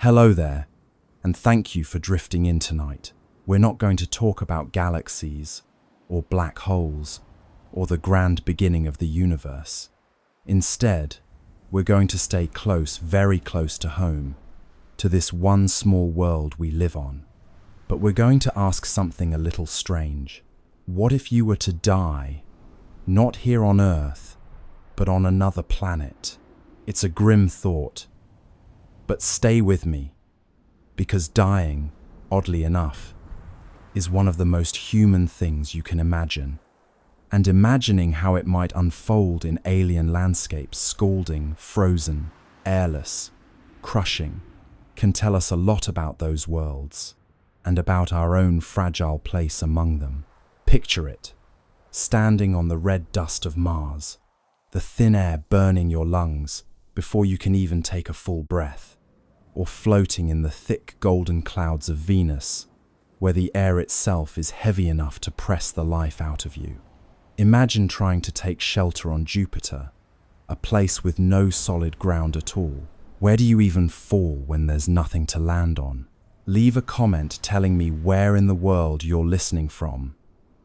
Hello there, and thank you for drifting in tonight. We're not going to talk about galaxies, or black holes, or the grand beginning of the universe. Instead, we're going to stay close, very close to home, to this one small world we live on. But we're going to ask something a little strange. What if you were to die, not here on Earth, but on another planet? It's a grim thought. But stay with me, because dying, oddly enough, is one of the most human things you can imagine. And imagining how it might unfold in alien landscapes, scalding, frozen, airless, crushing, can tell us a lot about those worlds, and about our own fragile place among them. Picture it, standing on the red dust of Mars, the thin air burning your lungs before you can even take a full breath, or floating in the thick golden clouds of Venus, where the air itself is heavy enough to press the life out of you. Imagine trying to take shelter on Jupiter, a place with no solid ground at all. Where do you even fall when there's nothing to land on? Leave a comment telling me where in the world you're listening from,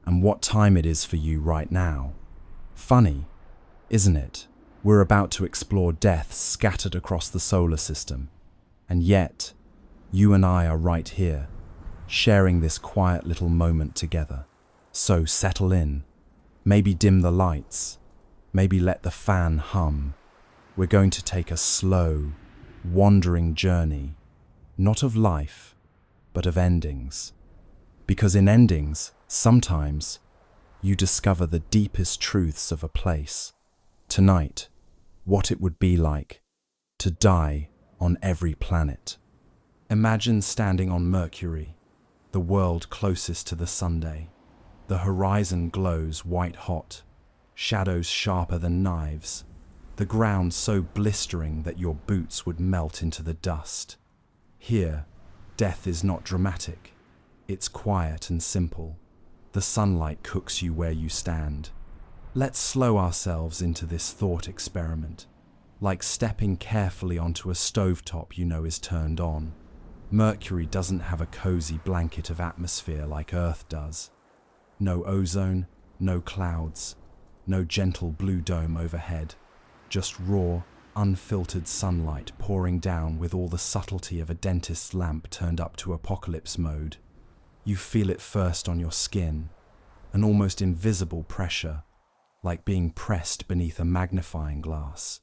and what time it is for you right now. Funny, isn't it? We're about to explore deaths scattered across the solar system. And yet, you and I are right here, sharing this quiet little moment together. So settle in, maybe dim the lights, maybe let the fan hum. We're going to take a slow, wandering journey, not of life, but of endings. Because in endings, sometimes, you discover the deepest truths of a place. Tonight, what it would be like to die on every planet. Imagine standing on Mercury, the world closest to the Sunday. The horizon glows white hot, shadows sharper than knives, the ground so blistering that your boots would melt into the dust. Here, death is not dramatic. It's quiet and simple. The sunlight cooks you where you stand. Let's slow ourselves into this thought experiment, like stepping carefully onto a stovetop you know is turned on. Mercury doesn't have a cozy blanket of atmosphere like Earth does. No ozone, no clouds, no gentle blue dome overhead, just raw, unfiltered sunlight pouring down with all the subtlety of a dentist's lamp turned up to apocalypse mode. You feel it first on your skin, an almost invisible pressure, like being pressed beneath a magnifying glass.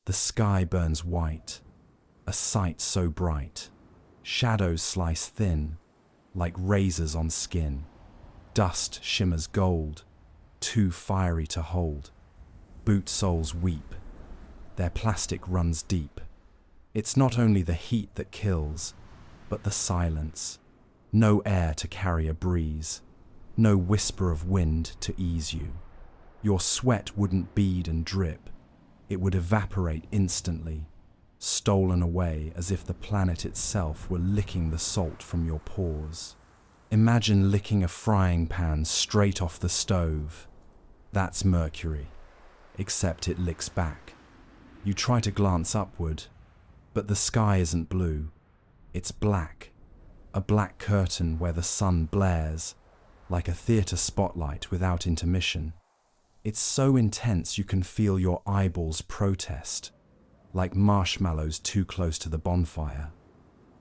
The sky burns white, a sight so bright. Shadows slice thin, like razors on skin. Dust shimmers gold, too fiery to hold. Boot soles weep. Their plastic runs deep. It's not only the heat that kills, but the silence. No air to carry a breeze. No whisper of wind to ease you. Your sweat wouldn't bead and drip. It would evaporate instantly, stolen away as if the planet itself were licking the salt from your pores. Imagine licking a frying pan straight off the stove. That's Mercury, except it licks back. You try to glance upward, but the sky isn't blue. It's black, a black curtain where the sun blares, like a theatre spotlight without intermission. It's so intense you can feel your eyeballs protest, like marshmallows too close to the bonfire.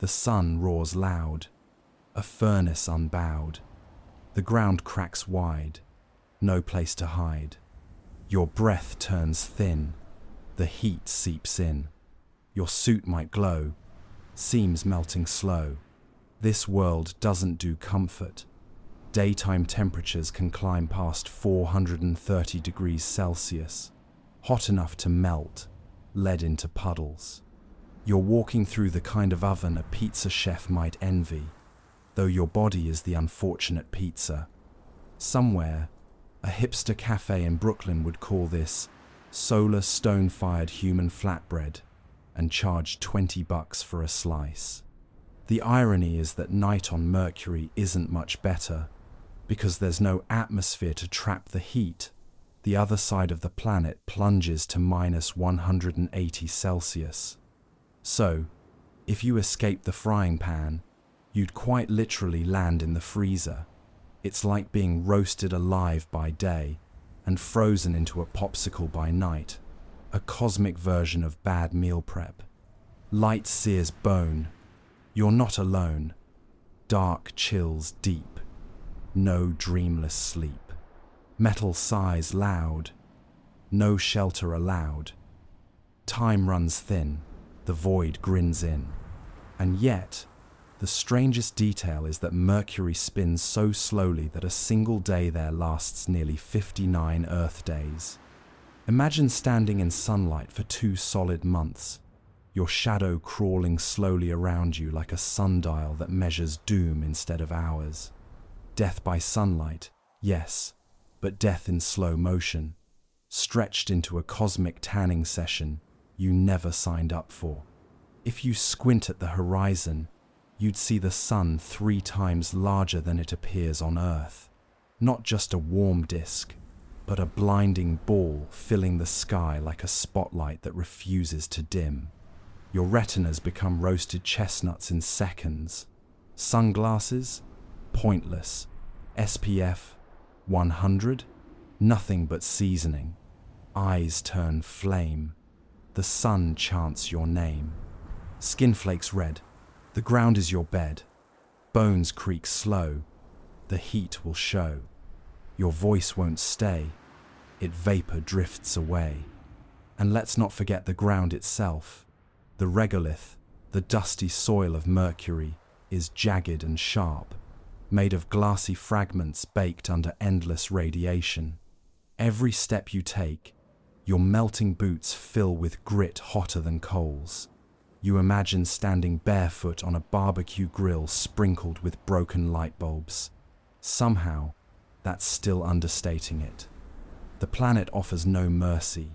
The sun roars loud, a furnace unbowed. The ground cracks wide, no place to hide. Your breath turns thin, the heat seeps in. Your suit might glow, seams melting slow. This world doesn't do comfort. Daytime temperatures can climb past 430 degrees Celsius, hot enough to melt lead into puddles. You're walking through the kind of oven a pizza chef might envy, though your body is the unfortunate pizza. Somewhere, a hipster cafe in Brooklyn would call this solar stone-fired human flatbread and charge $20 for a slice. The irony is that night on Mercury isn't much better, because there's no atmosphere to trap the heat. The other side of the planet plunges to minus 180 Celsius. So, If you escape the frying pan, you'd quite literally land in the freezer. It's like being roasted alive by day and frozen into a popsicle by night, a cosmic version of bad meal prep. Light sears bone. You're not alone. Dark chills deep. No dreamless sleep. Metal sighs loud. No shelter allowed. Time runs thin. The void grins in. And yet, the strangest detail is that Mercury spins so slowly that a single day there lasts nearly 59 Earth days. Imagine standing in sunlight for 2 solid months, your shadow crawling slowly around you like a sundial that measures doom instead of hours. Death by sunlight, yes, but death in slow motion, stretched into a cosmic tanning session you never signed up for. If you squint at the horizon, you'd see the sun 3 times larger than it appears on Earth. Not just a warm disk, but a blinding ball filling the sky like a spotlight that refuses to dim. Your retinas become roasted chestnuts in seconds. Sunglasses? Pointless. SPF? 100? Nothing but seasoning. Eyes turn flame. The sun chants your name. Skin flakes red. The ground is your bed. Bones creak slow. The heat will show. Your voice won't stay. It vapor drifts away. And let's not forget the ground itself. The regolith, the dusty soil of Mercury, is jagged and sharp, made of glassy fragments baked under endless radiation. Every step you take, your melting boots fill with grit hotter than coals. You imagine standing barefoot on a barbecue grill sprinkled with broken light bulbs. Somehow, that's still understating it. The planet offers no mercy,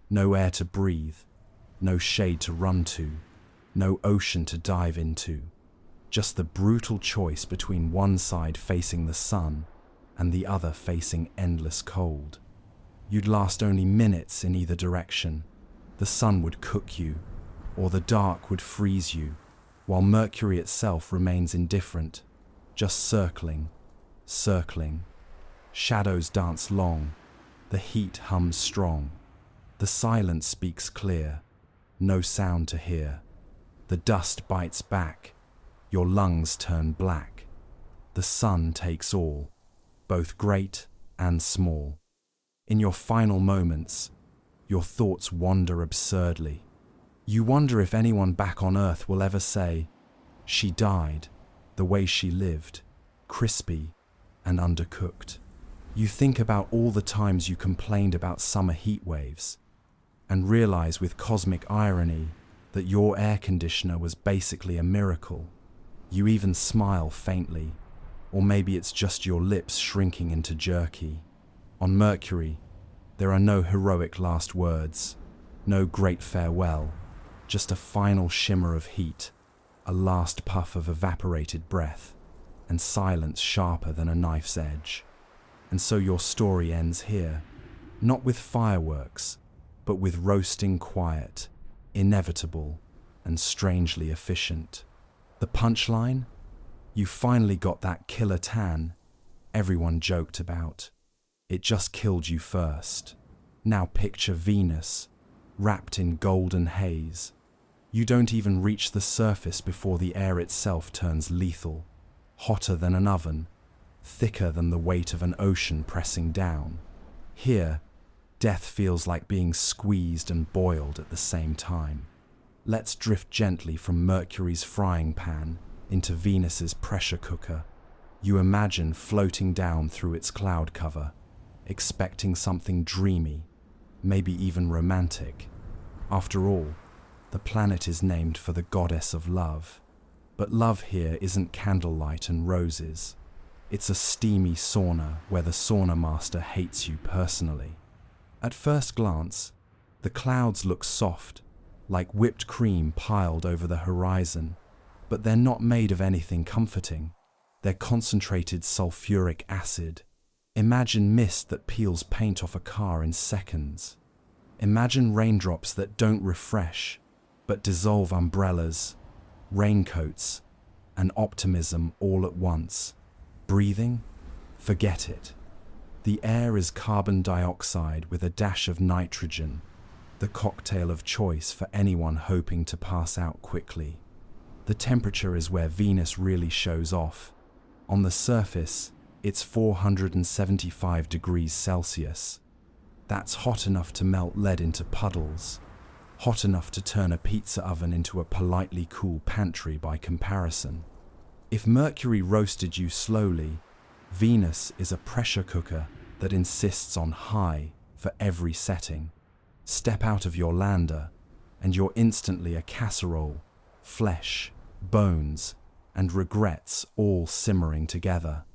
no air to breathe, no shade to run to, no ocean to dive into. Just the brutal choice between one side facing the sun and the other facing endless cold. You'd last only minutes in either direction. The sun would cook you, or the dark would freeze you, while Mercury itself remains indifferent, just circling, circling. Shadows dance long, the heat hums strong. The silence speaks clear, no sound to hear. The dust bites back, your lungs turn black. The sun takes all, both great and small. In your final moments, your thoughts wander absurdly. You wonder if anyone back on Earth will ever say, "She died the way she lived, crispy and undercooked." You think about all the times you complained about summer heat waves and realize with cosmic irony that your air conditioner was basically a miracle. You even smile faintly, or maybe it's just your lips shrinking into jerky. On Mercury, there are no heroic last words, no great farewell. Just a final shimmer of heat, a last puff of evaporated breath, and silence sharper than a knife's edge. And so your story ends here, not with fireworks, but with roasting quiet, inevitable, and strangely efficient. The punchline? You finally got that killer tan everyone joked about. It just killed you first. Now picture Venus, wrapped in golden haze. You don't even reach the surface before the air itself turns lethal, hotter than an oven, thicker than the weight of an ocean pressing down. Here, death feels like being squeezed and boiled at the same time. Let's drift gently from Mercury's frying pan into Venus's pressure cooker. You imagine floating down through its cloud cover, expecting something dreamy, maybe even romantic. After all, the planet is named for the goddess of love. But love here isn't candlelight and roses. It's a steamy sauna where the sauna master hates you personally. At first glance, the clouds look soft, like whipped cream piled over the horizon, but they're not made of anything comforting. They're concentrated sulfuric acid. Imagine mist that peels paint off a car in seconds. Imagine raindrops that don't refresh, but dissolve umbrellas. raincoats, and optimism all at once. Breathing? Forget it. The air is carbon dioxide with a dash of nitrogen, the cocktail of choice for anyone hoping to pass out quickly. The temperature is where Venus really shows off. On the surface, it's 475 degrees Celsius. That's hot enough to melt lead into puddles, hot enough to turn a pizza oven into a politely cool pantry by comparison. If Mercury roasted you slowly, Venus is a pressure cooker that insists on high for every setting. Step out of your lander, and you're instantly a casserole, flesh, bones, and regrets all simmering together.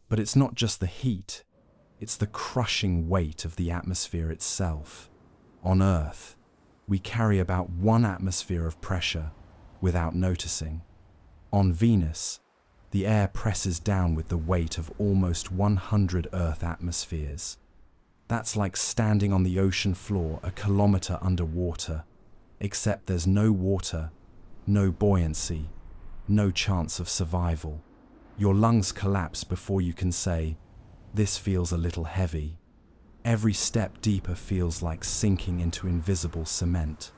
But it's not just the heat, it's the crushing weight of the atmosphere itself. On Earth, we carry about 1 atmosphere of pressure without noticing. On Venus, the air presses down with the weight of almost 100 Earth atmospheres. That's like standing on the ocean floor a kilometer underwater, except there's no water, no buoyancy, no chance of survival. Your lungs collapse before you can say, "This feels a little heavy." Every step deeper feels like sinking into invisible cement.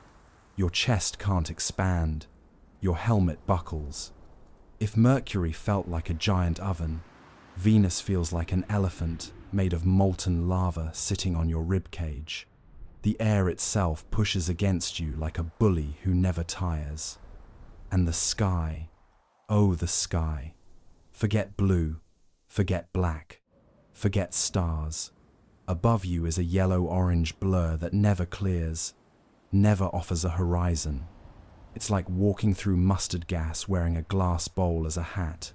Your chest can't expand. Your helmet buckles. If Mercury felt like a giant oven, Venus feels like an elephant made of molten lava sitting on your ribcage. The air itself pushes against you like a bully who never tires. And the sky, oh the sky. Forget blue, forget black, forget stars. Above you is a yellow-orange blur that never clears, never offers a horizon. It's like walking through mustard gas wearing a glass bowl as a hat.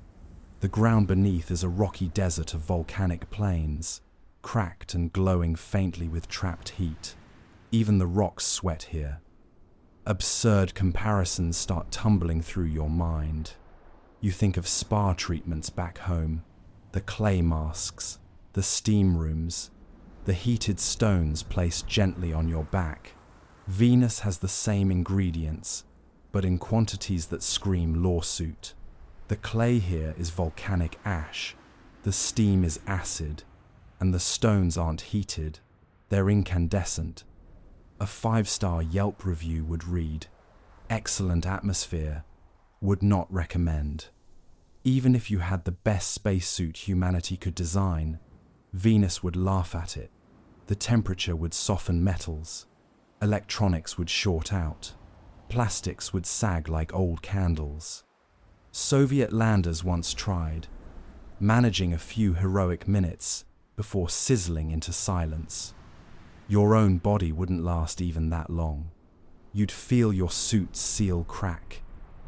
The ground beneath is a rocky desert of volcanic plains, cracked and glowing faintly with trapped heat. Even the rocks sweat here. Absurd comparisons start tumbling through your mind. You think of spa treatments back home, the clay masks, the steam rooms, the heated stones placed gently on your back. Venus has the same ingredients, but in quantities that scream lawsuit. The clay here is volcanic ash, the steam is acid, and the stones aren't heated, they're incandescent. A 5-star Yelp review would read, "Excellent atmosphere, would not recommend." Even if you had the best spacesuit humanity could design, Venus would laugh at it. The temperature would soften metals, electronics would short out, plastics would sag like old candles. Soviet landers once tried, managing a few heroic minutes before sizzling into silence. Your own body wouldn't last even that long. You'd feel your suit's seal crack,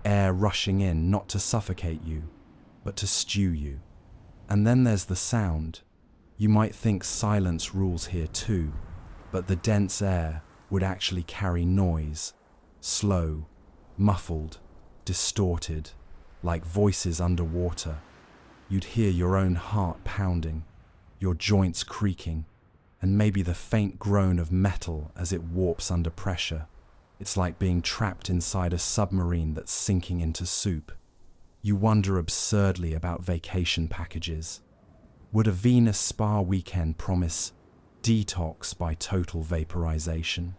air rushing in not to suffocate you, but to stew you. And then there's the sound. You might think silence rules here too, but the dense air would actually carry noise, slow, muffled, distorted, like voices underwater. You'd hear your own heart pounding, your joints creaking, and maybe the faint groan of metal as it warps under pressure. It's like being trapped inside a submarine that's sinking into soup. You wonder absurdly about vacation packages. Would a Venus spa weekend promise detox by total vaporization?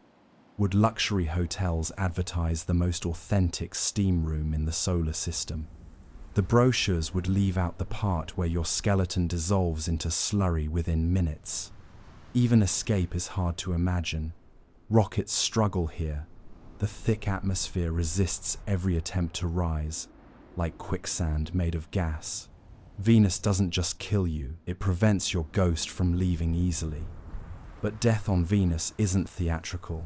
Would luxury hotels advertise the most authentic steam room in the solar system? The brochures would leave out the part where your skeleton dissolves into slurry within minutes. Even escape is hard to imagine. Rockets struggle here. The thick atmosphere resists every attempt to rise, like quicksand made of gas. Venus doesn't just kill you, it prevents your ghost from leaving easily. But death on Venus isn't theatrical.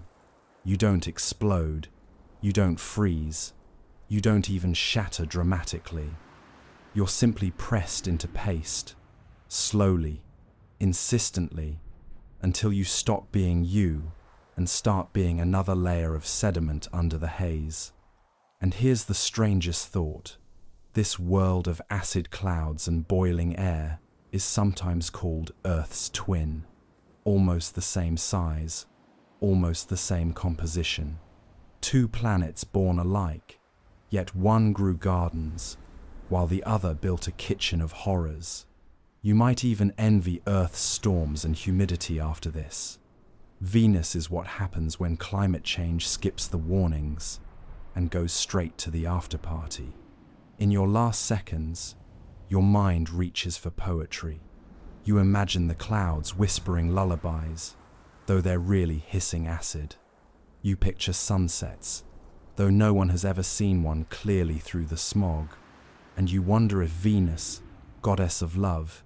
You don't explode, you don't freeze, you don't even shatter dramatically. You're simply pressed into paste, slowly, insistently, until you stop being you and start being another layer of sediment under the haze. And here's the strangest thought. This world of acid clouds and boiling air is sometimes called Earth's twin. Almost the same size, almost the same composition. Two planets born alike, Yet one grew gardens, while the other built a kitchen of horrors. You might even envy Earth's storms and humidity after this. Venus is what happens when climate change skips the warnings and goes straight to the after-party. In your last seconds, your mind reaches for poetry. You imagine the clouds whispering lullabies, though they're really hissing acid. You picture sunsets, though no one has ever seen one clearly through the smog. And you wonder if Venus, goddess of love,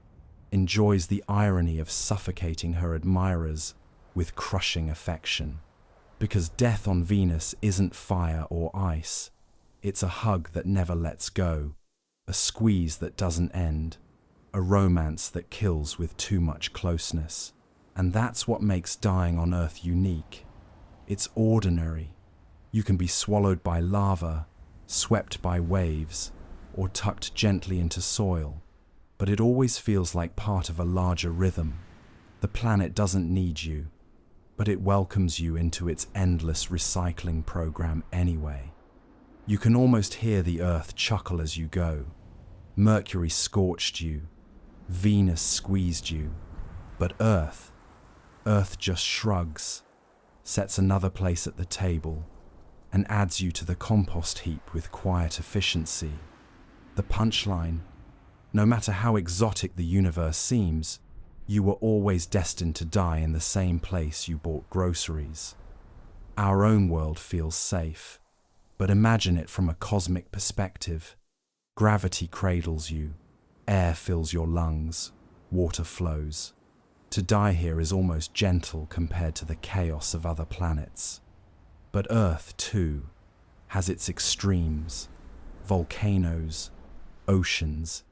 enjoys the irony of suffocating her admirers with crushing affection. Because death on Venus isn't fire or ice. It's a hug that never lets go, a squeeze that doesn't end, a romance that kills with too much closeness. And that's what makes dying on Earth unique. It's ordinary. You can be swallowed by lava, swept by waves, or tucked gently into soil, but it always feels like part of a larger rhythm. The planet doesn't need you, but it welcomes you into its endless recycling program anyway. You can almost hear the Earth chuckle as you go. Mercury scorched you, Venus squeezed you, but Earth just shrugs, sets another place at the table, and adds you to the compost heap with quiet efficiency. The punchline: no matter how exotic the universe seems, you were always destined to die in the same place you bought groceries. Our own world feels safe, but imagine it from a cosmic perspective. Gravity cradles you, air fills your lungs, water flows. To die here is almost gentle compared to the chaos of other planets. But Earth, too, has its extremes: volcanoes, oceans,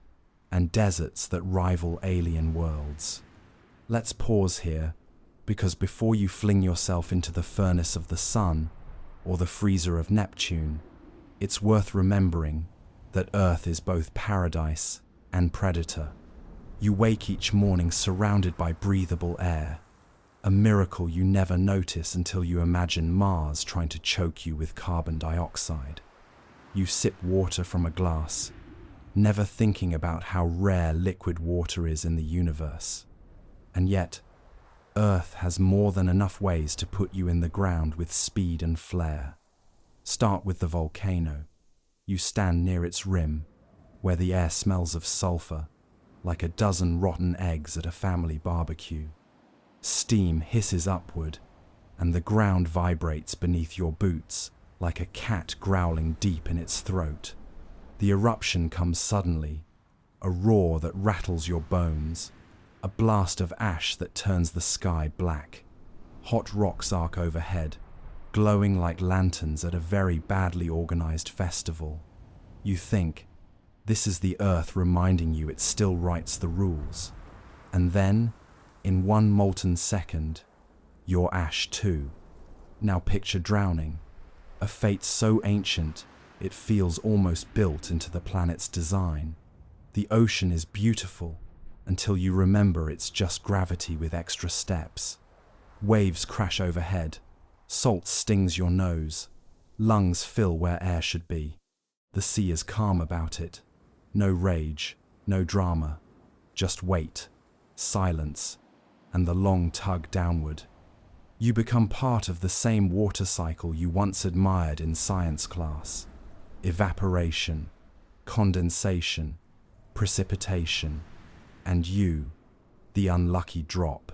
and deserts that rival alien worlds. Let's pause here, because before you fling yourself into the furnace of the sun or the freezer of Neptune, it's worth remembering that Earth is both paradise and predator. You wake each morning surrounded by breathable air, a miracle you never notice until you imagine Mars trying to choke you with carbon dioxide. You sip water from a glass, never thinking about how rare liquid water is in the universe. And yet, Earth has more than enough ways to put you in the ground with speed and flair. Start with the volcano. You stand near its rim, where the air smells of sulfur, like a dozen rotten eggs at a family barbecue. Steam hisses upward, and the ground vibrates beneath your boots like a cat growling deep in its throat. The eruption comes suddenly, a roar that rattles your bones, a blast of ash that turns the sky black. Hot rocks arc overhead, glowing like lanterns at a very badly organized festival. You think, this is the Earth reminding you it still writes the rules. And then, in one molten second, you're ash too. Now picture drowning, a fate so ancient it feels almost built into the planet's design. The ocean is beautiful until you remember it's just gravity with extra steps. Waves crash overhead, salt stings your nose, lungs fill where air should be. The sea is calm about it. No rage, no drama, just weight, silence, and the long tug downward. You become part of the same water cycle you once admired in science class. Evaporation, condensation, precipitation, and you, the unlucky drop.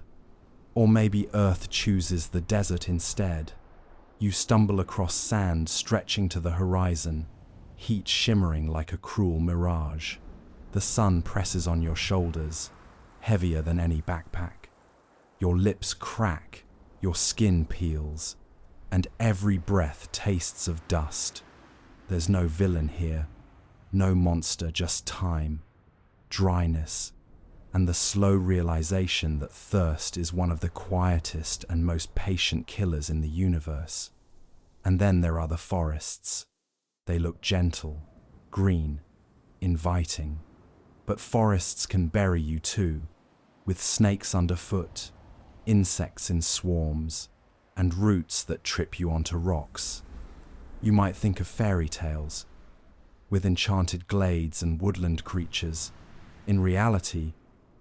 Or maybe Earth chooses the desert instead. You stumble across sand stretching to the horizon, heat shimmering like a cruel mirage. The sun presses on your shoulders, heavier than any backpack. Your lips crack, your skin peels, and every breath tastes of dust. There's no villain here, no monster, just time, dryness, and the slow realization that thirst is one of the quietest and most patient killers in the universe. And then there are the forests. They look gentle, green, inviting. But forests can bury you too, with snakes underfoot, insects in swarms, and roots that trip you onto rocks. You might think of fairy tales, with enchanted glades and woodland creatures. In reality,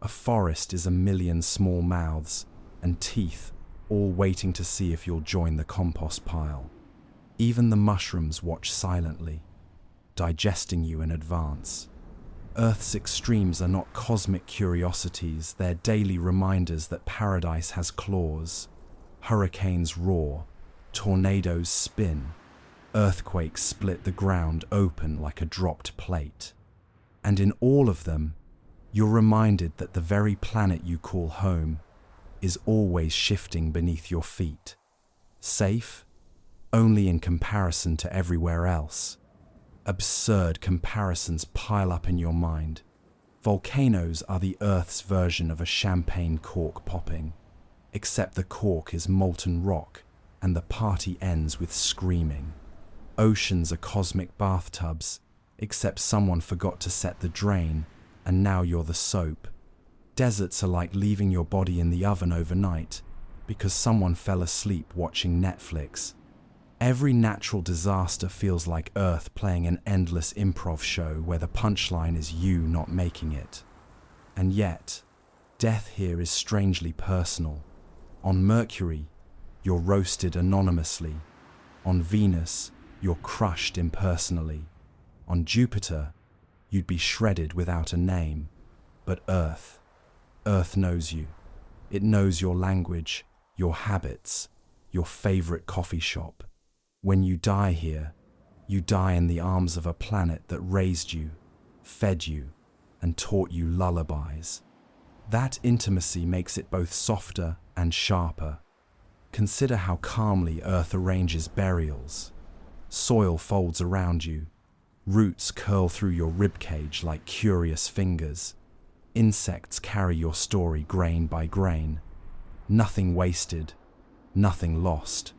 a forest is a million small mouths and teeth, all waiting to see if you'll join the compost pile. Even the mushrooms watch silently, digesting you in advance. Earth's extremes are not cosmic curiosities, they're daily reminders that paradise has claws. Hurricanes roar, tornadoes spin, earthquakes split the ground open like a dropped plate. And in all of them, you're reminded that the very planet you call home is always shifting beneath your feet. Safe? Only in comparison to everywhere else. Absurd comparisons pile up in your mind. Volcanoes are the Earth's version of a champagne cork popping, except the cork is molten rock and the party ends with screaming. Oceans are cosmic bathtubs, except someone forgot to set the drain and now you're the soap. Deserts are like leaving your body in the oven overnight because someone fell asleep watching Netflix. Every natural disaster feels like Earth playing an endless improv show where the punchline is you not making it. And yet, death here is strangely personal. On Mercury, you're roasted anonymously. On Venus, you're crushed impersonally. On Jupiter, you'd be shredded without a name. But Earth knows you. It knows your language, your habits, your favorite coffee shop. When you die here, you die in the arms of a planet that raised you, fed you, and taught you lullabies. That intimacy makes it both softer and sharper. Consider how calmly Earth arranges burials. Soil folds around you. Roots curl through your ribcage like curious fingers. Insects carry your story grain by grain. Nothing wasted, nothing lost.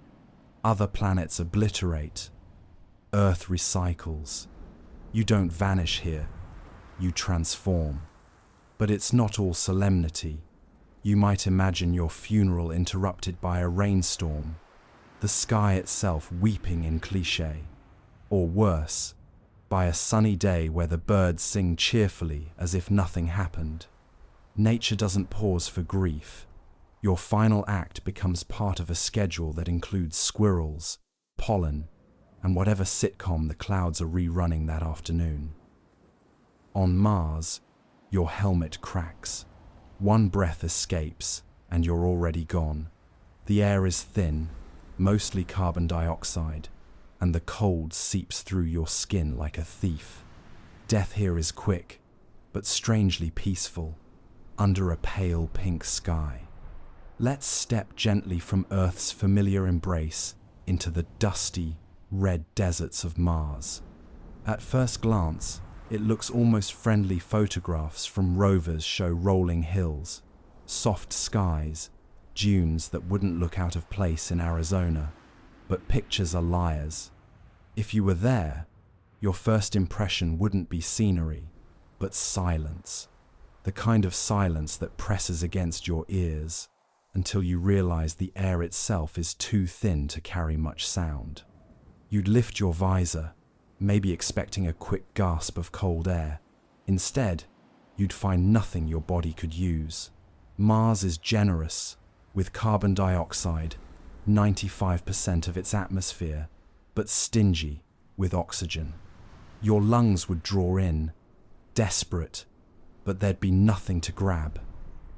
Other planets obliterate. Earth recycles. You don't vanish here. You transform. But it's not all solemnity. You might imagine your funeral interrupted by a rainstorm, the sky itself weeping in cliché. Or worse, by a sunny day where the birds sing cheerfully as if nothing happened. Nature doesn't pause for grief. Your final act becomes part of a schedule that includes squirrels, pollen, and whatever sitcom the clouds are rerunning that afternoon. On Mars, your helmet cracks. One breath escapes, and you're already gone. The air is thin, mostly carbon dioxide, and the cold seeps through your skin like a thief. Death here is quick, but strangely peaceful, under a pale pink sky. Let's step gently from Earth's familiar embrace into the dusty, red deserts of Mars. At first glance, it looks almost friendly. Photographs from rovers show rolling hills, soft skies, dunes that wouldn't look out of place in Arizona. But pictures are liars. If you were there, your first impression wouldn't be scenery, but silence. The kind of silence that presses against your ears until you realize the air itself is too thin to carry much sound. You'd lift your visor, maybe expecting a quick gasp of cold air. Instead, you'd find nothing your body could use. Mars is generous, with carbon dioxide, 95% of its atmosphere, but stingy with oxygen. Your lungs would draw in, desperate, but there'd be nothing to grab.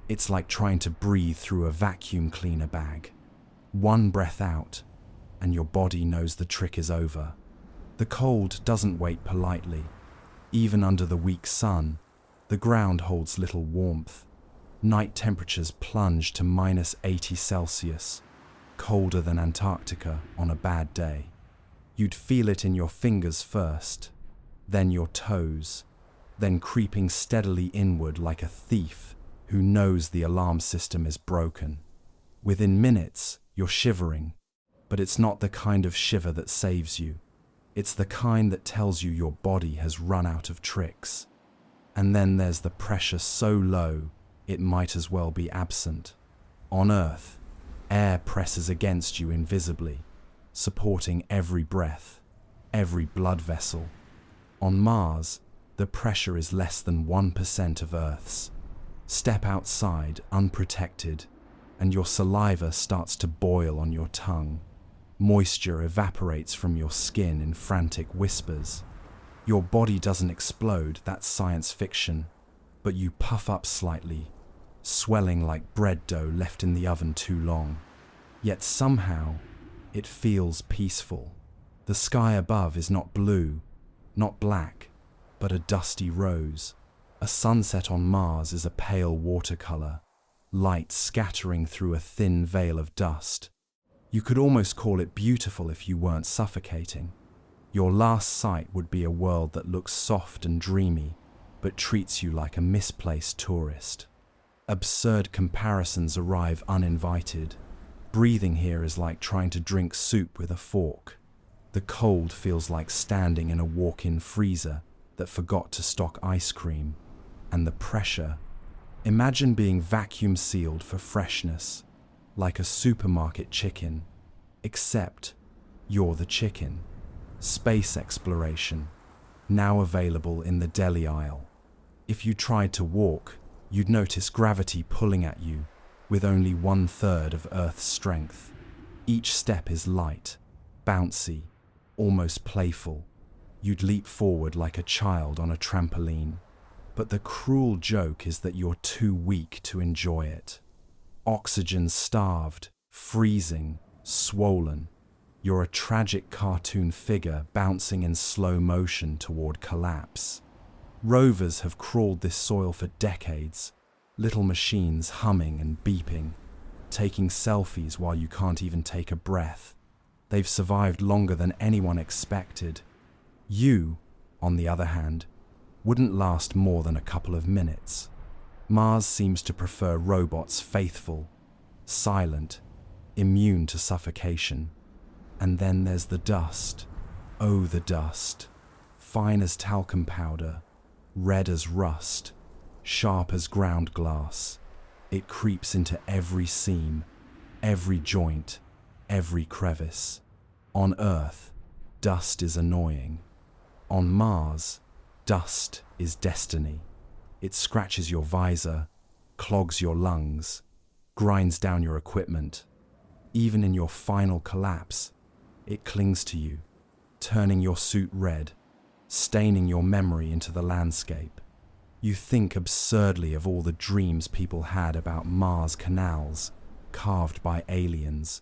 It's like trying to breathe through a vacuum cleaner bag. One breath out, and your body knows the trick is over. The cold doesn't wait politely. Even under the weak sun, the ground holds little warmth. Night temperatures plunge to -80 Celsius, colder than Antarctica on a bad day. You'd feel it in your fingers first, then your toes, then creeping steadily inward like a thief who knows the alarm system is broken. Within minutes, you're shivering, but it's not the kind of shiver that saves you. It's the kind that tells you your body has run out of tricks. And then there's the pressure so low, it might as well be absent. On Earth, air presses against you invisibly, supporting every breath, every blood vessel. On Mars, the pressure is less than 1% of Earth's. Step outside unprotected, and your saliva starts to boil on your tongue. Moisture evaporates from your skin in frantic whispers. Your body doesn't explode, that's science fiction, but you puff up slightly, swelling like bread dough left in the oven too long. Yet somehow, it feels peaceful. The sky above is not blue, not black, but a dusty rose. A sunset on Mars is a pale watercolor, light scattering through a thin veil of dust. You could almost call it beautiful if you weren't suffocating. Your last sight would be a world that looks soft and dreamy, but treats you like a misplaced tourist. Absurd comparisons arrive uninvited. Breathing here is like trying to drink soup with a fork. The cold feels like standing in a walk-in freezer that forgot to stock ice cream. And the pressure. Imagine being vacuum sealed for freshness, like a supermarket chicken, except you're the chicken. Space exploration, now available in the deli aisle. If you tried to walk, you'd notice gravity pulling at you with only 1/3 of Earth's strength. Each step is light, bouncy, almost playful. You'd leap forward like a child on a trampoline. But the cruel joke is that you're too weak to enjoy it. Oxygen starved, freezing, swollen. You're a tragic cartoon figure bouncing in slow motion toward collapse. Rovers have crawled this soil for decades, little machines humming and beeping, taking selfies while you can't even take a breath. They've survived longer than anyone expected. You, on the other hand, wouldn't last more than a couple of minutes. Mars seems to prefer robots faithful, silent, immune to suffocation. And then there's the dust. Oh, the dust. Fine as talcum powder, red as rust, sharp as ground glass. It creeps into every seam, every joint, every crevice. On Earth, dust is annoying. On Mars, dust is destiny. It scratches your visor, clogs your lungs, grinds down your equipment. Even in your final collapse, it clings to you, turning your suit red, staining your memory into the landscape. You think absurdly of all the dreams people had about Mars canals, carved by aliens,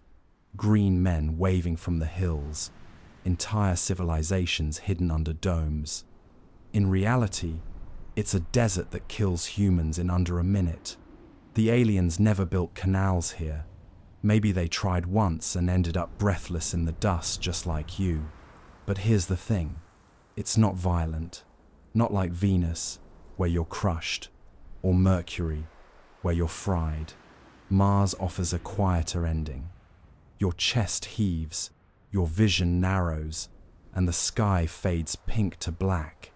green men waving from the hills, entire civilizations hidden under domes. In reality, it's a desert that kills humans in under a minute. The aliens never built canals here. Maybe they tried once and ended up breathless in the dust just like you. But here's the thing. It's not violent. Not like Venus, where you're crushed, or Mercury, where you're fried. Mars offers a quieter ending. Your chest heaves, your vision narrows, and the sky fades pink to black.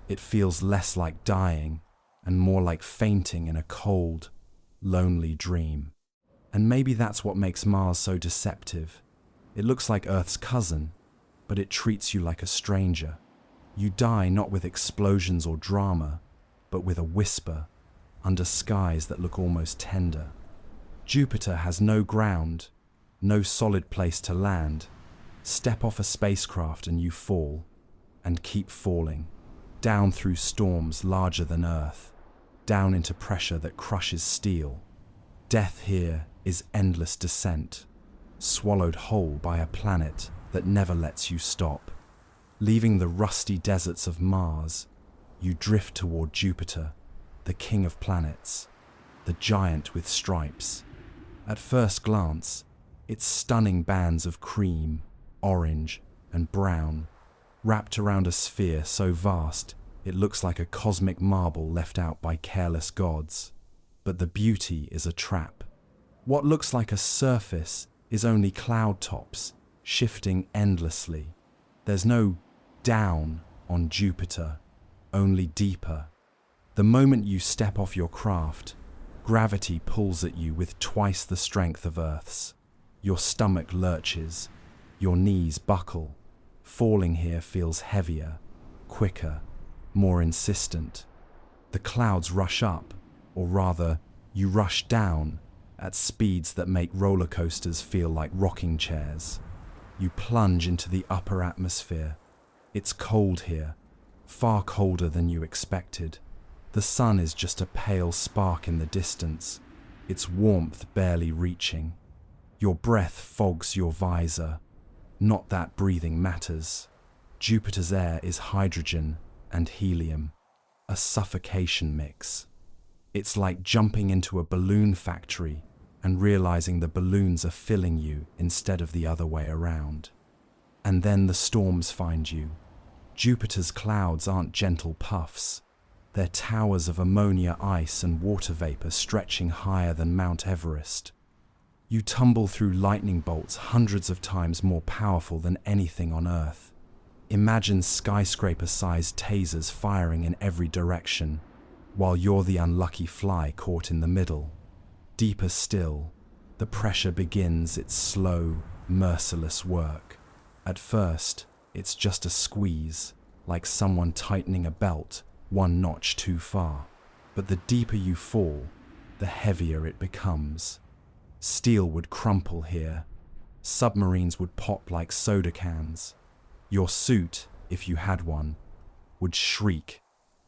It feels less like dying and more like fainting in a cold, lonely dream. And maybe that's what makes Mars so deceptive. It looks like Earth's cousin, but it treats you like a stranger. You die not with explosions or drama, but with a whisper, under skies that look almost tender. Jupiter has no ground, no solid place to land. Step off a spacecraft and you fall, and keep falling, down through storms larger than Earth, down into pressure that crushes steel. Death here is endless descent, swallowed whole by a planet that never lets you stop. Leaving the rusty deserts of Mars, you drift toward Jupiter, the king of planets, the giant with stripes. At first glance, it's stunning bands of cream, orange, and brown, wrapped around a sphere so vast it looks like a cosmic marble left out by careless gods. But the beauty is a trap. What looks like a surface is only cloud tops, shifting endlessly. There's no down on Jupiter, only deeper. The moment you step off your craft, gravity pulls at you with twice the strength of Earth's. Your stomach lurches, your knees buckle. Falling here feels heavier, quicker, more insistent. The clouds rush up, or rather, you rush down, at speeds that make roller coasters feel like rocking chairs. You plunge into the upper atmosphere. It's cold here, far colder than you expected. The sun is just a pale spark in the distance, its warmth barely reaching. Your breath fogs your visor. Not that breathing matters. Jupiter's air is hydrogen and helium, a suffocation mix. It's like jumping into a balloon factory and realizing the balloons are filling you instead of the other way around. And then the storms find you. Jupiter's clouds aren't gentle puffs. They're towers of ammonia ice and water vapor stretching higher than Mount Everest. You tumble through lightning bolts hundreds of times more powerful than anything on Earth. Imagine skyscraper-sized tasers firing in every direction, while you're the unlucky fly caught in the middle. Deeper still, the pressure begins its slow, merciless work. At first, it's just a squeeze, like someone tightening a belt one notch too far. But the deeper you fall, the heavier it becomes. Steel would crumple here. Submarines would pop like soda cans. Your suit, if you had one, would shriek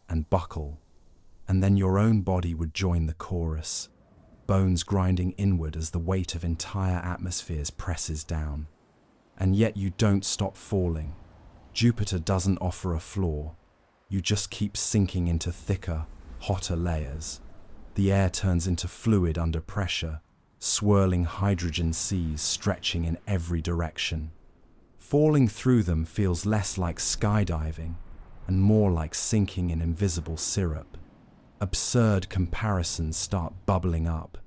and buckle. And then your own body would join the chorus, bones grinding inward as the weight of entire atmospheres presses down. And yet you don't stop falling. Jupiter doesn't offer a floor. You just keep sinking into thicker, hotter layers. The air turns into fluid under pressure, swirling hydrogen seas stretching in every direction. Falling through them feels less like skydiving and more like sinking in invisible syrup. Absurd comparisons start bubbling up,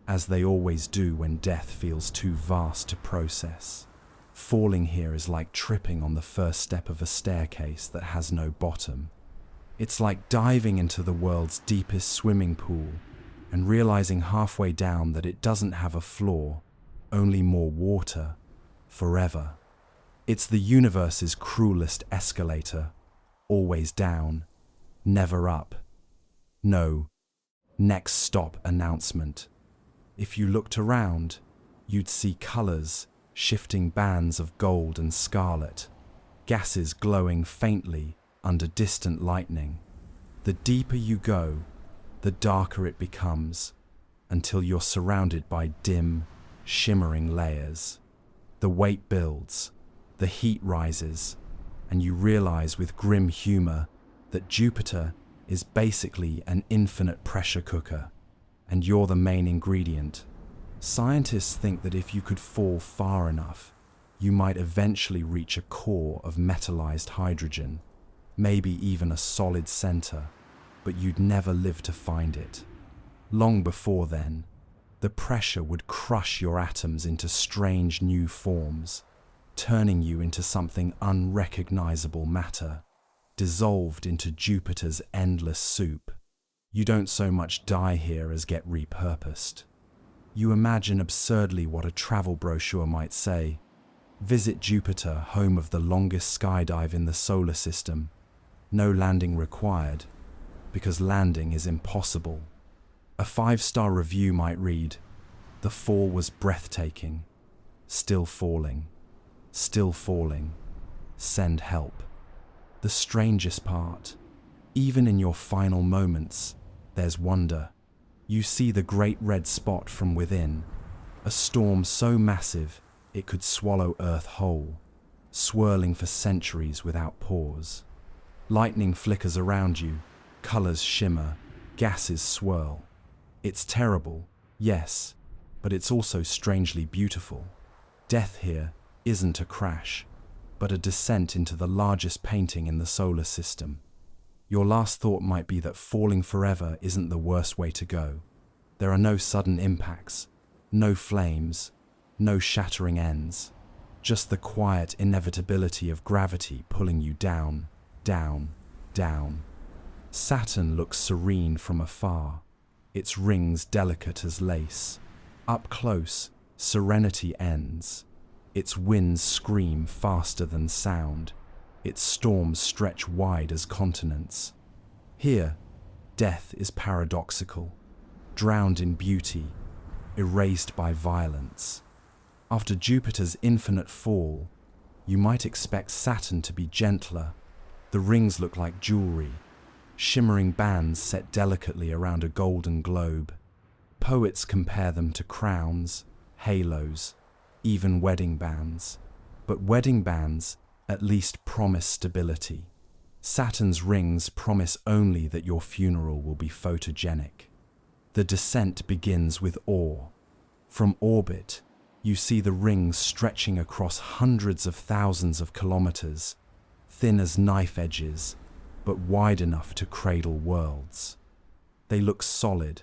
as they always do when death feels too vast to process. Falling here is like tripping on the first step of a staircase that has no bottom. It's like diving into the world's deepest swimming pool and realizing halfway down that it doesn't have a floor, only more water, forever. It's the universe's cruelest escalator, always down, never up. No, next stop announcement. If you looked around, you'd see colors, shifting bands of gold and scarlet, gases glowing faintly under distant lightning. The deeper you go, the darker it becomes, until you're surrounded by dim, shimmering layers. The weight builds, the heat rises, and you realize with grim humor that Jupiter is basically an infinite pressure cooker, and you're the main ingredient. Scientists think that if you could fall far enough, you might eventually reach a core of metallized hydrogen, maybe even a solid center, but you'd never live to find it. Long before then, the pressure would crush your atoms into strange new forms, turning you into something unrecognizable matter, dissolved into Jupiter's endless soup. You don't so much die here as get repurposed. You imagine absurdly what a travel brochure might say. Visit Jupiter, home of the longest skydive in the solar system. No landing required, because landing is impossible. A 5-star review might read, "The fall was breathtaking. Still falling. Still falling. Send help." The strangest part, even in your final moments, there's wonder. You see the great red spot from within, a storm so massive it could swallow Earth whole, swirling for centuries without pause. Lightning flickers around you, colors shimmer, gases swirl. It's terrible, yes, but it's also strangely beautiful. Death here isn't a crash, but a descent into the largest painting in the solar system. Your last thought might be that falling forever isn't the worst way to go. There are no sudden impacts, no flames, no shattering ends, just the quiet inevitability of gravity pulling you down, down, down. Saturn looks serene from afar, its rings delicate as lace. Up close, serenity ends. Its winds scream faster than sound, Its storms stretch wide as continents. Here, death is paradoxical, drowned in beauty, erased by violence. After Jupiter's infinite fall, you might expect Saturn to be gentler. The rings look like jewelry, shimmering bands set delicately around a golden globe. Poets compare them to crowns, halos, even wedding bands. But wedding bands at least promise stability. Saturn's rings promise only that your funeral will be photogenic. The descent begins with awe. From orbit, you see the rings stretching across hundreds of thousands of kilometers, thin as knife edges, but wide enough to cradle worlds. They look solid,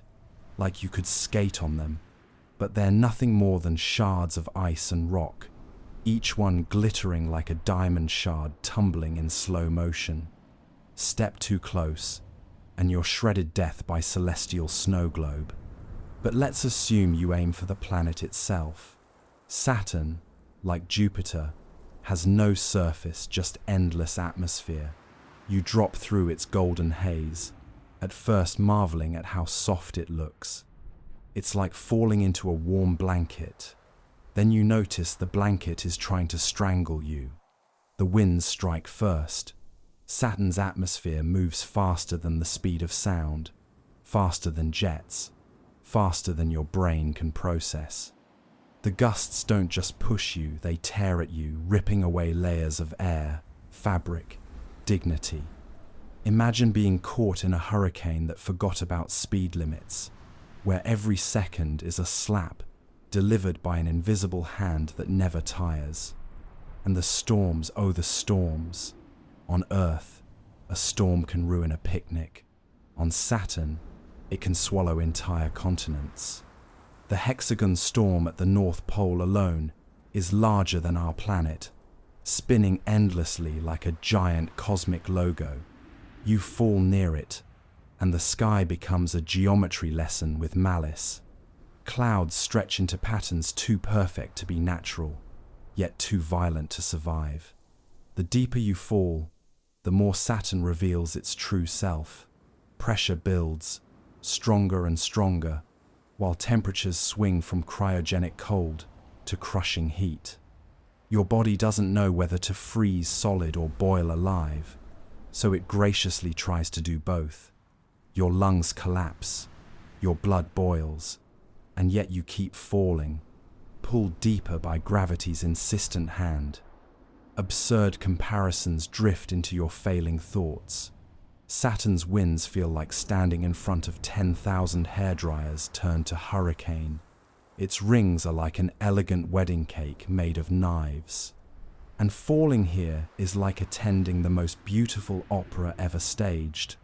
like you could skate on them, but they're nothing more than shards of ice and rock, each one glittering like a diamond shard tumbling in slow motion. Step too close, and you're shredded death by celestial snow globe. But let's assume you aim for the planet itself. Saturn, like Jupiter, has no surface, just endless atmosphere. You drop through its golden haze, at first marveling at how soft it looks. It's like falling into a warm blanket. Then you notice the blanket is trying to strangle you. The winds strike first. Saturn's atmosphere moves faster than the speed of sound, faster than jets, faster than your brain can process. The gusts don't just push you, they tear at you, ripping away layers of air, fabric, dignity. Imagine being caught in a hurricane that forgot about speed limits, where every second is a slap delivered by an invisible hand that never tires. And the storms, oh the storms. On Earth, a storm can ruin a picnic. On Saturn, it can swallow entire continents. The hexagon storm at the North Pole alone is larger than our planet, spinning endlessly like a giant cosmic logo. You fall near it, and the sky becomes a geometry lesson with malice. Clouds stretch into patterns too perfect to be natural, yet too violent to survive. The deeper you fall, the more Saturn reveals its true self. Pressure builds, stronger and stronger, while temperatures swing from cryogenic cold to crushing heat. Your body doesn't know whether to freeze solid or boil alive, so it graciously tries to do both. Your lungs collapse, your blood boils, and yet you keep falling, pulled deeper by gravity's insistent hand. Absurd comparisons drift into your failing thoughts. Saturn's winds feel like standing in front of 10,000 hairdryers turned to hurricane. Its rings are like an elegant wedding cake made of knives. And falling here is like attending the most beautiful opera ever staged,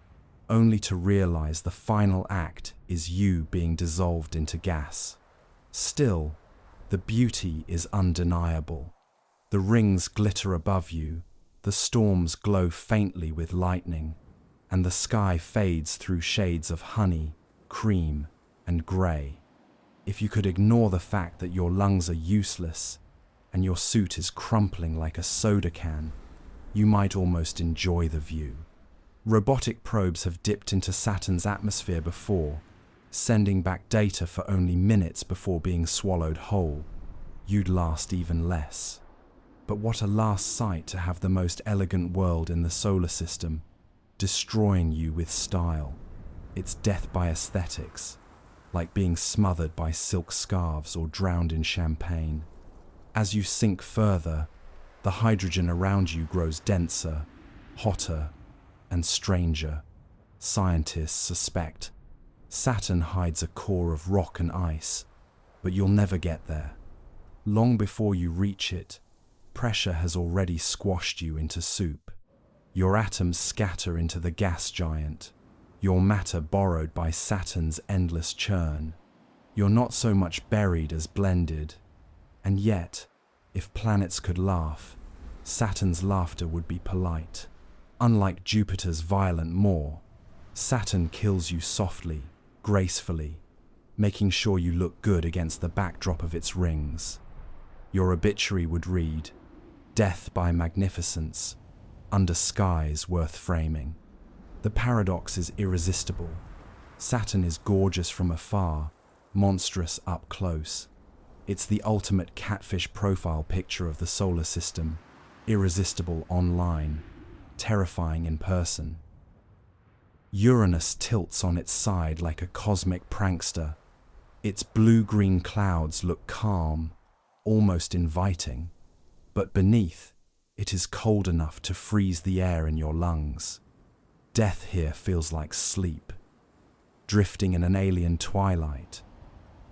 only to realize the final act is you being dissolved into gas. Still, the beauty is undeniable. The rings glitter above you, the storms glow faintly with lightning, and the sky fades through shades of honey, cream, and grey. If you could ignore the fact that your lungs are useless and your suit is crumpling like a soda can, you might almost enjoy the view. Robotic probes have dipped into Saturn's atmosphere before, sending back data for only minutes before being swallowed whole. You'd last even less. But what a last sight to have the most elegant world in the solar system, destroying you with style. It's death by aesthetics, like being smothered by silk scarves or drowned in champagne. As you sink further, the hydrogen around you grows denser, hotter, and stranger. Scientists suspect Saturn hides a core of rock and ice, but you'll never get there. Long before you reach it, pressure has already squashed you into soup. Your atoms scatter into the gas giant, your matter borrowed by Saturn's endless churn. You're not so much buried as blended. And yet, if planets could laugh, Saturn's laughter would be polite. Unlike Jupiter's violent maw, Saturn kills you softly, gracefully, making sure you look good against the backdrop of its rings. Your obituary would read, "Death by magnificence, under skies worth framing. The paradox is irresistible. Saturn is gorgeous from afar, monstrous up close. It's the ultimate catfish profile picture of the solar system, irresistible online, terrifying in person. Uranus tilts on its side like a cosmic prankster. Its blue-green clouds look calm, almost inviting, but beneath, it is cold enough to freeze the air in your lungs. Death here feels like sleep, drifting in an alien twilight.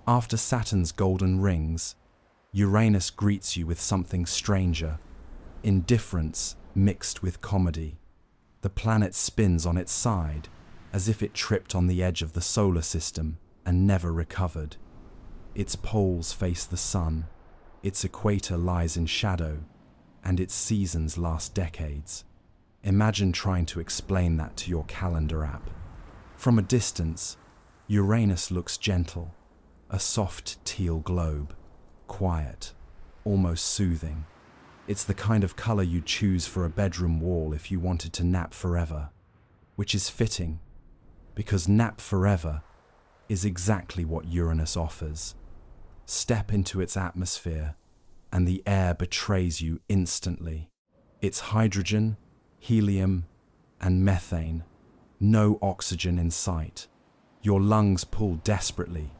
After Saturn's golden rings, Uranus greets you with something stranger, indifference mixed with comedy. The planet spins on its side, as if it tripped on the edge of the solar system and never recovered. Its poles face the sun, its equator lies in shadow, and its seasons last decades. Imagine trying to explain that to your calendar app. From a distance, Uranus looks gentle, a soft teal globe, quiet, almost soothing. It's the kind of color you'd choose for a bedroom wall if you wanted to nap forever, which is fitting, because nap forever is exactly what Uranus offers. Step into its atmosphere, and the air betrays you instantly. It's hydrogen, helium, and methane. No oxygen in sight. Your lungs pull desperately,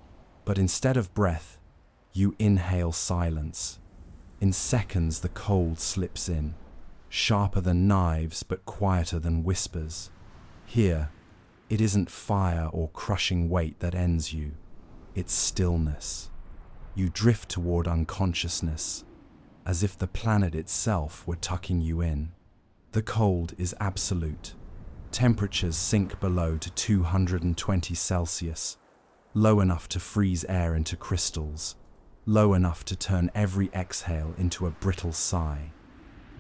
but instead of breath, you inhale silence. In seconds, the cold slips in, sharper than knives but quieter than whispers. Here, it isn't fire or crushing weight that ends you. It's stillness. You drift toward unconsciousness, as if the planet itself were tucking you in. The cold is absolute. Temperatures sink below to 220 Celsius, low enough to freeze air into crystals, low enough to turn every exhale into a brittle sigh.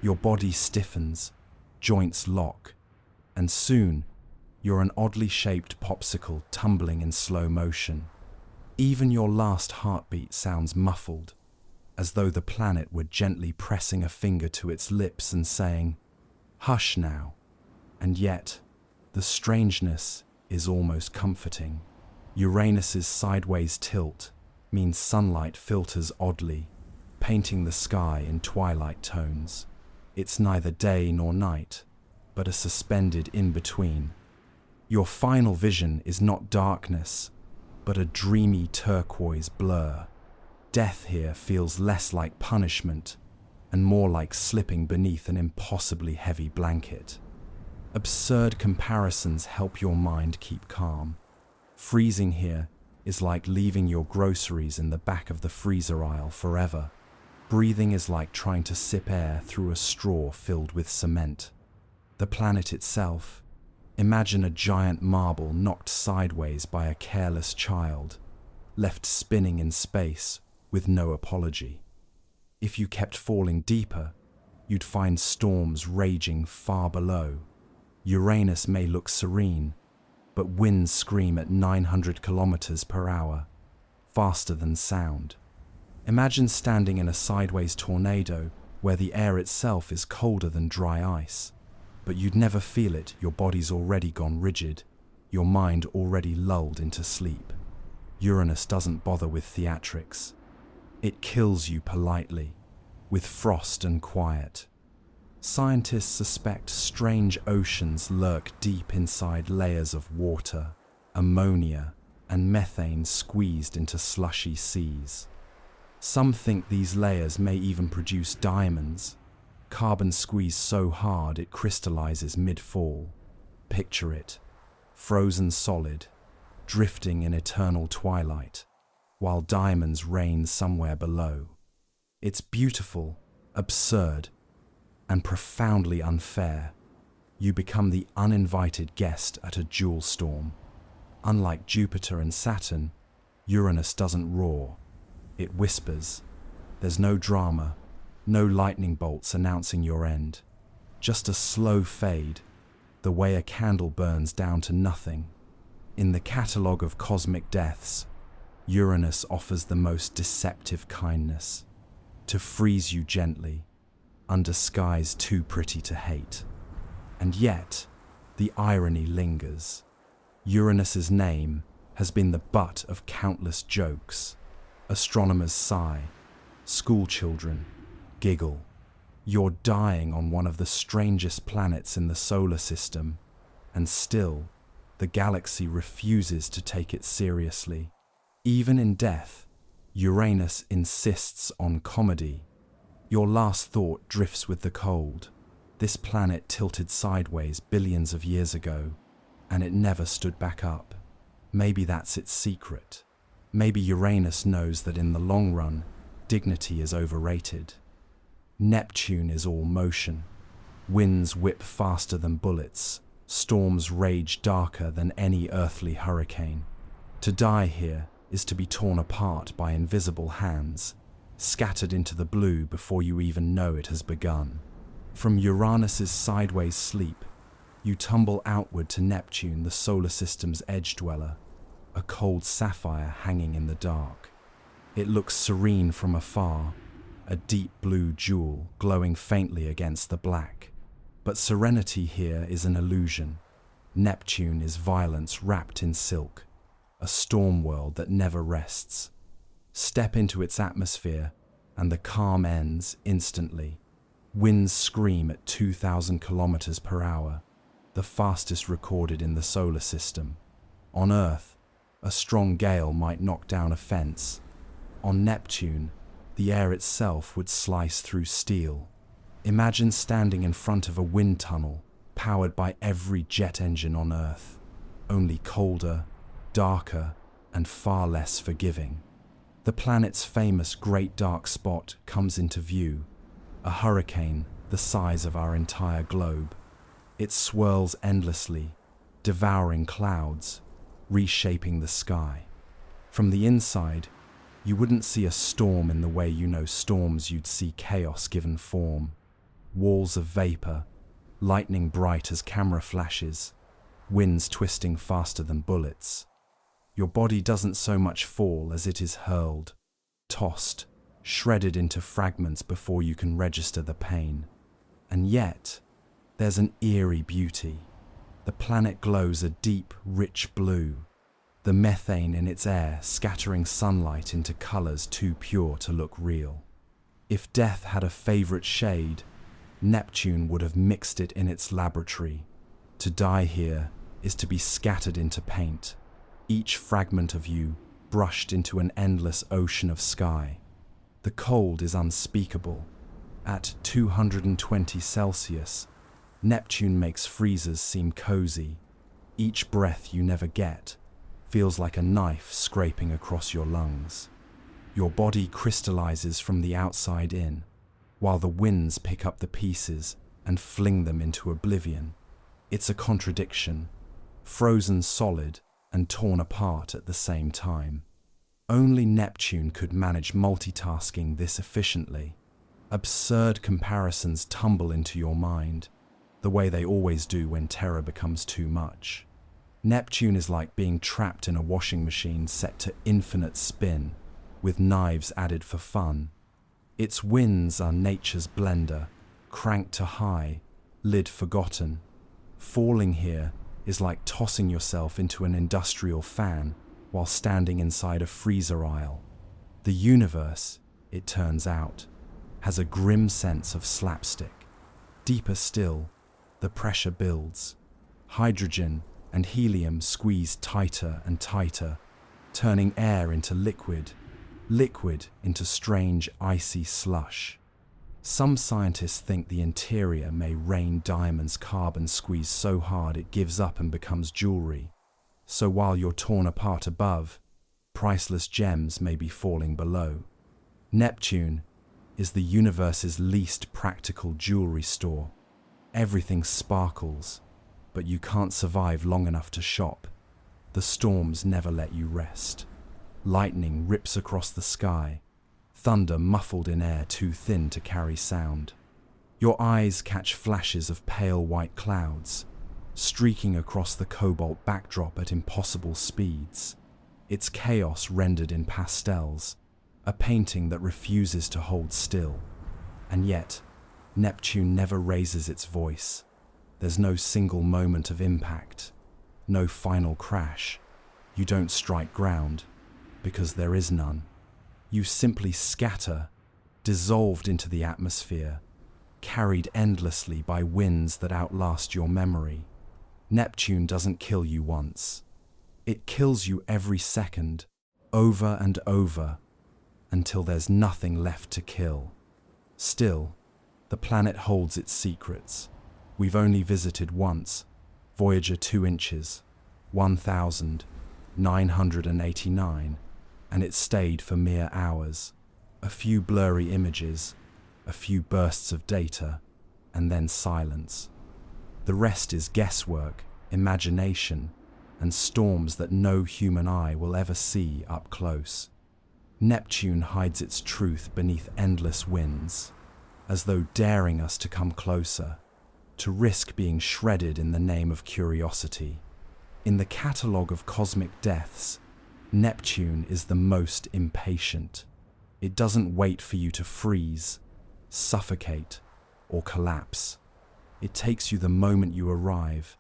Your body stiffens, joints lock, and soon you're an oddly shaped popsicle tumbling in slow motion. Even your last heartbeat sounds muffled, as though the planet were gently pressing a finger to its lips and saying, "Hush now." And yet, the strangeness is almost comforting. Uranus's sideways tilt means sunlight filters oddly, painting the sky in twilight tones. It's neither day nor night, but a suspended in-between. Your final vision is not darkness, but a dreamy turquoise blur. Death here feels less like punishment and more like slipping beneath an impossibly heavy blanket. Absurd comparisons help your mind keep calm. Freezing here is like leaving your groceries in the back of the freezer aisle forever. Breathing is like trying to sip air through a straw filled with cement. The planet itself, imagine a giant marble knocked sideways by a careless child, left spinning in space with no apology. If you kept falling deeper, you'd find storms raging far below. Uranus may look serene, but winds scream at 900 kilometers per hour, faster than sound. Imagine standing in a sideways tornado where the air itself is colder than dry ice, but you'd never feel it. Your body's already gone rigid, your mind already lulled into sleep. Uranus doesn't bother with theatrics. It kills you politely, with frost and quiet. Scientists suspect strange oceans lurk deep inside layers of water, ammonia, and methane squeezed into slushy seas. Some think these layers may even produce diamonds, carbon squeezed so hard it crystallizes mid-fall. Picture it, frozen solid, drifting in eternal twilight, while diamonds reign somewhere below. It's beautiful, absurd, and profoundly unfair. You become the uninvited guest at a jewel storm. Unlike Jupiter and Saturn, Uranus doesn't roar. It whispers. There's no drama, no lightning bolts announcing your end. Just a slow fade, the way a candle burns down to nothing. In the catalogue of cosmic deaths, Uranus offers the most deceptive kindness, to freeze you gently, under skies too pretty to hate. And yet, the irony lingers. Uranus's name has been the butt of countless jokes. Astronomers sigh, schoolchildren giggle. You're dying on one of the strangest planets in the solar system, and still, the galaxy refuses to take it seriously. Even in death, Uranus insists on comedy. Your last thought drifts with the cold. This planet tilted sideways billions of years ago, and it never stood back up. Maybe that's its secret. Maybe Uranus knows that in the long run, dignity is overrated. Neptune is all motion. Winds whip faster than bullets. Storms rage darker than any earthly hurricane. To die here is to be torn apart by invisible hands, scattered into the blue before you even know it has begun. From Uranus's sideways sleep, you tumble outward to Neptune, the solar system's edge dweller, a cold sapphire hanging in the dark. It looks serene from afar, a deep blue jewel glowing faintly against the black. But serenity here is an illusion. Neptune is violence wrapped in silk, a storm world that never rests. Step into its atmosphere, and the calm ends instantly. Winds scream at 2,000 kilometers per hour, the fastest recorded in the solar system. On Earth, a strong gale might knock down a fence. On Neptune, the air itself would slice through steel. Imagine standing in front of a wind tunnel, powered by every jet engine on Earth, only colder, darker, and far less forgiving. The planet's famous Great Dark Spot comes into view, a hurricane the size of our entire globe. It swirls endlessly, devouring clouds, reshaping the sky. From the inside, you wouldn't see a storm in the way you know storms you'd see chaos given form. Walls of vapor, lightning bright as camera flashes, winds twisting faster than bullets. Your body doesn't so much fall as it is hurled, tossed, shredded into fragments before you can register the pain. And yet, there's an eerie beauty. The planet glows a deep, rich blue, the methane in its air scattering sunlight into colors too pure to look real. If death had a favorite shade, Neptune would have mixed it in its laboratory. To die here is to be scattered into paint, each fragment of you brushed into an endless ocean of sky. The cold is unspeakable. At 220 Celsius, Neptune makes freezers seem cozy. Each breath you never get feels like a knife scraping across your lungs. Your body crystallizes from the outside in, while the winds pick up the pieces and fling them into oblivion. It's a contradiction, frozen solid and torn apart at the same time. Only Neptune could manage multitasking this efficiently. Absurd comparisons tumble into your mind, the way they always do when terror becomes too much. Neptune is like being trapped in a washing machine set to infinite spin, with knives added for fun. Its winds are nature's blender, cranked to high, lid forgotten. Falling here is like tossing yourself into an industrial fan while standing inside a freezer aisle. The universe, it turns out, has a grim sense of slapstick. Deeper still, the pressure builds. Hydrogen and helium squeeze tighter and tighter, turning air into liquid, liquid into strange icy slush. Some scientists think the interior may rain diamonds, carbon squeeze so hard it gives up and becomes jewelry. So while you're torn apart above, priceless gems may be falling below. Neptune is the universe's least practical jewelry store. Everything sparkles, but you can't survive long enough to shop. The storms never let you rest. Lightning rips across the sky, thunder muffled in air too thin to carry sound. Your eyes catch flashes of pale white clouds, streaking across the cobalt backdrop at impossible speeds. It's chaos rendered in pastels, a painting that refuses to hold still. And yet, Neptune never raises its voice. There's no single moment of impact, no final crash. You don't strike ground, because there is none. You simply scatter, dissolved into the atmosphere, carried endlessly by winds that outlast your memory. Neptune doesn't kill you once. It kills you every second, over and over, until there's nothing left to kill. Still, the planet holds its secrets. We've only visited once, Voyager 2 inches, 1,989, and it stayed for mere hours. A few blurry images, a few bursts of data, and then silence. The rest is guesswork, imagination, and storms that no human eye will ever see up close. Neptune hides its truth beneath endless winds, as though daring us to come closer, to risk being shredded in the name of curiosity. In the catalogue of cosmic deaths, Neptune is the most impatient. It doesn't wait for you to freeze, suffocate, or collapse. It takes you the moment you arrive,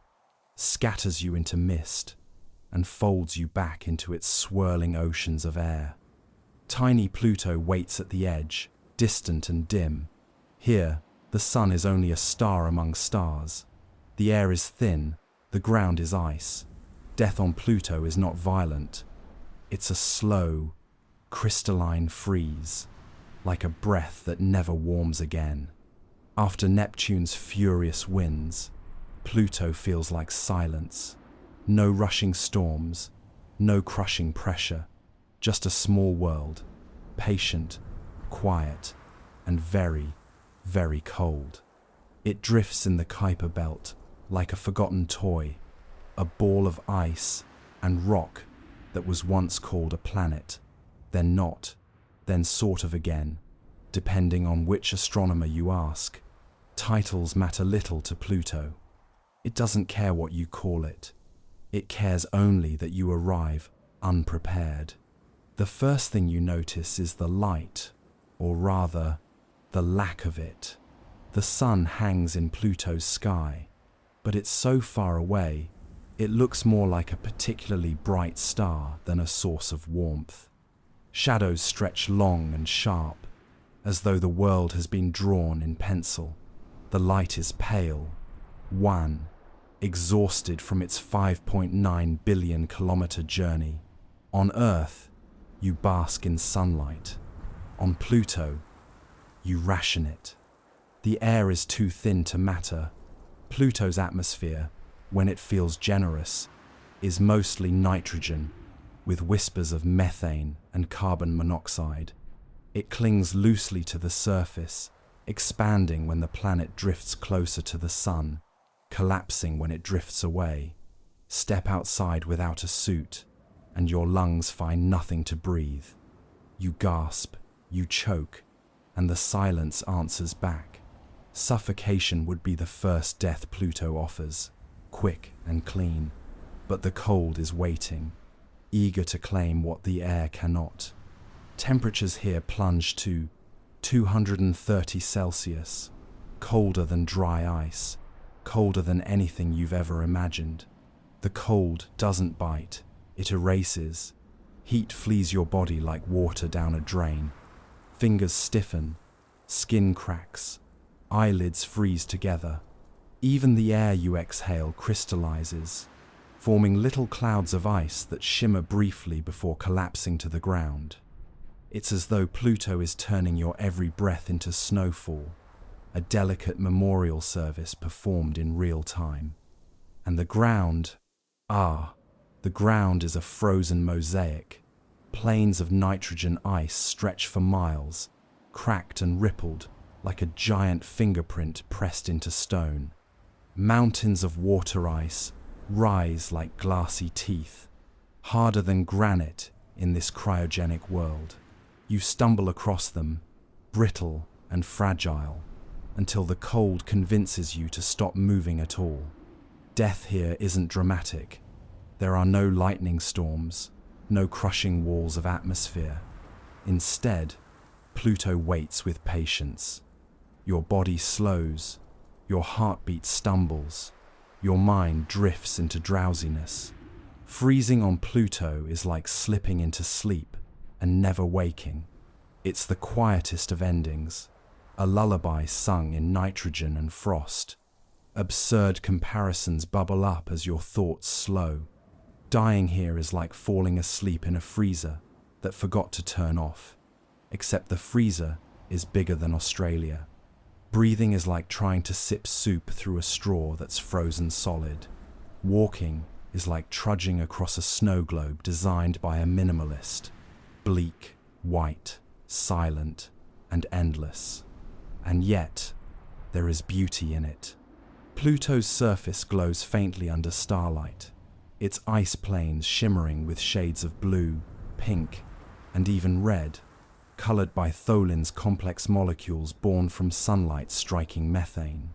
scatters you into mist, and folds you back into its swirling oceans of air. Tiny Pluto waits at the edge, distant and dim. Here, the sun is only a star among stars. The air is thin, the ground is ice. Death on Pluto is not violent. It's a slow, crystalline freeze, like a breath that never warms again. After Neptune's furious winds, Pluto feels like silence. No rushing storms, no crushing pressure, just a small world, patient, quiet, and very, very cold. It drifts in the Kuiper belt like a forgotten toy, a ball of ice and rock that was once called a planet, then not, then sort of again, depending on which astronomer you ask. Titles matter little to Pluto. It doesn't care what you call it. It cares only that you arrive unprepared. The first thing you notice is the light, or rather, the lack of it. The sun hangs in Pluto's sky, but it's so far away, it looks more like a particularly bright star than a source of warmth. Shadows stretch long and sharp, as though the world has been drawn in pencil. The light is pale, wan, exhausted from its 5.9 billion kilometer journey. On Earth, you bask in sunlight. On Pluto, you ration it. The air is too thin to matter. Pluto's atmosphere, when it feels generous, is mostly nitrogen, with whispers of methane and carbon monoxide. It clings loosely to the surface, expanding when the planet drifts closer to the sun, collapsing when it drifts away. Step outside without a suit, and your lungs find nothing to breathe. You gasp, you choke, and the silence answers back. Suffocation would be the first death Pluto offers, quick and clean, but the cold is waiting, eager to claim what the air cannot. Temperatures here plunge to 230 Celsius, colder than dry ice, colder than anything you've ever imagined. The cold doesn't bite, it erases. Heat flees your body like water down a drain. Fingers stiffen, skin cracks, eyelids freeze together. Even the air you exhale crystallizes, forming little clouds of ice that shimmer briefly before collapsing to the ground. It's as though Pluto is turning your every breath into snowfall, a delicate memorial service performed in real time. And the ground, the ground is a frozen mosaic. Plains of nitrogen ice stretch for miles, cracked and rippled like a giant fingerprint pressed into stone. Mountains of water ice rise like glassy teeth, harder than granite in this cryogenic world. You stumble across them, brittle and fragile, until the cold convinces you to stop moving at all. Death here isn't dramatic. There are no lightning storms, no crushing walls of atmosphere. Instead, Pluto waits with patience. Your body slows, Your heartbeat stumbles. Your mind drifts into drowsiness. Freezing on Pluto is like slipping into sleep and never waking. It's the quietest of endings, a lullaby sung in nitrogen and frost. Absurd comparisons bubble up as your thoughts slow. Dying here is like falling asleep in a freezer that forgot to turn off, except the freezer is bigger than Australia. Breathing is like trying to sip soup through a straw that's frozen solid. Walking is like trudging across a snow globe designed by a minimalist. Bleak, white, silent, and endless. And yet, there is beauty in it. Pluto's surface glows faintly under starlight, its ice plains shimmering with shades of blue, pink, and even red, colored by Tholin's complex molecules born from sunlight striking methane.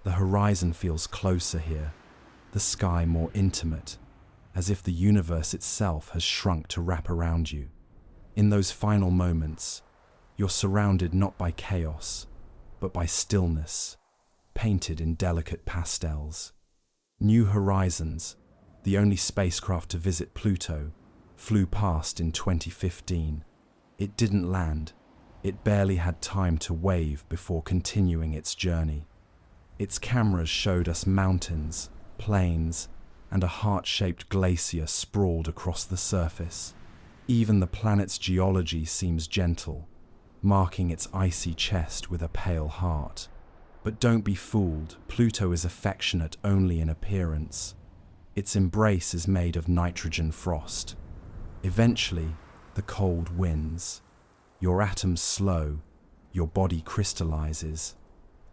The horizon feels closer here, the sky more intimate, as if the universe itself has shrunk to wrap around you. In those final moments, you're surrounded not by chaos, but by stillness, painted in delicate pastels. New Horizons, the only spacecraft to visit Pluto, flew past in 2015. It didn't land. It barely had time to wave before continuing its journey. Its cameras showed us mountains, plains, and a heart-shaped glacier sprawled across the surface. Even the planet's geology seems gentle, marking its icy chest with a pale heart. But don't be fooled, Pluto is affectionate only in appearance. Its embrace is made of nitrogen frost. Eventually, the cold wins. Your atoms slow, your body crystallizes,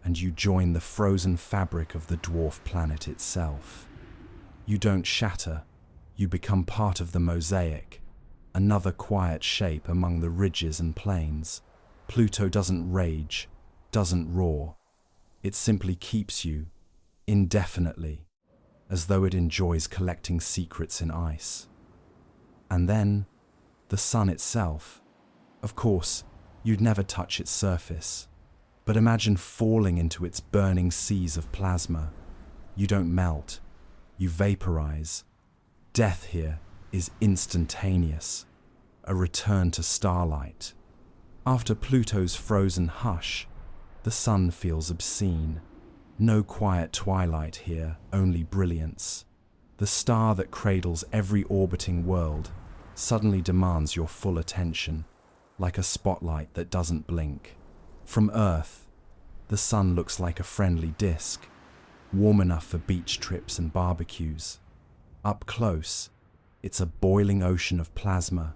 and you join the frozen fabric of the dwarf planet itself. You don't shatter, you become part of the mosaic, another quiet shape among the ridges and plains. Pluto doesn't rage, doesn't roar. It simply keeps you, indefinitely, as though it enjoys collecting secrets in ice. And then, the sun itself. Of course, you'd never touch its surface, but imagine falling into its burning seas of plasma. You don't melt, you vaporize. Death here is instantaneous, a return to starlight. After Pluto's frozen hush, the sun feels obscene. No quiet twilight here, only brilliance. The star that cradles every orbiting world suddenly demands your full attention, like a spotlight that doesn't blink. From Earth, the sun looks like a friendly disk, warm enough for beach trips and barbecues. Up close, it's a boiling ocean of plasma,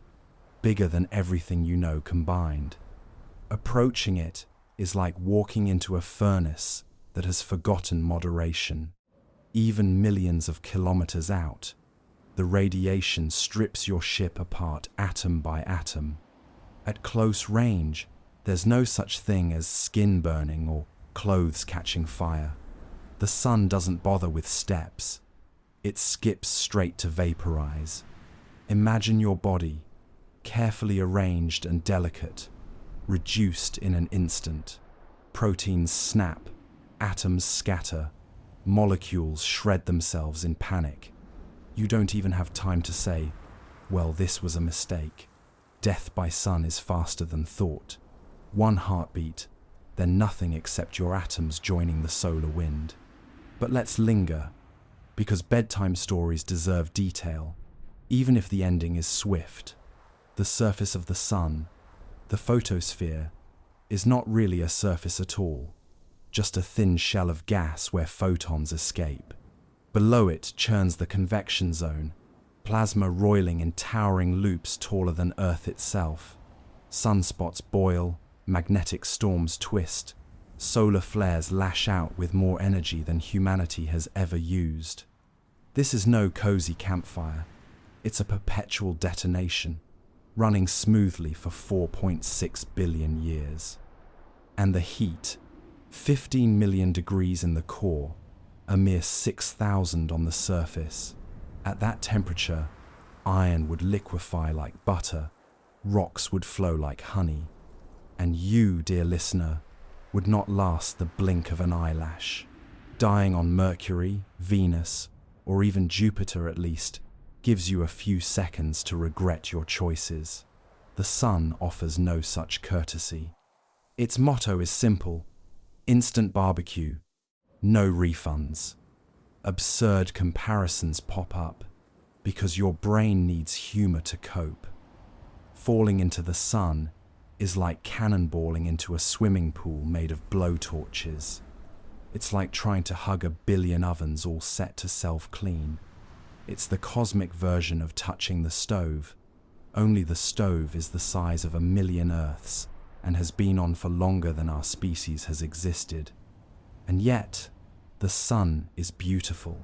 bigger than everything you know combined. Approaching it is like walking into a furnace that has forgotten moderation. Even millions of kilometers out, the radiation strips your ship apart atom by atom. At close range, there's no such thing as skin burning or clothes catching fire. The sun doesn't bother with steps. It skips straight to vaporize. Imagine your body, carefully arranged and delicate, reduced in an instant. Proteins snap, atoms scatter, molecules shred themselves in panic. You don't even have time to say, well, this was a mistake. Death by sun is faster than thought. One heartbeat, then nothing except your atoms joining the solar wind. But let's linger, because bedtime stories deserve detail, even if the ending is swift. The surface of the sun, the photosphere, is not really a surface at all, just a thin shell of gas where photons escape. Below it churns the convection zone, plasma roiling in towering loops taller than Earth itself. Sunspots boil, magnetic storms twist, solar flares lash out with more energy than humanity has ever used. This is no cozy campfire. It's a perpetual detonation, running smoothly for 4.6 billion years. And the heat, 15 million degrees in the core, a mere 6,000 on the surface. At that temperature, iron would liquefy like butter, rocks would flow like honey, and you, dear listener, would not last the blink of an eyelash. Dying on Mercury, Venus, or even Jupiter at least, gives you a few seconds to regret your choices. The sun offers no such courtesy. Its motto is simple: instant barbecue, no refunds. Absurd comparisons pop up because your brain needs humor to cope. Falling into the sun is like cannonballing into a swimming pool made of blowtorches. It's like trying to hug a billion ovens all set to self-clean. It's the cosmic version of touching the stove, only the stove is the size of 1,000,000 Earths and has been on for longer than our species has existed. And yet, the sun is beautiful.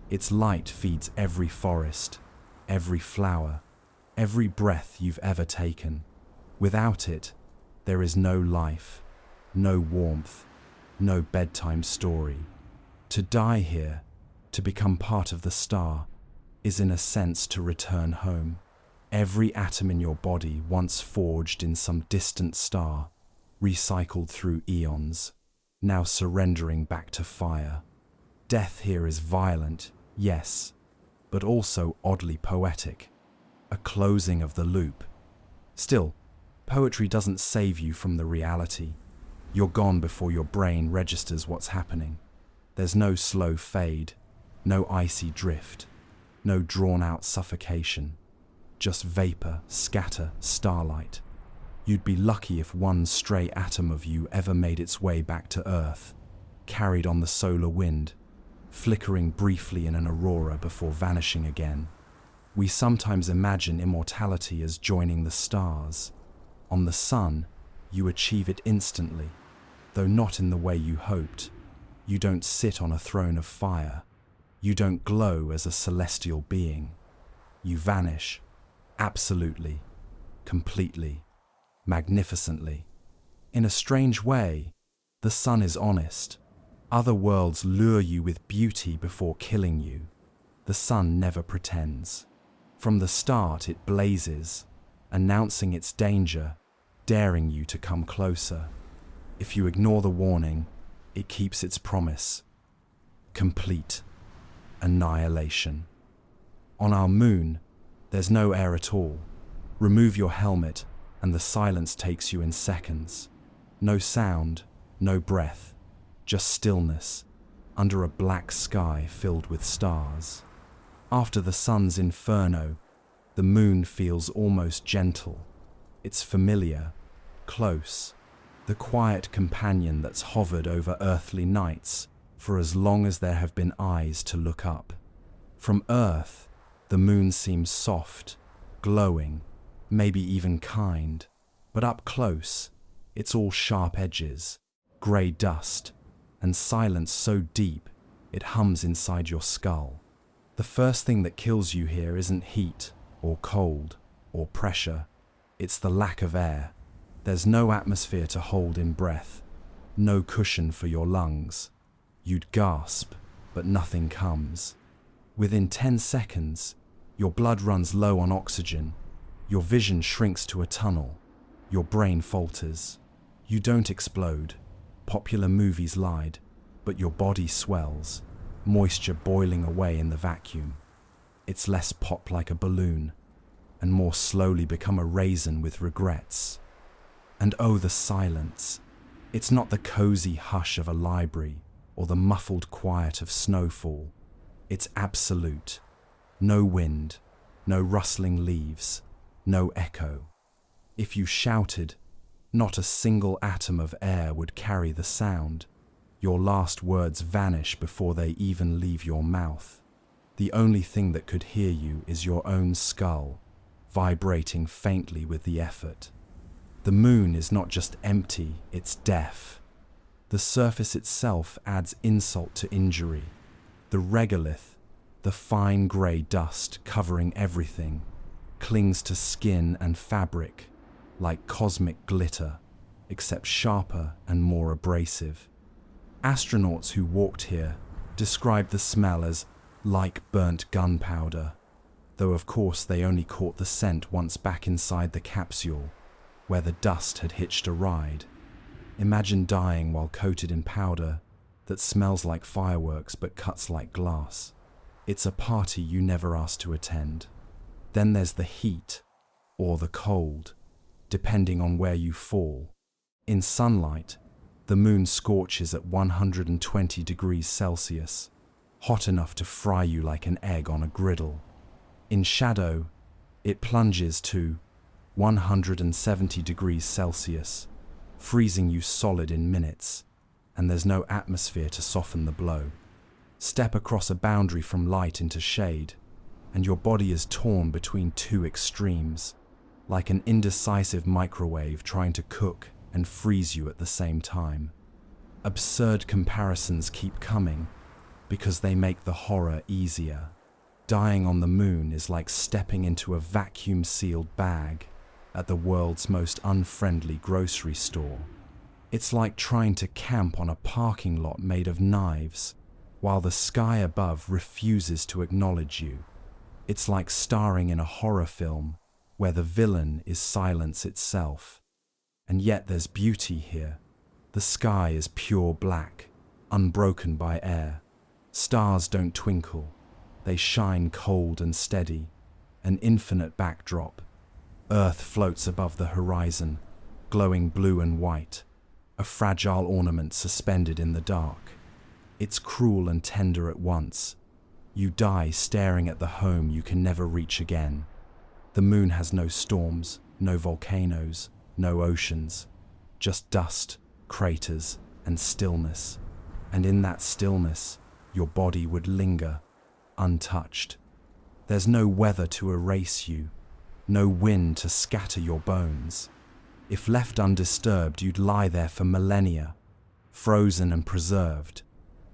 Its light feeds every forest, every flower, every breath you've ever taken. Without it, there is no life, no warmth, no bedtime story. To die here, to become part of the star, is in a sense to return home. Every atom in your body once forged in some distant star, recycled through eons, now surrendering back to fire. Death here is violent, yes, but also oddly poetic, a closing of the loop. Still, poetry doesn't save you from the reality. You're gone before your brain registers what's happening. There's no slow fade, no icy drift, no drawn-out suffocation. Just vapor, scatter, starlight. You'd be lucky if one stray atom of you ever made its way back to Earth, carried on the solar wind, flickering briefly in an aurora before vanishing again. We sometimes imagine immortality as joining the stars. On the sun, you achieve it instantly, though not in the way you hoped. You don't sit on a throne of fire. You don't glow as a celestial being. You vanish, absolutely, completely, magnificently. In a strange way, the sun is honest. Other worlds lure you with beauty before killing you. The sun never pretends. From the start it blazes, announcing its danger, daring you to come closer. If you ignore the warning, it keeps its promise. Complete annihilation. On our moon, there's no air at all. Remove your helmet and the silence takes you in seconds. No sound, no breath, just stillness, under a black sky filled with stars. After the sun's inferno, the moon feels almost gentle. It's familiar, close, the quiet companion that's hovered over earthly nights for as long as there have been eyes to look up. From Earth, the moon seems soft, glowing, maybe even kind, but up close, it's all sharp edges, grey dust, and silence so deep it hums inside your skull. The first thing that kills you here isn't heat, or cold, or pressure. It's the lack of air. There's no atmosphere to hold in breath, no cushion for your lungs. You'd gasp, but nothing comes. Within 10 seconds, your blood runs low on oxygen, your vision shrinks to a tunnel, your brain falters. You don't explode. Popular movies lied, but your body swells, moisture boiling away in the vacuum. It's less pop like a balloon, and more slowly become a raisin with regrets. And oh, the silence. It's not the cozy hush of a library or the muffled quiet of snowfall. It's absolute. No wind, no rustling leaves, no echo. If you shouted, not a single atom of air would carry the sound. Your last words vanish before they even leave your mouth. The only thing that could hear you is your own skull, vibrating faintly with the effort. The moon is not just empty, it's deaf. The surface itself adds insult to injury. The regolith, the fine grey dust covering everything, clings to skin and fabric like cosmic glitter, except sharper and more abrasive. Astronauts who walked here described the smell as like burnt gunpowder, though of course they only caught the scent once back inside the capsule, where the dust had hitched a ride. Imagine dying while coated in powder. that smells like fireworks but cuts like glass. It's a party you never asked to attend. Then there's the heat, or the cold, depending on where you fall. In sunlight, the moon scorches at 120 degrees Celsius, hot enough to fry you like an egg on a griddle. In shadow, it plunges to 170 degrees Celsius, freezing you solid in minutes, and there's no atmosphere to soften the blow. Step across a boundary from light into shade, and your body is torn between two extremes, like an indecisive microwave trying to cook and freeze you at the same time. Absurd comparisons keep coming because they make the horror easier. Dying on the moon is like stepping into a vacuum-sealed bag at the world's most unfriendly grocery store. It's like trying to camp on a parking lot made of knives while the sky above refuses to acknowledge you. It's like starring in a horror film where the villain is silence itself. And yet there's beauty here. The sky is pure black, unbroken by air. Stars don't twinkle. They shine cold and steady, an infinite backdrop. Earth floats above the horizon, glowing blue and white, a fragile ornament suspended in the dark. It's cruel and tender at once. You die staring at the home you can never reach again. The moon has no storms, no volcanoes, no oceans, just dust, craters, and stillness. And in that stillness, your body would linger, untouched. There's no weather to erase you, no wind to scatter your bones. If left undisturbed, you'd lie there for millennia, frozen and preserved,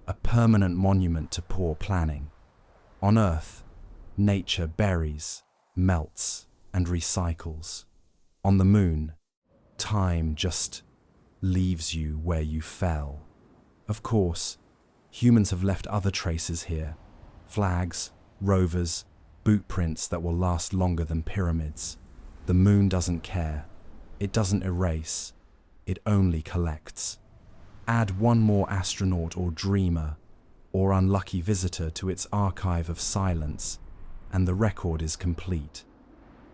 a permanent monument to poor planning. On Earth, nature buries, melts, and recycles. On the moon, time just leaves you where you fell. Of course, humans have left other traces here. Flags, rovers, boot prints that will last longer than pyramids. The moon doesn't care. It doesn't erase. It only collects. Add one more astronaut or dreamer or unlucky visitor to its archive of silence, and the record is complete.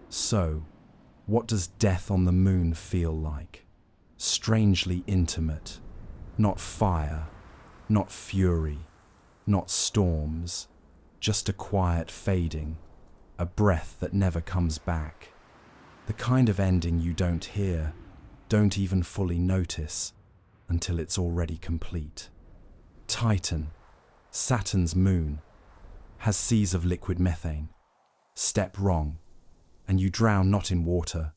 So, what does death on the moon feel like? Strangely intimate. Not fire, not fury, not storms, just a quiet fading, a breath that never comes back. The kind of ending you don't hear, don't even fully notice, until it's already complete. Titan, Saturn's moon, has seas of liquid methane. Step wrong, and you drown not in water,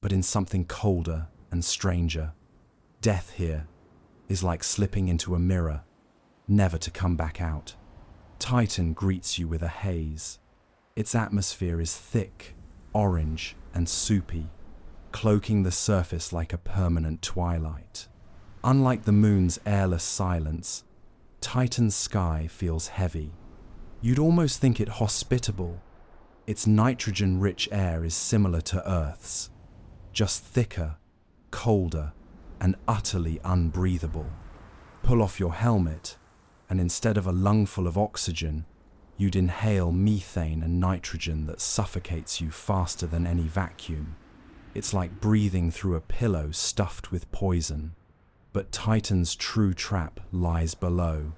but in something colder and stranger. Death here is like slipping into a mirror, never to come back out. Titan greets you with a haze. Its atmosphere is thick, orange, and soupy, cloaking the surface like a permanent twilight. Unlike the moon's airless silence, Titan's sky feels heavy. You'd almost think it hospitable. Its nitrogen-rich air is similar to Earth's, just thicker, colder, and utterly unbreathable. Pull off your helmet, and instead of a lungful of oxygen, you'd inhale methane and nitrogen that suffocates you faster than any vacuum. It's like breathing through a pillow stuffed with poison. But Titan's true trap lies below.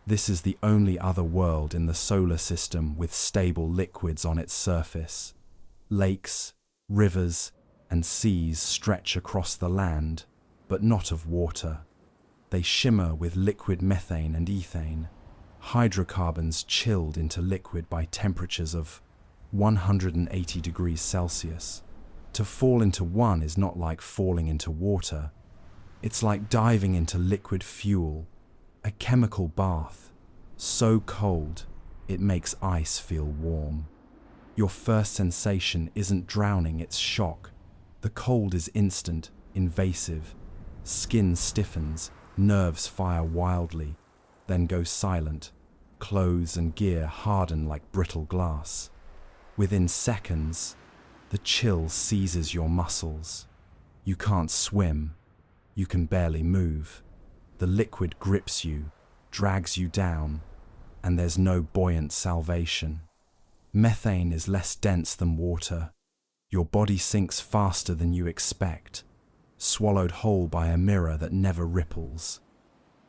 This is the only other world in the solar system with stable liquids on its surface. Lakes, rivers, and seas stretch across the land, but not of water. They shimmer with liquid methane and ethane, hydrocarbons chilled into liquid by temperatures of 180 degrees Celsius. To fall into one is not like falling into water. It's like diving into liquid fuel, a chemical bath, so cold it makes ice feel warm. Your first sensation isn't drowning, it's shock. The cold is instant, invasive. Skin stiffens, nerves fire wildly, then go silent. Clothes and gear harden like brittle glass. Within seconds, the chill seizes your muscles. You can't swim. You can barely move. The liquid grips you, drags you down, and there's no buoyant salvation. Methane is less dense than water. Your body sinks faster than you expect, swallowed whole by a mirror that never ripples.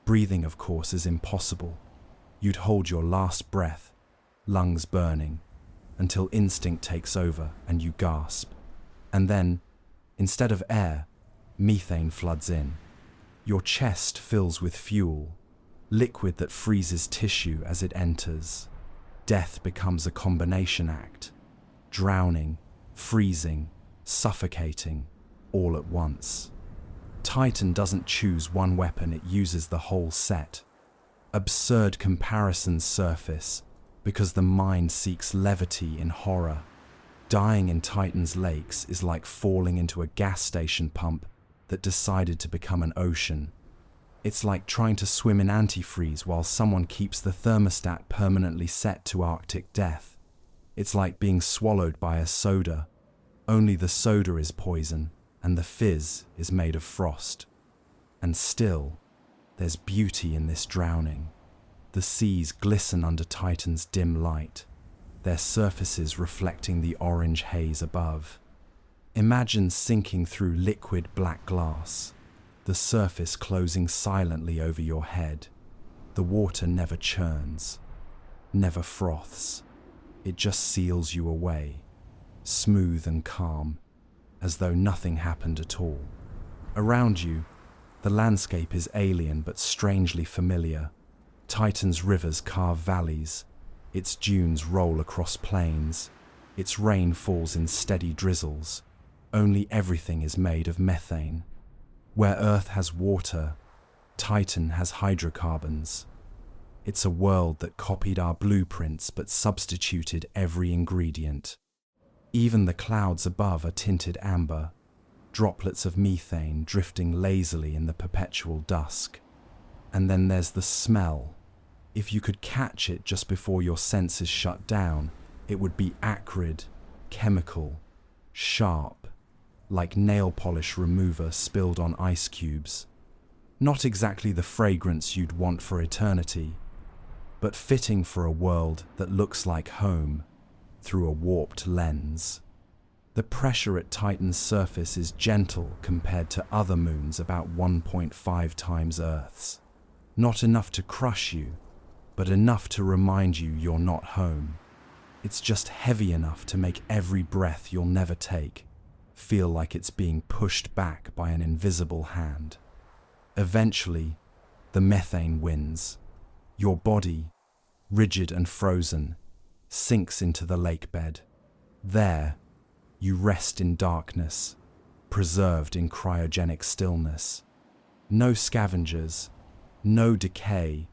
Breathing, of course, is impossible. You'd hold your last breath, lungs burning, until instinct takes over and you gasp. And then, instead of air, methane floods in. Your chest fills with fuel, liquid that freezes tissue as it enters. Death becomes a combination act, drowning, freezing, suffocating, all at once. Titan doesn't choose one weapon, it uses the whole set. Absurd comparisons surface because the mind seeks levity in horror. Dying in Titan's lakes is like falling into a gas station pump that decided to become an ocean. It's like trying to swim in antifreeze while someone keeps the thermostat permanently set to Arctic death. It's like being swallowed by a soda. Only the soda is poison, and the fizz is made of frost. And still, there's beauty in this drowning. The seas glisten under Titan's dim light, their surfaces reflecting the orange haze above. Imagine sinking through liquid black glass, the surface closing silently over your head. The water never churns, never froths. It just seals you away, smooth and calm, as though nothing happened at all. Around you, the landscape is alien but strangely familiar. Titan's rivers carve valleys, its dunes roll across plains, its rain falls in steady drizzles. Only everything is made of methane. Where Earth has water, Titan has hydrocarbons. It's a world that copied our blueprints but substituted every ingredient. Even the clouds above are tinted amber, droplets of methane drifting lazily in the perpetual dusk. And then there's the smell. If you could catch it just before your senses shut down, it would be acrid, chemical, sharp, like nail polish remover spilled on ice cubes. Not exactly the fragrance you'd want for eternity, but fitting for a world that looks like home through a warped lens. The pressure at Titan's surface is gentle compared to other moons about 1.5 times Earth's. Not enough to crush you, but enough to remind you you're not home. It's just heavy enough to make every breath you'll never take feel like it's being pushed back by an invisible hand. Eventually, the methane wins. Your body, rigid and frozen, sinks into the lake bed. There, you rest in darkness, preserved in cryogenic stillness. No scavengers, no decay,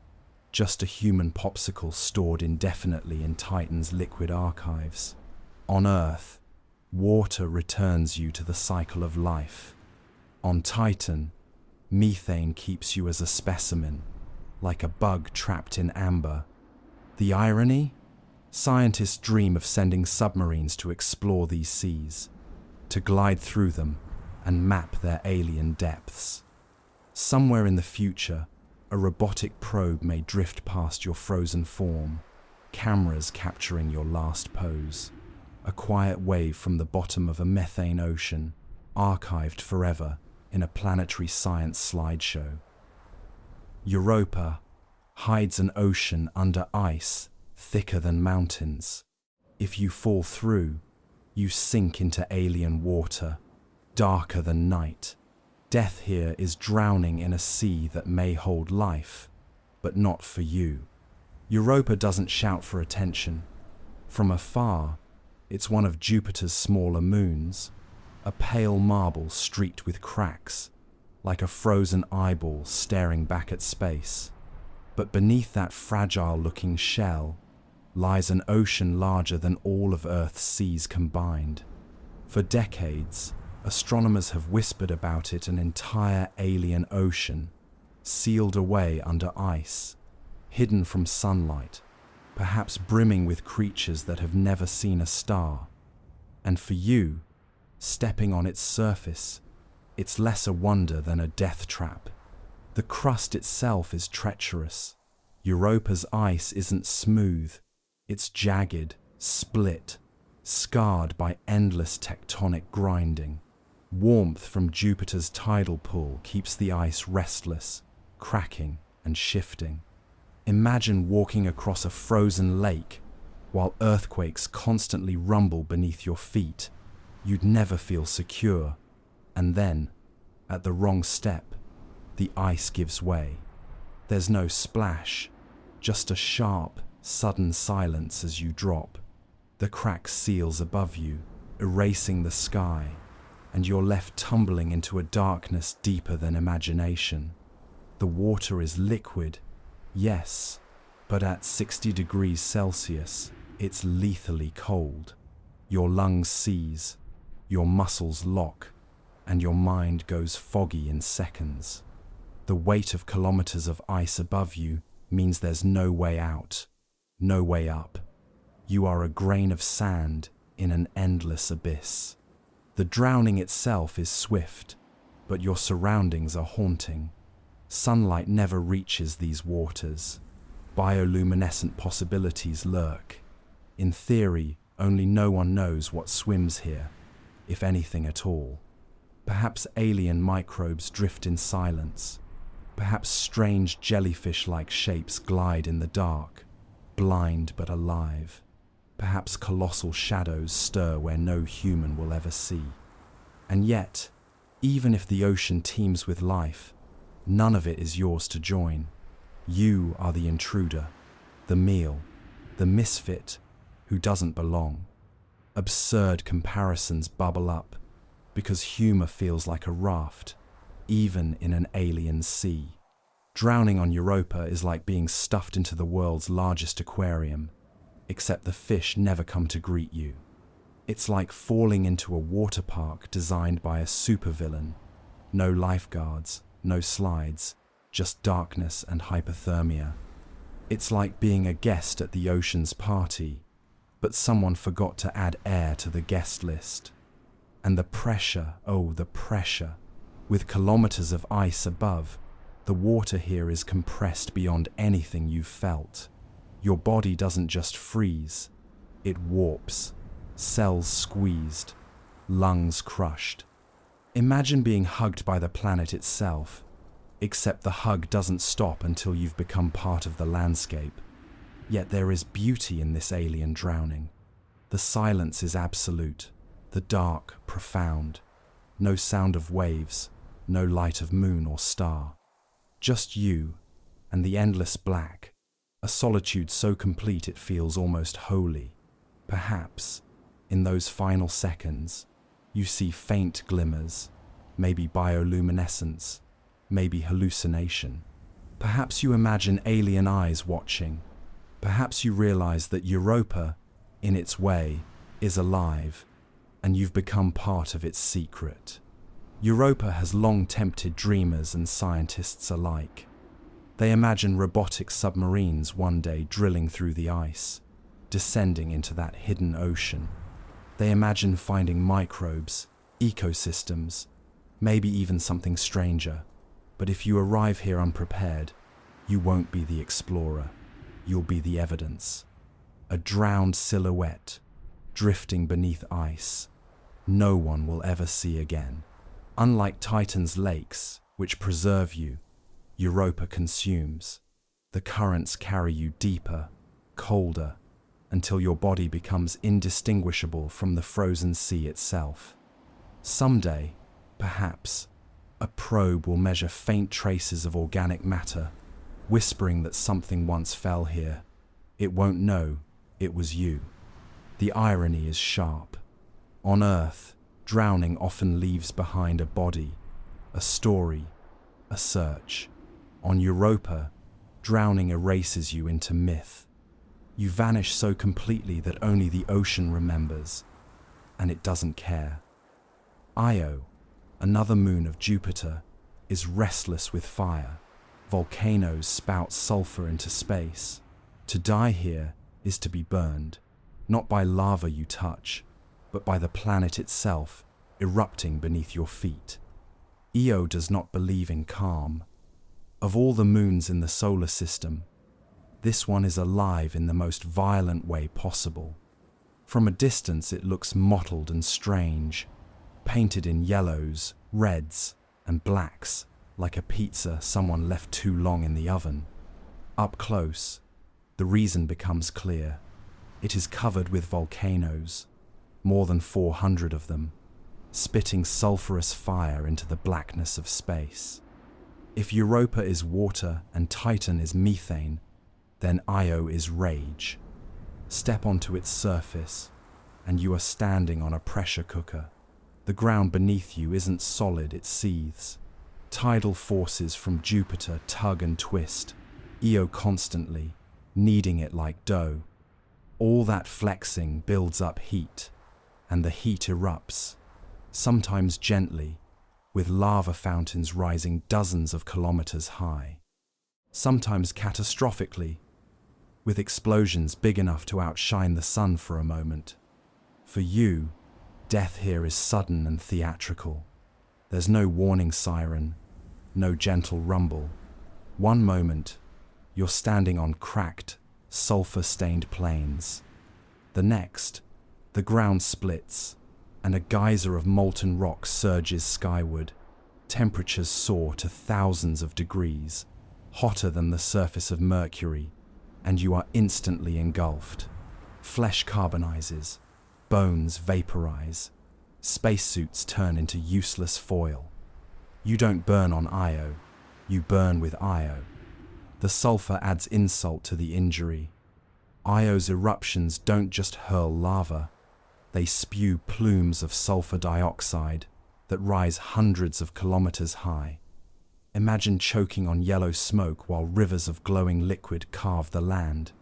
just a human popsicle stored indefinitely in Titan's liquid archives. On Earth, water returns you to the cycle of life. On Titan, methane keeps you as a specimen, like a bug trapped in amber. The irony? Scientists dream of sending submarines to explore these seas, to glide through them and map their alien depths. Somewhere in the future, a robotic probe may drift past your frozen form, cameras capturing your last pose. A quiet wave from the bottom of a methane ocean, archived forever in a planetary science slideshow. Europa hides an ocean under ice thicker than mountains. If you fall through, you sink into alien water, darker than night. Death here is drowning in a sea that may hold life, but not for you. Europa doesn't shout for attention. From afar, it's one of Jupiter's smaller moons, a pale marble streaked with cracks, like a frozen eyeball staring back at space. But beneath that fragile-looking shell lies an ocean larger than all of Earth's seas combined. For decades, astronomers have whispered about it, an entire alien ocean, sealed away under ice, hidden from sunlight, perhaps brimming with creatures that have never seen a star. And for you, stepping on its surface, it's less a wonder than a death trap. The crust itself is treacherous, Europa's ice isn't smooth, it's jagged, split, scarred by endless tectonic grinding. Warmth from Jupiter's tidal pool keeps the ice restless, cracking and shifting. Imagine walking across a frozen lake while earthquakes constantly rumble beneath your feet. You'd never feel secure. And then, at the wrong step, the ice gives way. There's no splash, just a sharp, sudden silence as you drop. The crack seals above you, erasing the sky, and you're left tumbling into a darkness deeper than imagination. The water is liquid, yes, but at 60 degrees Celsius, it's lethally cold. Your lungs seize, your muscles lock, and your mind goes foggy in seconds. The weight of kilometers of ice above you means there's no way out, no way up. You are a grain of sand in an endless abyss. The drowning itself is swift, but your surroundings are haunting. Sunlight never reaches these waters. Bioluminescent possibilities lurk. In theory, only no one knows what swims here, if anything at all. Perhaps alien microbes drift in silence. Perhaps strange jellyfish-like shapes glide in the dark, blind but alive. Perhaps colossal shadows stir where no human will ever see. And yet, even if the ocean teems with life, none of it is yours to join. You are the intruder, the meal, the misfit who doesn't belong. Absurd comparisons bubble up because humor feels like a raft, even in an alien sea. Drowning on Europa is like being stuffed into the world's largest aquarium, except the fish never come to greet you. It's like falling into a water park designed by a supervillain. No lifeguards, no slides, just darkness and hypothermia. It's like being a guest at the ocean's party, but someone forgot to add air to the guest list. And the pressure, oh, the pressure. With kilometers of ice above, the water here is compressed beyond anything you've felt. Your body doesn't just freeze, it warps, cells squeezed, lungs crushed. Imagine being hugged by the planet itself, except the hug doesn't stop until you've become part of the landscape. Yet there is beauty in this alien drowning. The silence is absolute, the dark profound. No sound of waves, no light of moon or star. Just you and the endless black, a solitude so complete it feels almost holy. Perhaps, in those final seconds, you see faint glimmers, maybe bioluminescence, maybe hallucination. Perhaps you imagine alien eyes watching. Perhaps you realize that Europa, in its way, is alive, and you've become part of its secret. Europa has long tempted dreamers and scientists alike. They imagine robotic submarines one day drilling through the ice, descending into that hidden ocean. They imagine finding microbes, ecosystems, maybe even something stranger. But if you arrive here unprepared, you won't be the explorer. You'll be the evidence. A drowned silhouette, drifting beneath ice, no one will ever see again. Unlike Titan's lakes, which preserve you, Europa consumes. The currents carry you deeper, colder, until your body becomes indistinguishable from the frozen sea itself. Someday, perhaps, a probe will measure faint traces of organic matter, whispering that something once fell here. It won't know it was you. The irony is sharp. On Earth, drowning often leaves behind a body, a story, a search. On Europa, drowning erases you into myth. You vanish so completely that only the ocean remembers, and it doesn't care. Io, another moon of Jupiter, is restless with fire. Volcanoes spout sulfur into space. To die here is to be burned, not by lava you touch, but by the planet itself erupting beneath your feet. Io does not believe in calm. Of all the moons in the solar system, This one is alive in the most violent way possible. From a distance it looks mottled and strange, painted in yellows, reds, and blacks, like a pizza someone left too long in the oven. Up close, the reason becomes clear. It is covered with volcanoes, more than 400 of them, spitting sulfurous fire into the blackness of space. If Europa is water and Titan is methane, then Io is rage. Step onto its surface, and you are standing on a pressure cooker. The ground beneath you isn't solid, it seethes. Tidal forces from Jupiter tug and twist, Io constantly, kneading it like dough. All that flexing builds up heat, and the heat erupts, sometimes gently, with lava fountains rising dozens of kilometers high. Sometimes catastrophically, with explosions big enough to outshine the sun for a moment. For you, death here is sudden and theatrical. There's no warning siren, no gentle rumble. One moment, you're standing on cracked, sulfur-stained plains. The next, the ground splits, and a geyser of molten rock surges skyward. Temperatures soar to thousands of degrees, hotter than the surface of Mercury, and you are instantly engulfed. Flesh carbonizes, bones vaporize, spacesuits turn into useless foil. You don't burn on Io, you burn with Io. The sulfur adds insult to the injury. Io's eruptions don't just hurl lava, they spew plumes of sulfur dioxide that rise hundreds of kilometers high. Imagine choking on yellow smoke while rivers of glowing liquid carve the land.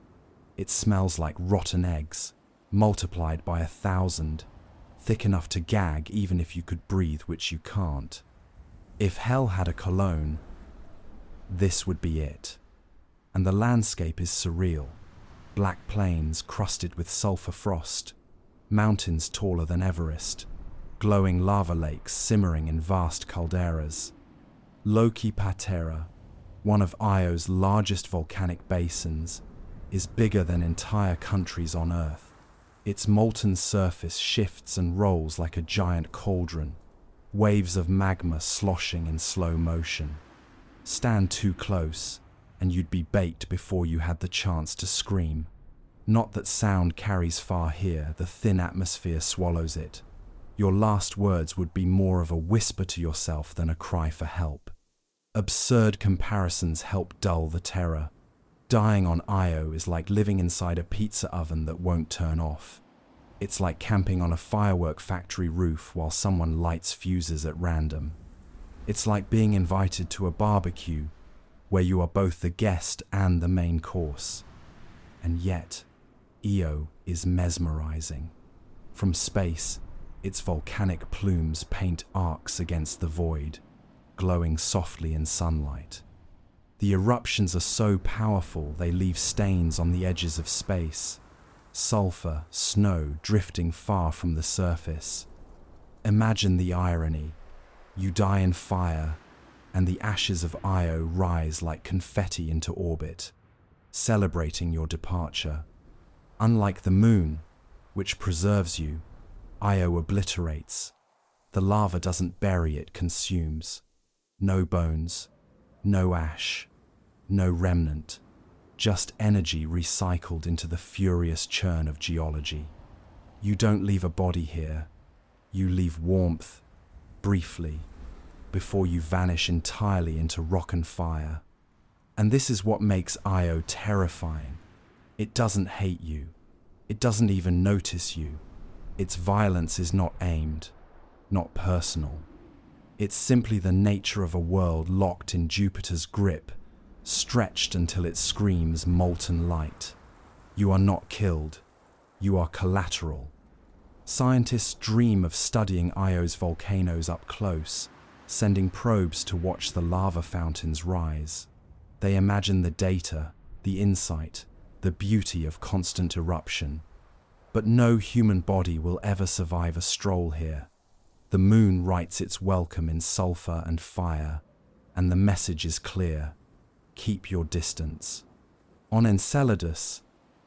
It smells like rotten eggs, multiplied by 1,000, thick enough to gag even if you could breathe, which you can't. If hell had a cologne, this would be it. And the landscape is surreal. Black plains crusted with sulfur frost, mountains taller than Everest, glowing lava lakes simmering in vast calderas. Loki Patera, one of Io's largest volcanic basins, is bigger than entire countries on Earth. Its molten surface shifts and rolls like a giant cauldron, waves of magma sloshing in slow motion. Stand too close, and you'd be baked before you had the chance to scream. Not that sound carries far here, the thin atmosphere swallows it. Your last words would be more of a whisper to yourself than a cry for help. Absurd comparisons help dull the terror. Dying on Io is like living inside a pizza oven that won't turn off. It's like camping on a firework factory roof while someone lights fuses at random. It's like being invited to a barbecue where you are both the guest and the main course. And yet, Io is mesmerizing. From space, its volcanic plumes paint arcs against the void, glowing softly in sunlight. The eruptions are so powerful they leave stains on the edges of space. Sulfur, snow drifting far from the surface. Imagine the irony. You die in fire, and the ashes of Io rise like confetti into orbit, celebrating your departure. Unlike the moon, which preserves you, Io obliterates. The lava doesn't bury, it consumes. No bones, no ash, no remnant, just energy recycled into the furious churn of geology. You don't leave a body here, you leave warmth, briefly, before you vanish entirely into rock and fire. And this is what makes Io terrifying. It doesn't hate you. It doesn't even notice you. Its violence is not aimed, not personal. It's simply the nature of a world locked in Jupiter's grip, stretched until it screams molten light. You are not killed. You are collateral. Scientists dream of studying Io's volcanoes up close, sending probes to watch the lava fountains rise. They imagine the data, the insight, the beauty of constant eruption. But no human body will ever survive a stroll here. The moon writes its welcome in sulfur and fire, and the message is clear: keep your distance. On Enceladus,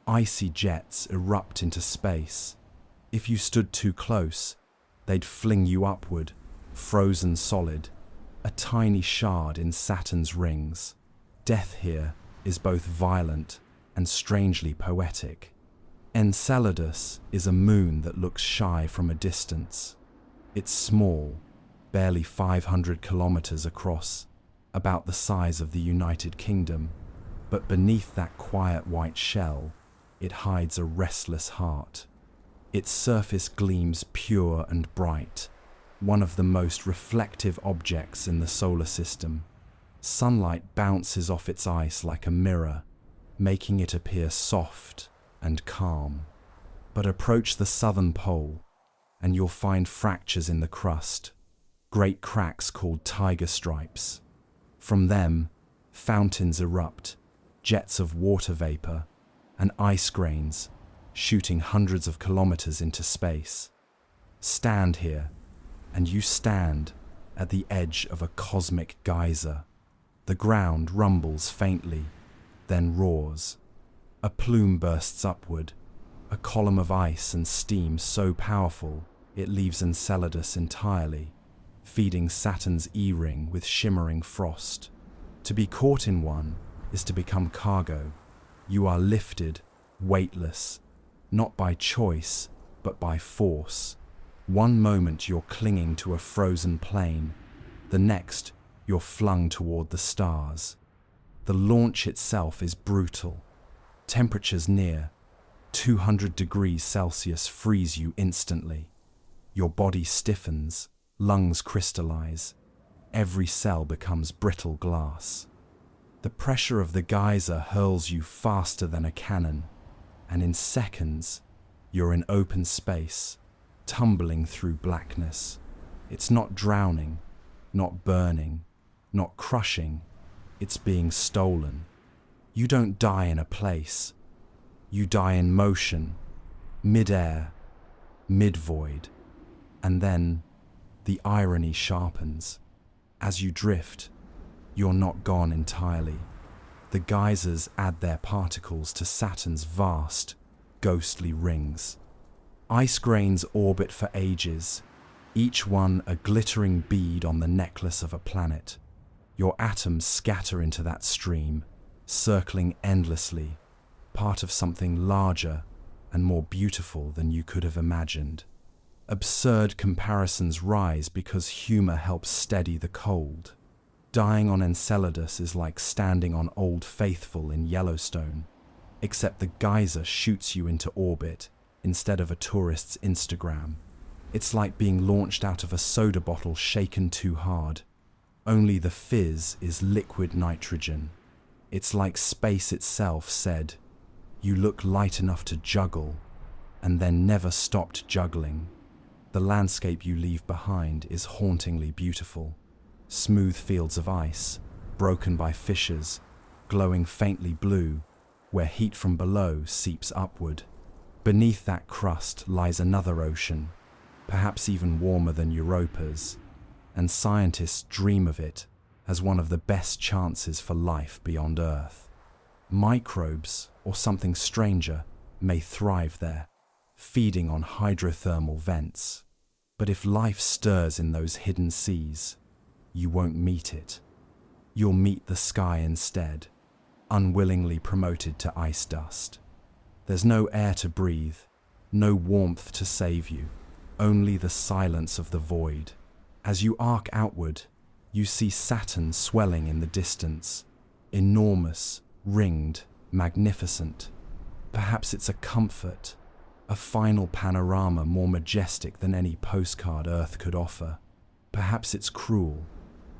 icy jets erupt into space. If you stood too close, they'd fling you upward, frozen solid, a tiny shard in Saturn's rings. Death here is both violent and strangely poetic. Enceladus is a moon that looks shy from a distance. It's small, barely 500 kilometers across, about the size of the United Kingdom, but beneath that quiet white shell, it hides a restless heart. Its surface gleams pure and bright, one of the most reflective objects in the solar system. Sunlight bounces off its ice like a mirror, making it appear soft and calm. But approach the southern pole, and you'll find fractures in the crust, great cracks called tiger stripes. From them, fountains erupt, jets of water vapor, and ice grains shooting hundreds of kilometers into space. Stand here, and you stand at the edge of a cosmic geyser. The ground rumbles faintly, then roars. A plume bursts upward, a column of ice and steam so powerful it leaves Enceladus entirely, feeding Saturn's E-ring with shimmering frost. To be caught in one is to become cargo. You are lifted, weightless, not by choice, but by force. One moment you're clinging to a frozen plain, the next you're flung toward the stars. The launch itself is brutal. Temperatures near 200 degrees Celsius freeze you instantly. Your body stiffens, lungs crystallize, every cell becomes brittle glass. The pressure of the geyser hurls you faster than a cannon, and in seconds, you're in open space, tumbling through blackness. It's not drowning, not burning, not crushing, it's being stolen. You don't die in a place, you die in motion, mid-air, mid-void, and then the irony sharpens. As you drift, you're not gone entirely. The geysers add their particles to Saturn's vast, ghostly rings. Ice grains orbit for ages, each one a glittering bead on the necklace of a planet. Your atoms scatter into that stream, circling endlessly, part of something larger and more beautiful than you could have imagined. Absurd comparisons rise because humor helps steady the cold. Dying on Enceladus is like standing on Old Faithful in Yellowstone, except the geyser shoots you into orbit instead of a tourist's Instagram. It's like being launched out of a soda bottle shaken too hard. Only the fizz is liquid nitrogen. It's like space itself said, "You look light enough to juggle," and then never stopped juggling. The landscape you leave behind is hauntingly beautiful. Smooth fields of ice, broken by fissures, glowing faintly blue, where heat from below seeps upward. Beneath that crust lies another ocean, perhaps even warmer than Europa's, and scientists dream of it as one of the best chances for life beyond Earth. Microbes, or something stranger, may thrive there, feeding on hydrothermal vents. But if life stirs in those hidden seas, you won't meet it. You'll meet the sky instead, unwillingly promoted to ice dust. There's no air to breathe, no warmth to save you, only the silence of the void. As you arc outward, you see Saturn swelling in the distance, enormous, ringed, magnificent. Perhaps it's a comfort, a final panorama more majestic than any postcard Earth could offer. Perhaps it's cruel,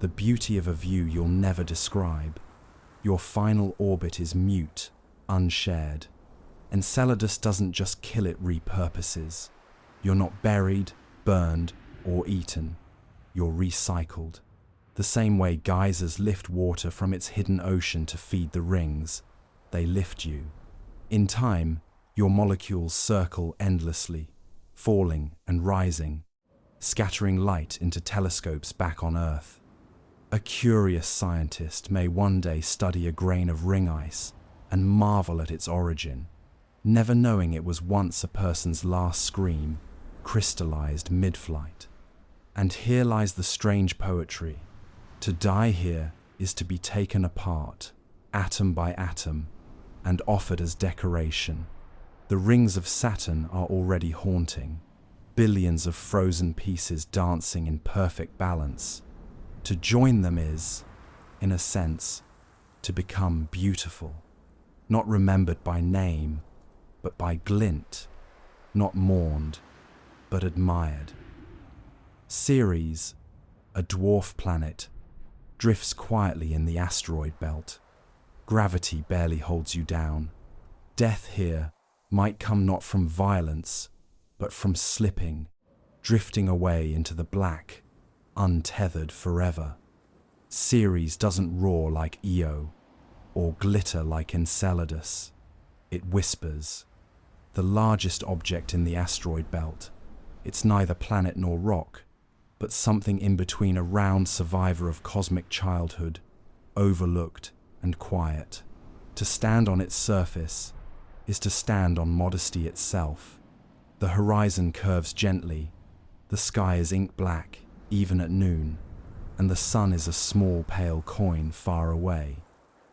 the beauty of a view you'll never describe. Your final orbit is mute, unshared. Enceladus doesn't just kill, it repurposes. You're not buried, burned, or eaten. You're recycled. The same way geysers lift water from its hidden ocean to feed the rings, they lift you. In time, your molecules circle endlessly, falling and rising, scattering light into telescopes back on Earth. A curious scientist may one day study a grain of ring ice and marvel at its origin, never knowing it was once a person's last scream, crystallized mid-flight. And here lies the strange poetry. To die here is to be taken apart, atom by atom, and offered as decoration. The rings of Saturn are already haunting, billions of frozen pieces dancing in perfect balance. To join them is, in a sense, to become beautiful, not remembered by name, but by glint, not mourned, but admired. Ceres, a dwarf planet, drifts quietly in the asteroid belt. Gravity barely holds you down. Death here might come not from violence, but from slipping, drifting away into the black, untethered forever. Ceres doesn't roar like Io, or glitter like Enceladus. It whispers. The largest object in the asteroid belt, it's neither planet nor rock, but something in between, a round survivor of cosmic childhood, overlooked and quiet. To stand on its surface is to stand on modesty itself. The horizon curves gently, the sky is ink black, even at noon, and the sun is a small pale coin far away.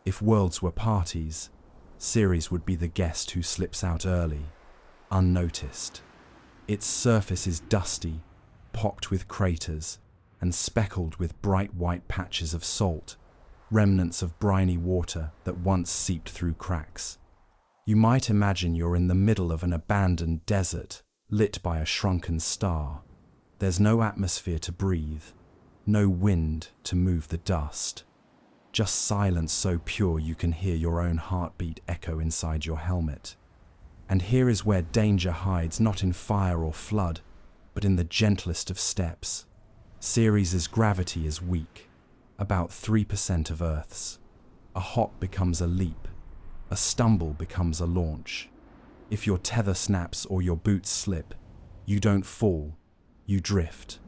If worlds were parties, Ceres would be the guest who slips out early, unnoticed. Its surface is dusty, pocked with craters, and speckled with bright white patches of salt, remnants of briny water that once seeped through cracks. You might imagine you're in the middle of an abandoned desert, lit by a shrunken star. There's no atmosphere to breathe, no wind to move the dust. Just silence so pure you can hear your own heartbeat echo inside your helmet. And here is where danger hides, not in fire or flood, but in the gentlest of steps. Ceres's gravity is weak, about 3% of Earth's. A hop becomes a leap, a stumble becomes a launch. If your tether snaps or your boots slip, you don't fall, you drift.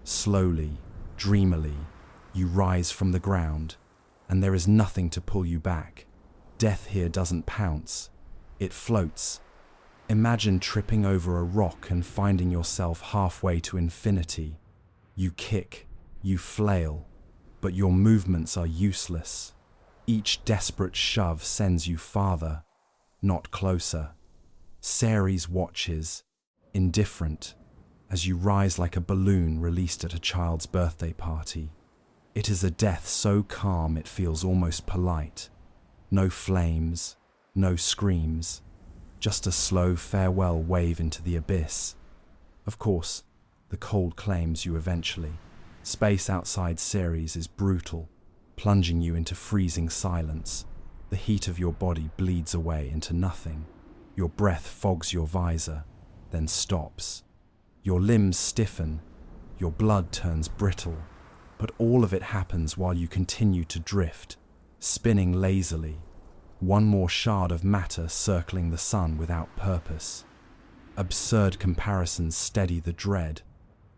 Slowly, dreamily, you rise from the ground, and there is nothing to pull you back. Death here doesn't pounce, it floats. Imagine tripping over a rock and finding yourself halfway to infinity. You kick, you flail, but your movements are useless. Each desperate shove sends you farther, not closer. Ceres watches, indifferent, as you rise like a balloon released at a child's birthday party. It is a death so calm it feels almost polite. No flames, no screams, just a slow farewell wave into the abyss. Of course, the cold claims you eventually. Space outside Ceres is brutal, plunging you into freezing silence. The heat of your body bleeds away into nothing. Your breath fogs your visor, then stops. Your limbs stiffen, your blood turns brittle, but all of it happens while you continue to drift, spinning lazily, one more shard of matter circling the sun without purpose. Absurd comparisons steady the dread.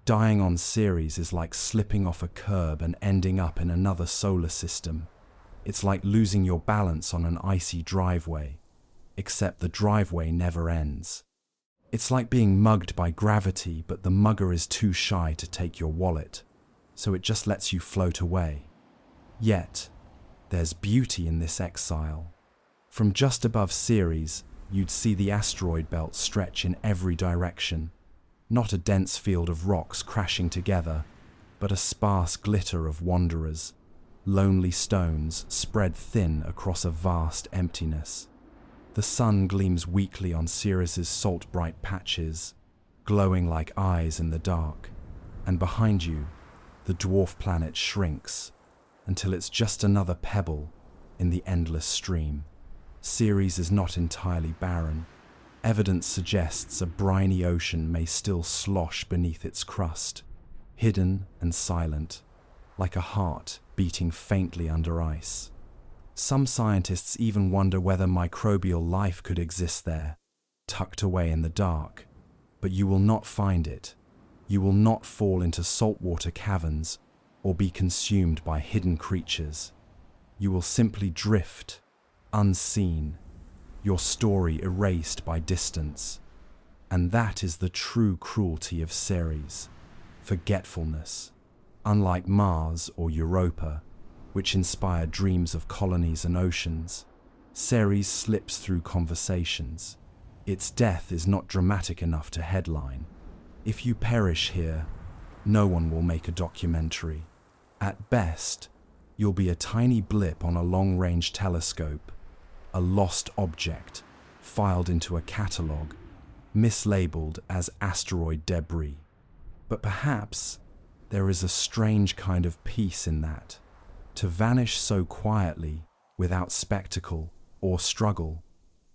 Dying on Ceres is like slipping off a curb and ending up in another solar system. It's like losing your balance on an icy driveway, except the driveway never ends. It's like being mugged by gravity, but the mugger is too shy to take your wallet, so it just lets you float away. Yet, there's beauty in this exile. From just above Ceres, you'd see the asteroid belt stretch in every direction. Not a dense field of rocks crashing together, but a sparse glitter of wanderers, lonely stones spread thin across a vast emptiness. The sun gleams weakly on Ceres's salt-bright patches, glowing like eyes in the dark, and behind you, the dwarf planet shrinks until it's just another pebble in the endless stream. Ceres is not entirely barren. Evidence suggests a briny ocean may still slosh beneath its crust, hidden and silent, like a heart beating faintly under ice. Some scientists even wonder whether microbial life could exist there, tucked away in the dark. But you will not find it. You will not fall into saltwater caverns or be consumed by hidden creatures. You will simply drift, unseen, your story erased by distance. And that is the true cruelty of Ceres, forgetfulness. Unlike Mars or Europa, which inspire dreams of colonies and oceans, Ceres slips through conversations. Its death is not dramatic enough to headline. If you perish here, no one will make a documentary. At best, you'll be a tiny blip on a long-range telescope, a lost object filed into a catalogue, mislabeled as asteroid debris. But perhaps there is a strange kind of peace in that. To vanish so quietly, without spectacle or struggle,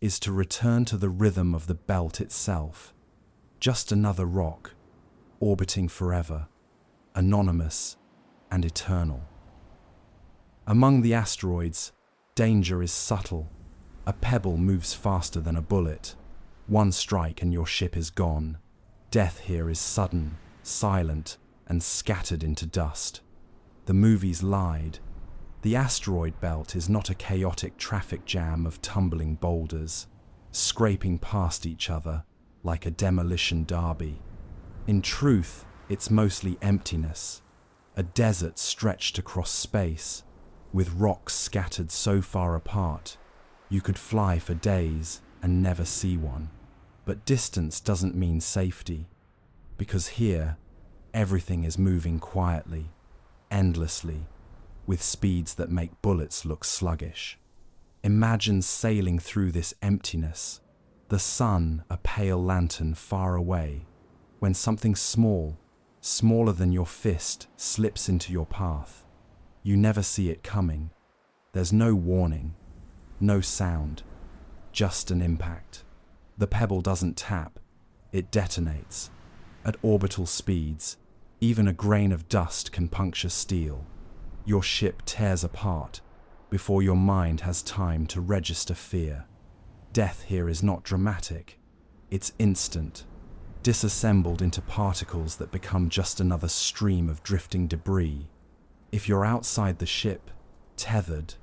is to return to the rhythm of the belt itself. Just another rock, orbiting forever, anonymous and eternal. Among the asteroids, danger is subtle. A pebble moves faster than a bullet. One strike and your ship is gone. Death here is sudden, silent, and scattered into dust. The movies lied. The asteroid belt is not a chaotic traffic jam of tumbling boulders, scraping past each other like a demolition derby. In truth, it's mostly emptiness, a desert stretched across space, with rocks scattered so far apart you could fly for days and never see one. But distance doesn't mean safety, because here, everything is moving quietly, endlessly, with speeds that make bullets look sluggish. Imagine sailing through this emptiness, the sun a pale lantern far away, when something small, smaller than your fist, slips into your path. You never see it coming. There's no warning, no sound, just an impact. The pebble doesn't tap, it detonates. At orbital speeds, even a grain of dust can puncture steel. Your ship tears apart before your mind has time to register fear. Death here is not dramatic, it's instant, disassembled into particles that become just another stream of drifting debris. If you're outside the ship, tethered,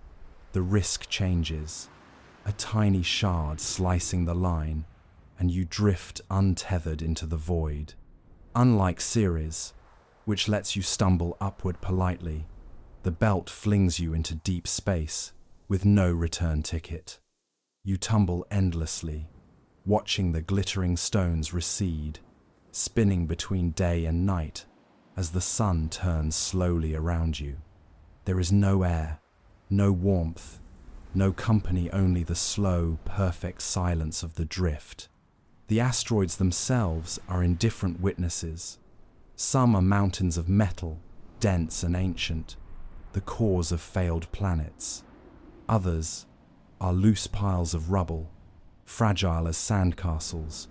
the risk changes. A tiny shard slicing the line, and you drift untethered into the void. Unlike Ceres, which lets you stumble upward politely, the belt flings you into deep space with no return ticket. You tumble endlessly, watching the glittering stones recede, spinning between day and night as the sun turns slowly around you. There is no air, no warmth, no company, only the slow, perfect silence of the drift. The asteroids themselves are indifferent witnesses. Some are mountains of metal, dense and ancient, the cores of failed planets. Others are loose piles of rubble, fragile as sandcastles,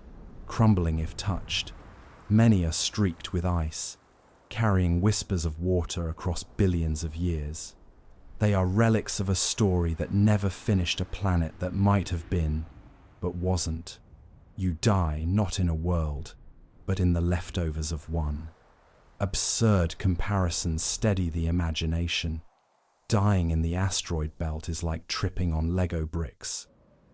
crumbling if touched. Many are streaked with ice, carrying whispers of water across billions of years. They are relics of a story that never finished, a planet that might have been, but wasn't. You die not in a world, but in the leftovers of one. Absurd comparisons steady the imagination. Dying in the asteroid belt is like tripping on Lego bricks,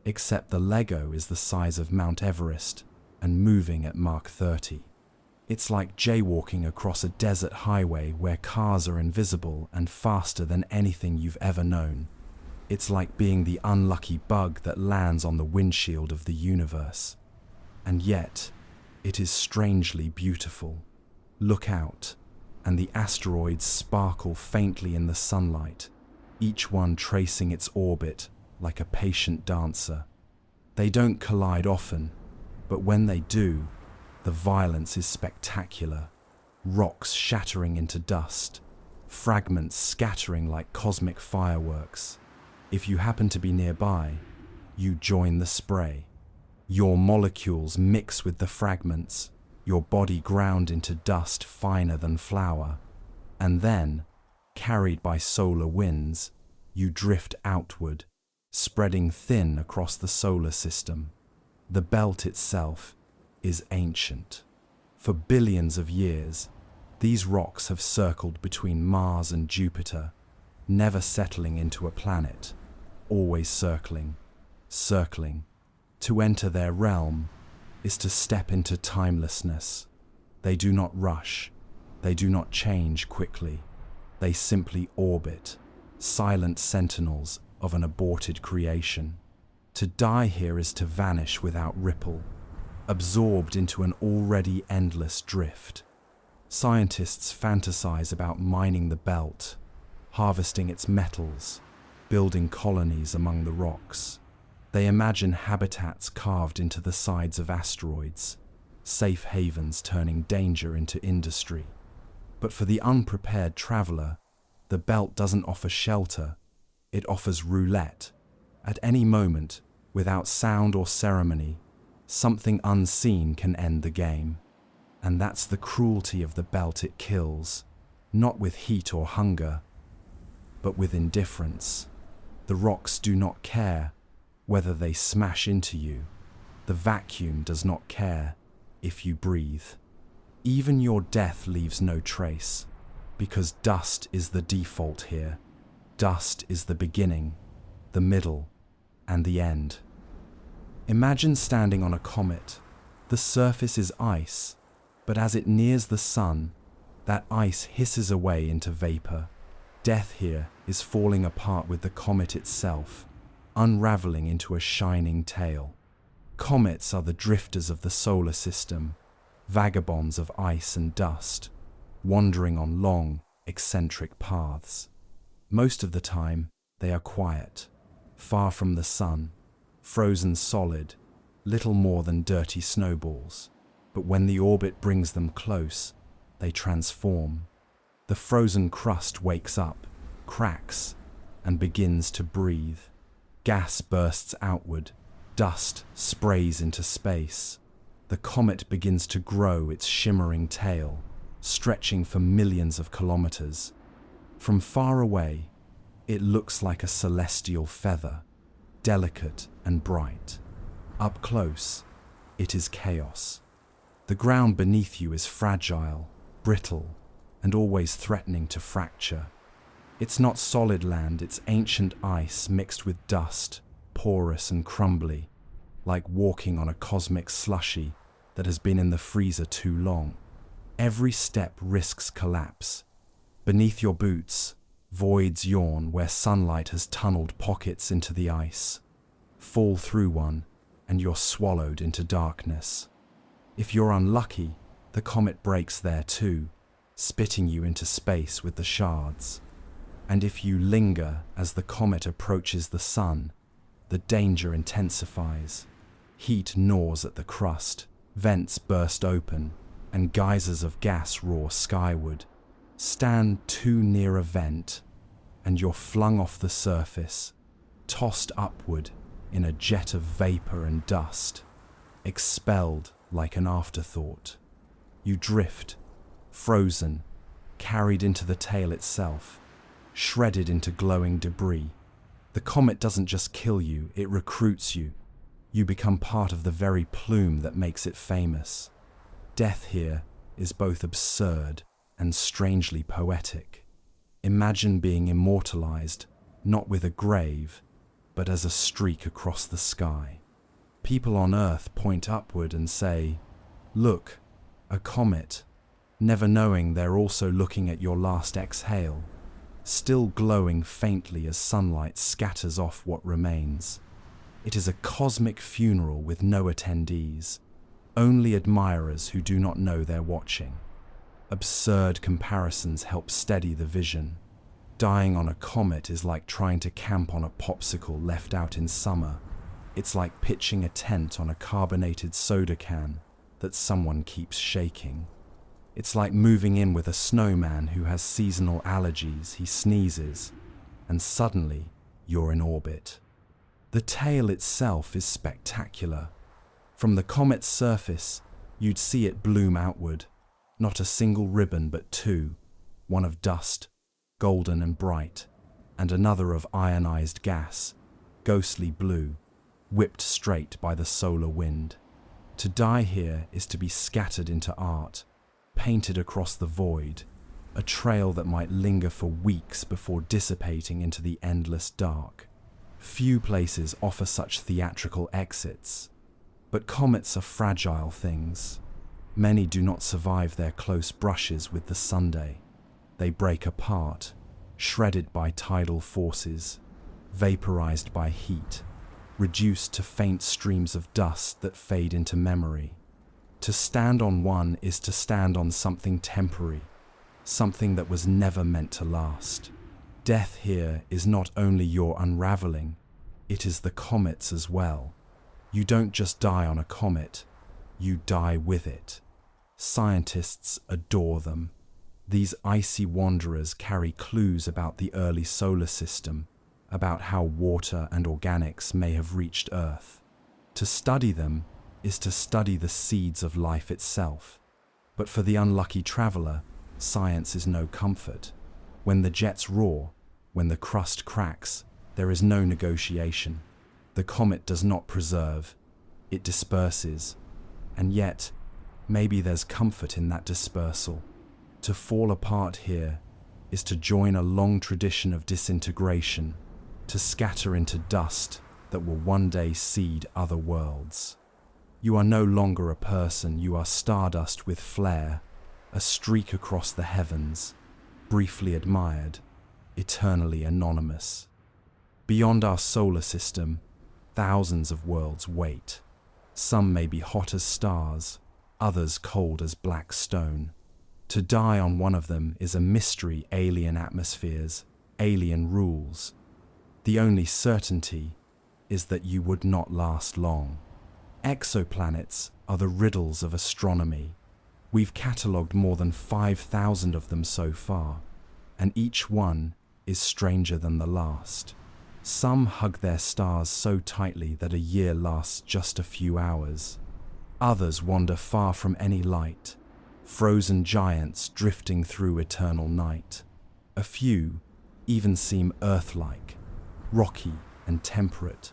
except the Lego is the size of Mount Everest and moving at Mach 30. It's like jaywalking across a desert highway where cars are invisible and faster than anything you've ever known. It's like being the unlucky bug that lands on the windshield of the universe. And yet, it is strangely beautiful. Look out, and the asteroids sparkle faintly in the sunlight, each one tracing its orbit like a patient dancer. They don't collide often, but when they do, the violence is spectacular. Rocks shattering into dust, fragments scattering like cosmic fireworks. If you happen to be nearby, you join the spray. Your molecules mix with the fragments, your body ground into dust finer than flour, and then, carried by solar winds, you drift outward, spreading thin across the solar system. The belt itself is ancient. For billions of years, these rocks have circled between Mars and Jupiter, never settling into a planet. always circling, circling. To enter their realm is to step into timelessness. They do not rush. They do not change quickly. They simply orbit, silent sentinels of an aborted creation. To die here is to vanish without ripple, absorbed into an already endless drift. Scientists fantasize about mining the belt, harvesting its metals, building colonies among the rocks. They imagine habitats carved into the sides of asteroids, safe havens turning danger into industry. But for the unprepared traveler, the belt doesn't offer shelter, it offers roulette. At any moment, without sound or ceremony, something unseen can end the game. And that's the cruelty of the belt it kills, not with heat or hunger, but with indifference. The rocks do not care whether they smash into you. The vacuum does not care if you breathe. Even your death leaves no trace, because dust is the default here. Dust is the beginning, the middle, and the end. Imagine standing on a comet. The surface is ice, but as it nears the sun, that ice hisses away into vapor. Death here is falling apart with the comet itself, unraveling into a shining tail. Comets are the drifters of the solar system, vagabonds of ice and dust, wandering on long, eccentric paths. Most of the time, they are quiet, far from the sun, frozen solid, little more than dirty snowballs. But when the orbit brings them close, they transform. The frozen crust wakes up, cracks, and begins to breathe. Gas bursts outward, dust sprays into space. The comet begins to grow its shimmering tail, stretching for millions of kilometers. From far away, it looks like a celestial feather, delicate and bright. Up close, it is chaos. The ground beneath you is fragile, brittle, and always threatening to fracture. It's not solid land, it's ancient ice mixed with dust, porous and crumbly, like walking on a cosmic slushy that has been in the freezer too long. Every step risks collapse. Beneath your boots, voids yawn where sunlight has tunneled pockets into the ice. Fall through one, and you're swallowed into darkness. If you're unlucky, the comet breaks there too, spitting you into space with the shards. And if you linger as the comet approaches the sun, the danger intensifies. Heat gnaws at the crust, vents burst open, and geysers of gas roar skyward. Stand too near a vent, and you're flung off the surface, tossed upward in a jet of vapor and dust, expelled like an afterthought. You drift, frozen, carried into the tail itself, shredded into glowing debris. The comet doesn't just kill you, it recruits you. You become part of the very plume that makes it famous. Death here is both absurd and strangely poetic. Imagine being immortalized, not with a grave, but as a streak across the sky. People on Earth point upward and say, "Look, a comet," never knowing they're also looking at your last exhale, still glowing faintly as sunlight scatters off what remains. It is a cosmic funeral with no attendees, only admirers who do not know they're watching. Absurd comparisons help steady the vision. Dying on a comet is like trying to camp on a popsicle left out in summer. It's like pitching a tent on a carbonated soda can that someone keeps shaking. It's like moving in with a snowman who has seasonal allergies. He sneezes, and suddenly you're in orbit. The tail itself is spectacular. From the comet's surface, you'd see it bloom outward, not a single ribbon but two, one of dust, golden and bright, and another of ionized gas, ghostly blue, whipped straight by the solar wind. To die here is to be scattered into art, painted across the void, a trail that might linger for weeks before dissipating into the endless dark. Few places offer such theatrical exits. But comets are fragile things. Many do not survive their close brushes with the Sunday. They break apart, shredded by tidal forces, vaporized by heat, reduced to faint streams of dust that fade into memory. To stand on one is to stand on something temporary, something that was never meant to last. Death here is not only your unraveling, it is the comet's as well. You don't just die on a comet, you die with it. Scientists adore them. These icy wanderers carry clues about the early solar system, about how water and organics may have reached Earth. To study them is to study the seeds of life itself. But for the unlucky traveler, science is no comfort. When the jets roar, when the crust cracks, there is no negotiation. The comet does not preserve, it disperses. And yet, maybe there's comfort in that dispersal. To fall apart here is to join a long tradition of disintegration, to scatter into dust that will one day seed other worlds. You are no longer a person, you are stardust with flair, a streak across the heavens, briefly admired, eternally anonymous. Beyond our solar system, thousands of worlds wait. Some may be hot as stars, others cold as black stone. To die on one of them is a mystery, alien atmospheres, alien rules. The only certainty is that you would not last long. Exoplanets are the riddles of astronomy. We've catalogued more than 5,000 of them so far, and each one is stranger than the last. Some hug their stars so tightly that a year lasts just a few hours. Others wander far from any light, frozen giants drifting through eternal night. A few even seem Earth-like, rocky and temperate,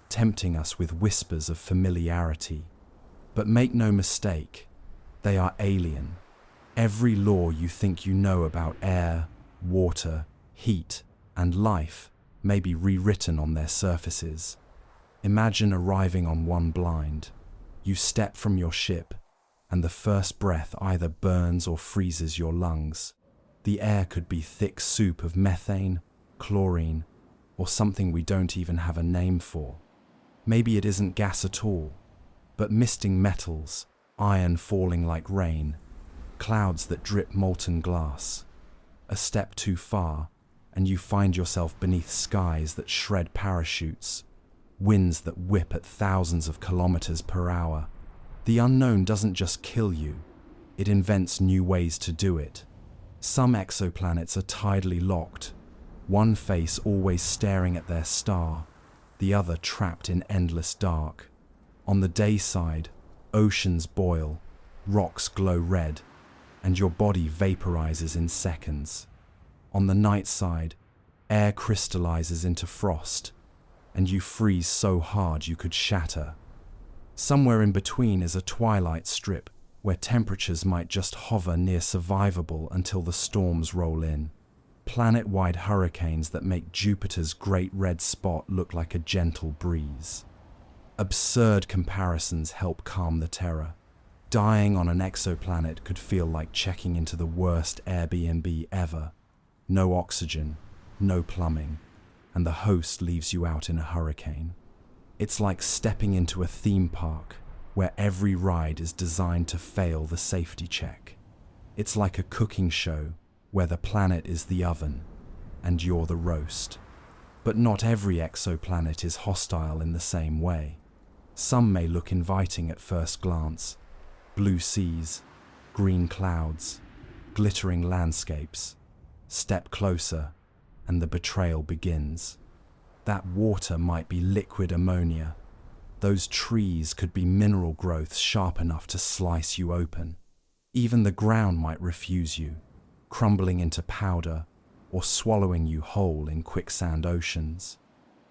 tempting us with whispers of familiarity. But make no mistake, they are alien. Every law you think you know about air, water, heat, and life may be rewritten on their surfaces. Imagine arriving on one blind. You step from your ship, and the first breath either burns or freezes your lungs. The air could be thick soup of methane, chlorine, or something we don't even have a name for. Maybe it isn't gas at all, but misting metals, iron falling like rain, clouds that drip molten glass. A step too far, and you find yourself beneath skies that shred parachutes, winds that whip at thousands of kilometers per hour. The unknown doesn't just kill you, it invents new ways to do it. Some exoplanets are tidally locked, one face always staring at their star, the other trapped in endless dark. On the day side, oceans boil, rocks glow red, and your body vaporizes in seconds. On the night side, air crystallizes into frost, and you freeze so hard you could shatter. Somewhere in between is a twilight strip where temperatures might just hover near survivable until the storms roll in. Planet-wide hurricanes that make Jupiter's great red spot look like a gentle breeze. Absurd comparisons help calm the terror. Dying on an exoplanet could feel like checking into the worst Airbnb ever. No oxygen, no plumbing, and the host leaves you out in a hurricane. It's like stepping into a theme park where every ride is designed to fail the safety check. It's like a cooking show where the planet is the oven and you're the roast. But not every exoplanet is hostile in the same way. Some may look inviting at first glance. Blue seas, green clouds, glittering landscapes. Step closer, and the betrayal begins. That water might be liquid ammonia. Those trees could be mineral growths sharp enough to slice you open. Even the ground might refuse you, crumbling into powder or swallowing you whole in quicksand oceans.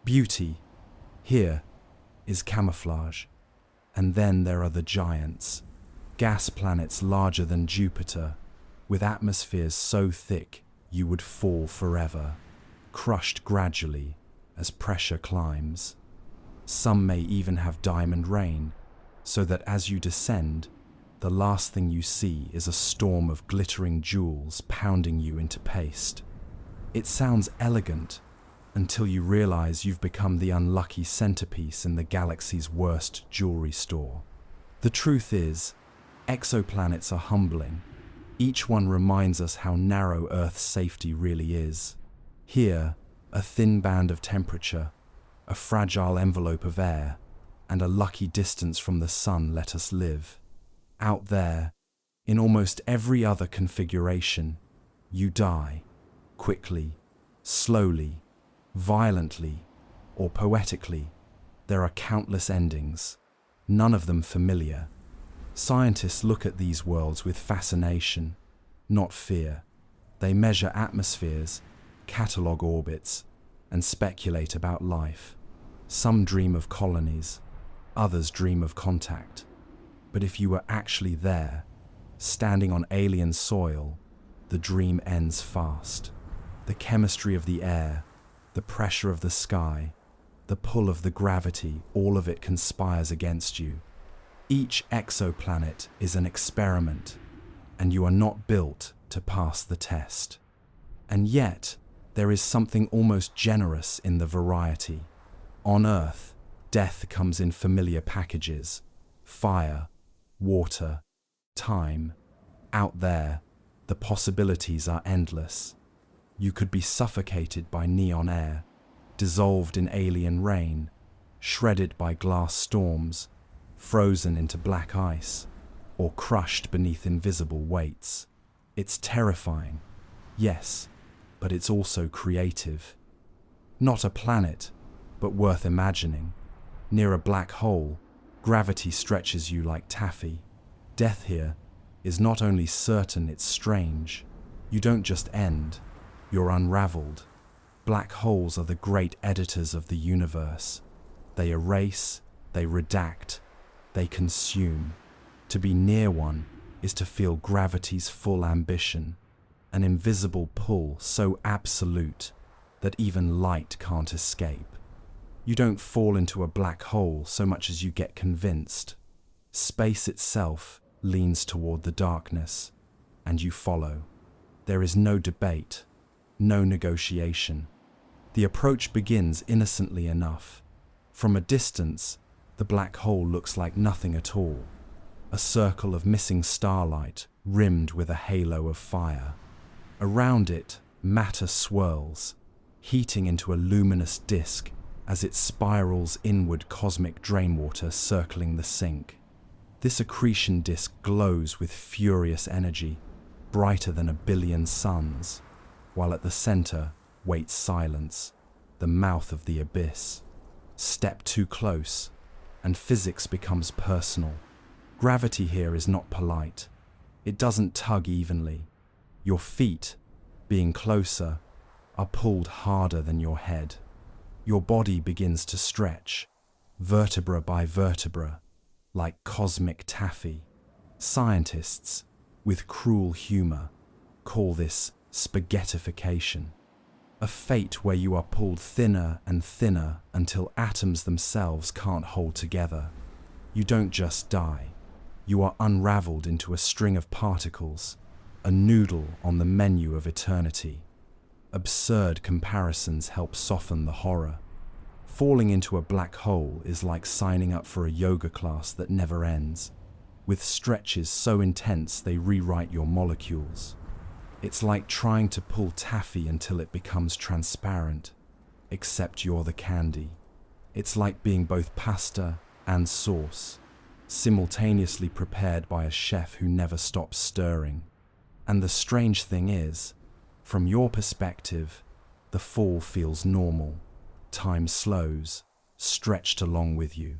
Beauty, here, is camouflage. And then there are the giants, gas planets larger than Jupiter, with atmospheres so thick you would fall forever, crushed gradually as pressure climbs. Some may even have diamond rain, so that as you descend, the last thing you see is a storm of glittering jewels pounding you into paste. It sounds elegant until you realize you've become the unlucky centerpiece in the galaxy's worst jewelry store. The truth is, exoplanets are humbling. Each one reminds us how narrow Earth's safety really is. Here, a thin band of temperature, a fragile envelope of air, and a lucky distance from the sun let us live. Out there, in almost every other configuration, you die, quickly, slowly, violently, or poetically. There are countless endings, none of them familiar. Scientists look at these worlds with fascination, not fear. They measure atmospheres, catalogue orbits, and speculate about life. Some dream of colonies, others dream of contact. But if you were actually there, standing on alien soil, the dream ends fast. The chemistry of the air, the pressure of the sky, the pull of the gravity, all of it conspires against you. Each exoplanet is an experiment, and you are not built to pass the test. And yet, there is something almost generous in the variety. On Earth, death comes in familiar packages: fire, water, time. Out there, the possibilities are endless. You could be suffocated by neon air, dissolved in alien rain, shredded by glass storms, frozen into black ice, or crushed beneath invisible weights. It's terrifying, yes, but it's also creative. Not a planet, but worth imagining. Near a black hole, gravity stretches you like taffy. Death here is not only certain, it's strange. You don't just end, you're unraveled. Black holes are the great editors of the universe. They erase, they redact, they consume. To be near one is to feel gravity's full ambition, an invisible pull so absolute that even light can't escape. You don't fall into a black hole so much as you get convinced. Space itself leans toward the darkness, and you follow. There is no debate, no negotiation. The approach begins innocently enough. From a distance, the black hole looks like nothing at all. A circle of missing starlight rimmed with a halo of fire. Around it, matter swirls, heating into a luminous disk as it spirals inward, cosmic drainwater circling the sink. This accretion disk glows with furious energy, brighter than 1 billion suns, while at the center waits silence, the mouth of the abyss. Step too close, and physics becomes personal. Gravity here is not polite. It doesn't tug evenly. Your feet, being closer, are pulled harder than your head. Your body begins to stretch, vertebra by vertebra, like cosmic taffy. Scientists, with cruel humor, call this spaghettification. A fate where you are pulled thinner and thinner until atoms themselves can't hold together. You don't just die. You are unraveled into a string of particles, a noodle on the menu of eternity. Absurd comparisons help soften the horror. Falling into a black hole is like signing up for a yoga class that never ends, with stretches so intense they rewrite your molecules. It's like trying to pull taffy until it becomes transparent, except you're the candy. It's like being both pasta and sauce, simultaneously prepared by a chef who never stops stirring. And the strange thing is, from your perspective, the fall feels normal. Time slows, stretched along with you.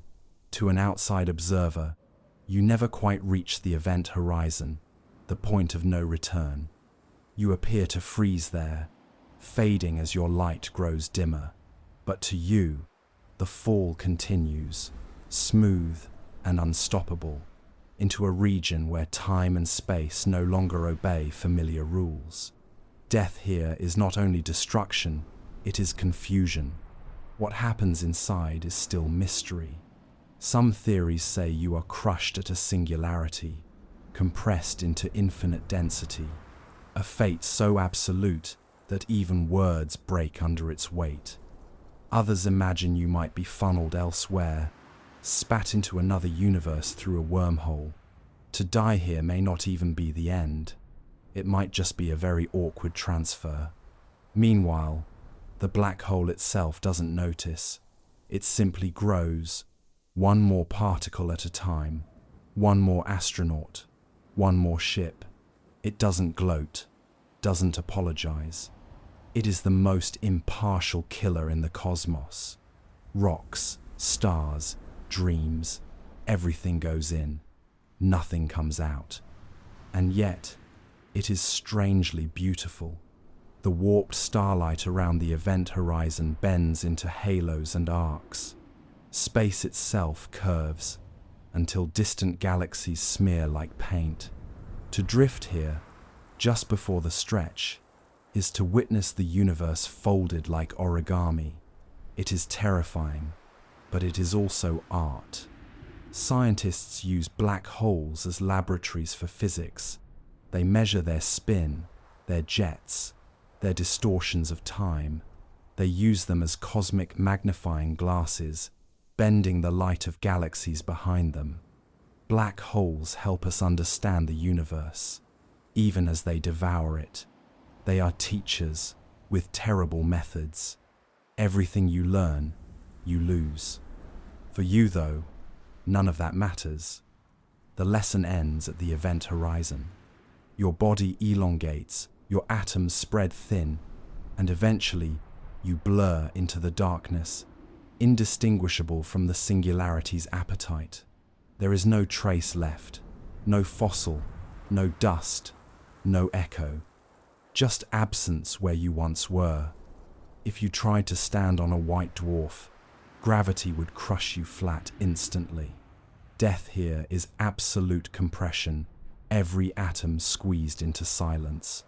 To an outside observer, you never quite reach the event horizon, the point of no return. You appear to freeze there, fading as your light grows dimmer. But to you, the fall continues, smooth and unstoppable, into a region where time and space no longer obey familiar rules. Death here is not only destruction, it is confusion. What happens inside is still mystery. Some theories say you are crushed at a singularity, compressed into infinite density, a fate so absolute that even words break under its weight. Others imagine you might be funneled elsewhere, spat into another universe through a wormhole. To die here may not even be the end. It might just be a very awkward transfer. Meanwhile, the black hole itself doesn't notice. It simply grows, one more particle at a time, one more astronaut, one more ship. It doesn't gloat, doesn't apologize. It is the most impartial killer in the cosmos. Rocks, stars, dreams, everything goes in. Nothing comes out. And yet, it is strangely beautiful. The warped starlight around the event horizon bends into halos and arcs. Space itself curves, until distant galaxies smear like paint. To drift here, just before the stretch, is to witness the universe folded like origami. It is terrifying, but it is also art. Scientists use black holes as laboratories for physics. They measure their spin, their jets, their distortions of time. They use them as cosmic magnifying glasses, bending the light of galaxies behind them. Black holes help us understand the universe, even as they devour it. They are teachers with terrible methods. Everything you learn, you lose. For you, though, none of that matters. The lesson ends at the event horizon. Your body elongates, your atoms spread thin, and eventually you blur into the darkness, indistinguishable from the singularity's appetite. There is no trace left, no fossil, no dust, no echo. Just absence where you once were. If you tried to stand on a white dwarf, gravity would crush you flat instantly. Death here is absolute compression, every atom squeezed into silence.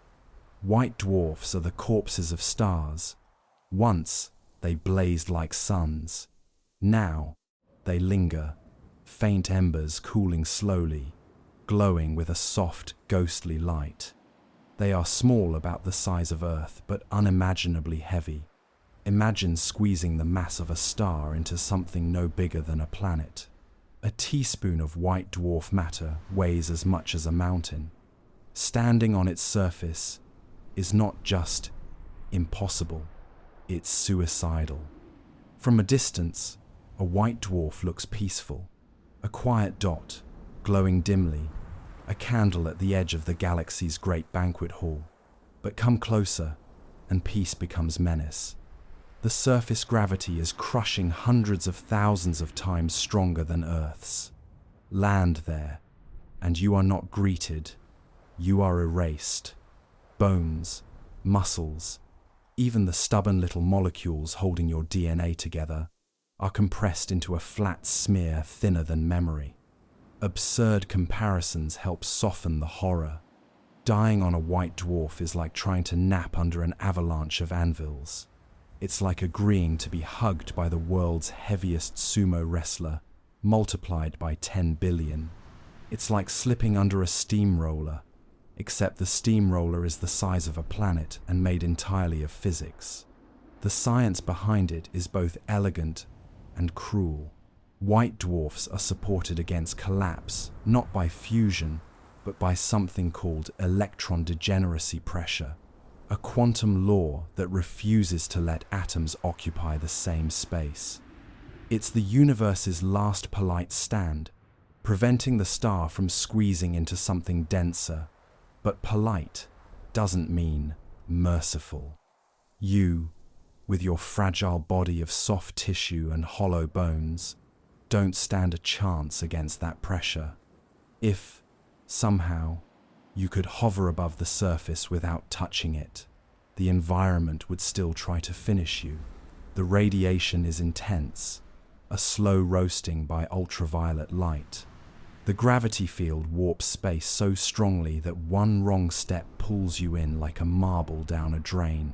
White dwarfs are the corpses of stars. Once they blazed like suns. Now they linger, faint embers cooling slowly, glowing with a soft, ghostly light. They are small, about the size of Earth, but unimaginably heavy. Imagine squeezing the mass of a star into something no bigger than a planet. A teaspoon of white dwarf matter weighs as much as a mountain. Standing on its surface is not just impossible, it's suicidal. From a distance, a white dwarf looks peaceful, a quiet dot, glowing dimly, a candle at the edge of the galaxy's great banquet hall. But come closer, and peace becomes menace. The surface gravity is crushing hundreds of thousands of times stronger than Earth's. Land there, and you are not greeted, you are erased. Bones, muscles, even the stubborn little molecules holding your DNA together are compressed into a flat smear thinner than memory. Absurd comparisons help soften the horror. Dying on a white dwarf is like trying to nap under an avalanche of anvils. It's like agreeing to be hugged by the world's heaviest sumo wrestler, multiplied by 10 billion. It's like slipping under a steamroller, except the steamroller is the size of a planet and made entirely of physics. The science behind it is both elegant and cruel. White dwarfs are supported against collapse, not by fusion, but by something called electron degeneracy pressure, a quantum law that refuses to let atoms occupy the same space. It's the universe's last polite stand, preventing the star from squeezing into something denser. But polite doesn't mean merciful. You, with your fragile body of soft tissue and hollow bones, don't stand a chance against that pressure. If, somehow, you could hover above the surface without touching it, the environment would still try to finish you. The radiation is intense, a slow roasting by ultraviolet light. The gravity field warps space so strongly that one wrong step pulls you in like a marble down a drain.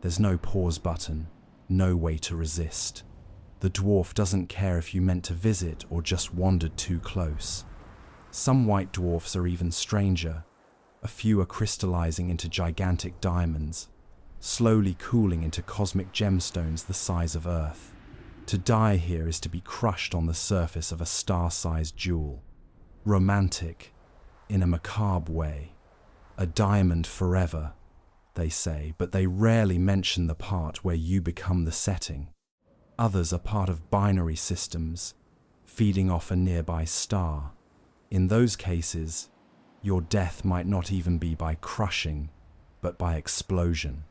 There's no pause button, no way to resist. The dwarf doesn't care if you meant to visit or just wandered too close. Some white dwarfs are even stranger. A few are crystallizing into gigantic diamonds, slowly cooling into cosmic gemstones the size of Earth. To die here is to be crushed on the surface of a star-sized jewel. Romantic, in a macabre way. A diamond forever, they say, but they rarely mention the part where you become the setting. Others are part of binary systems, feeding off a nearby star. In those cases, your death might not even be by crushing, but by explosion.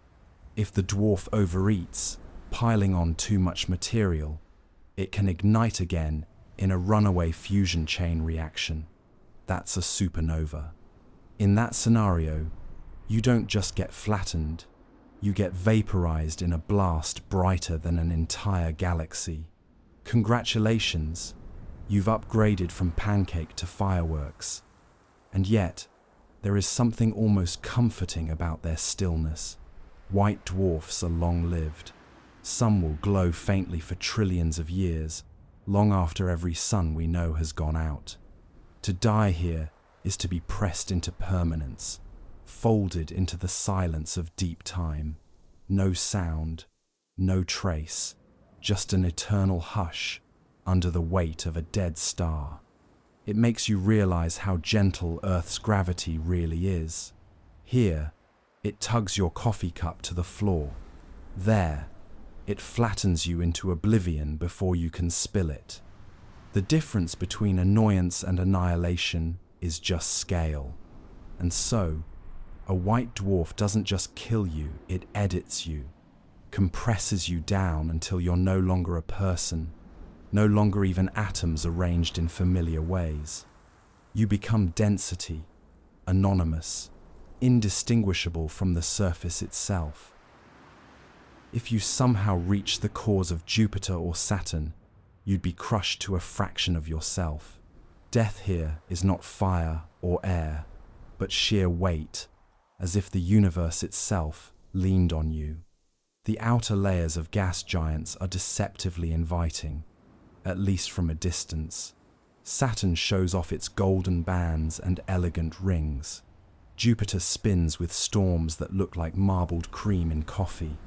If the dwarf overeats, piling on too much material, it can ignite again in a runaway fusion chain reaction. That's a supernova. In that scenario, you don't just get flattened, you get vaporized in a blast brighter than an entire galaxy. Congratulations, you've upgraded from pancake to fireworks. And yet, there is something almost comforting about their stillness. White dwarfs are long-lived. Some will glow faintly for trillions of years, long after every sun we know has gone out. To die here is to be pressed into permanence, folded into the silence of deep time. No sound, no trace, just an eternal hush under the weight of a dead star. It makes you realize how gentle Earth's gravity really is. Here, it tugs your coffee cup to the floor. There, it flattens you into oblivion before you can spill it. The difference between annoyance and annihilation is just scale. And so, a white dwarf doesn't just kill you, it edits you, compresses you down until you're no longer a person, no longer even atoms arranged in familiar ways. You become density, anonymous, indistinguishable from the surface itself. If you somehow reach the cores of Jupiter or Saturn, you'd be crushed to a fraction of yourself. Death here is not fire or air, but sheer weight, as if the universe itself leaned on you. The outer layers of gas giants are deceptively inviting, at least from a distance. Saturn shows off its golden bands and elegant rings. Jupiter spins with storms that look like marbled cream in coffee.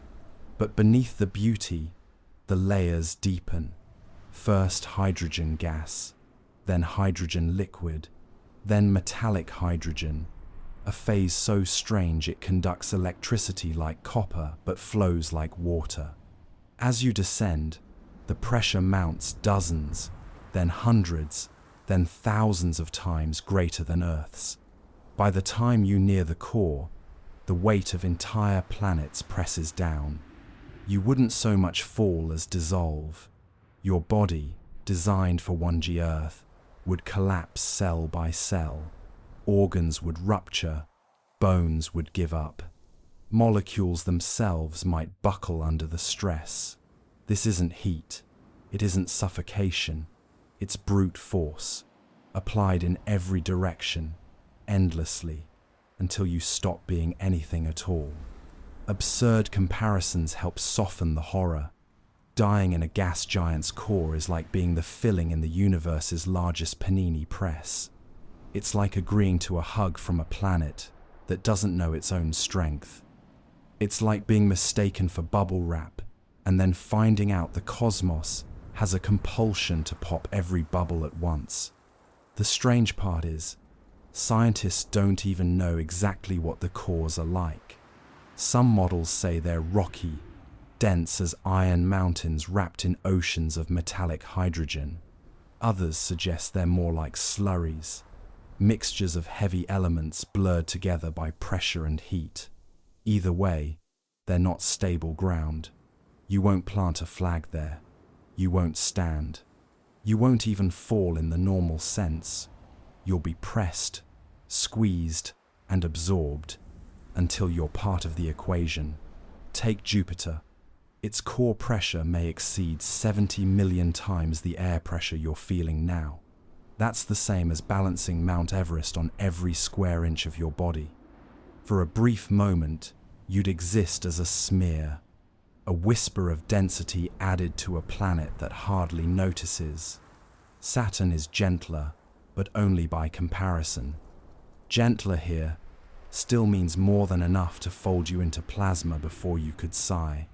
But beneath the beauty, the layers deepen. First hydrogen gas, then hydrogen liquid, then metallic hydrogen, a phase so strange it conducts electricity like copper but flows like water. As you descend, the pressure mounts dozens, then hundreds, then thousands of times greater than Earth's. By the time you near the core, the weight of entire planets presses down. You wouldn't so much fall as dissolve. Your body, designed for 1G Earth, would collapse cell by cell. Organs would rupture, bones would give up. Molecules themselves might buckle under the stress. This isn't heat, it isn't suffocation, it's brute force, applied in every direction, endlessly, until you stop being anything at all. Absurd comparisons help soften the horror. Dying in a gas giant's core is like being the filling in the universe's largest panini press. It's like agreeing to a hug from a planet that doesn't know its own strength. It's like being mistaken for bubble wrap and then finding out the cosmos has a compulsion to pop every bubble at once. The strange part is, scientists don't even know exactly what the cores are like. Some models say they're rocky, dense as iron mountains wrapped in oceans of metallic hydrogen. Others suggest they're more like slurries, mixtures of heavy elements blurred together by pressure and heat. Either way, they're not stable ground. You won't plant a flag there. You won't stand. You won't even fall in the normal sense. You'll be pressed, squeezed, and absorbed until you're part of the equation. Take Jupiter. Its core pressure may exceed 70 million times the air pressure you're feeling now. That's the same as balancing Mount Everest on every square inch of your body. For a brief moment, you'd exist as a smear, a whisper of density added to a planet that hardly notices. Saturn is gentler, but only by comparison. Gentler here still means more than enough to fold you into plasma before you could sigh.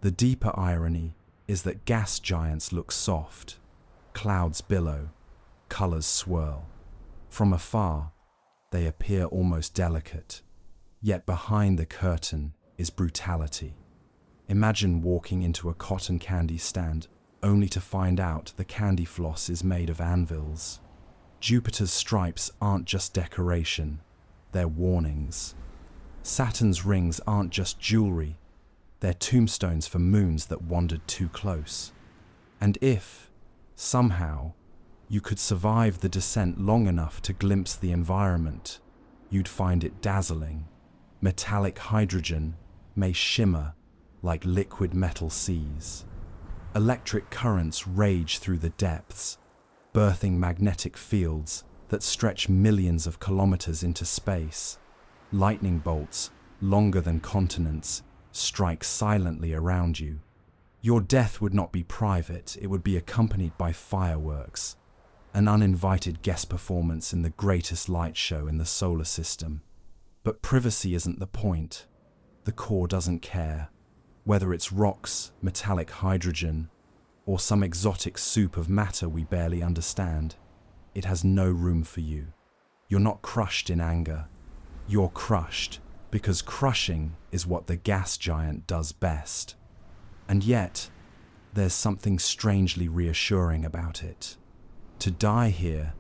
The deeper irony is that gas giants look soft. Clouds billow, colors swirl. From afar, they appear almost delicate. Yet behind the curtain is brutality. Imagine walking into a cotton candy stand only to find out the candy floss is made of anvils. Jupiter's stripes aren't just decoration, they're warnings. Saturn's rings aren't just jewelry, they're tombstones for moons that wandered too close. And if, somehow, you could survive the descent long enough to glimpse the environment, you'd find it dazzling. Metallic hydrogen may shimmer like liquid metal seas. Electric currents rage through the depths, birthing magnetic fields that stretch millions of kilometers into space. Lightning bolts, longer than continents, strike silently around you. Your death would not be private, it would be accompanied by fireworks, an uninvited guest performance in the greatest light show in the solar system. But privacy isn't the point. The core doesn't care. Whether it's rocks, metallic hydrogen, or some exotic soup of matter we barely understand, it has no room for you. You're not crushed in anger. You're crushed because crushing is what the gas giant does best. And yet, there's something strangely reassuring about it. To die here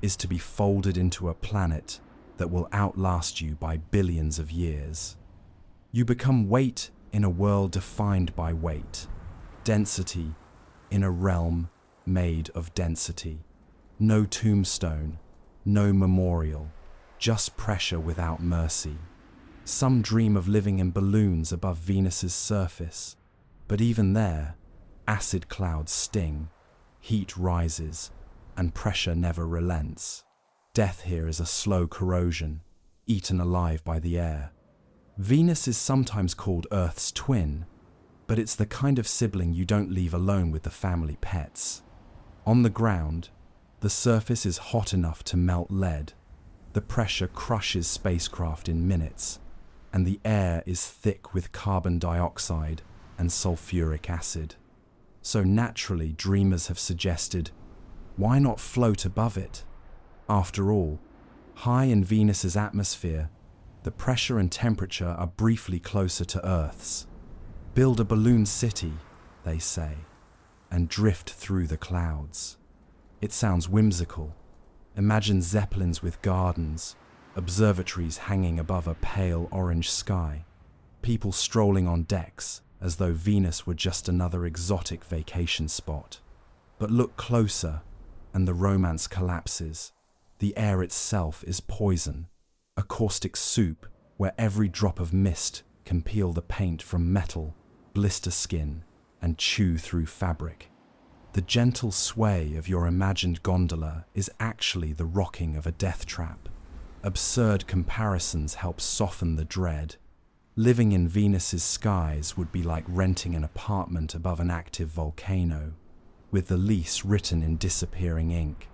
is to be folded into a planet that will outlast you by billions of years. You become weight in a world defined by weight, density in a realm made of density. No tombstone, no memorial, just pressure without mercy. Some dream of living in balloons above Venus's surface, but even there, acid clouds sting, heat rises, and pressure never relents. Death here is a slow corrosion, eaten alive by the air. Venus is sometimes called Earth's twin, but it's the kind of sibling you don't leave alone with the family pets. On the ground, the surface is hot enough to melt lead. The pressure crushes spacecraft in minutes, and the air is thick with carbon dioxide and sulfuric acid. So naturally, dreamers have suggested, why not float above it? After all, high in Venus's atmosphere, the pressure and temperature are briefly closer to Earth's. Build a balloon city, they say, and drift through the clouds. It sounds whimsical. Imagine zeppelins with gardens, observatories hanging above a pale orange sky, people strolling on decks as though Venus were just another exotic vacation spot. But look closer, and the romance collapses. The air itself is poison, a caustic soup where every drop of mist can peel the paint from metal, blister skin, and chew through fabric. The gentle sway of your imagined gondola is actually the rocking of a death trap. Absurd comparisons help soften the dread. Living in Venus's skies would be like renting an apartment above an active volcano, with the lease written in disappearing ink.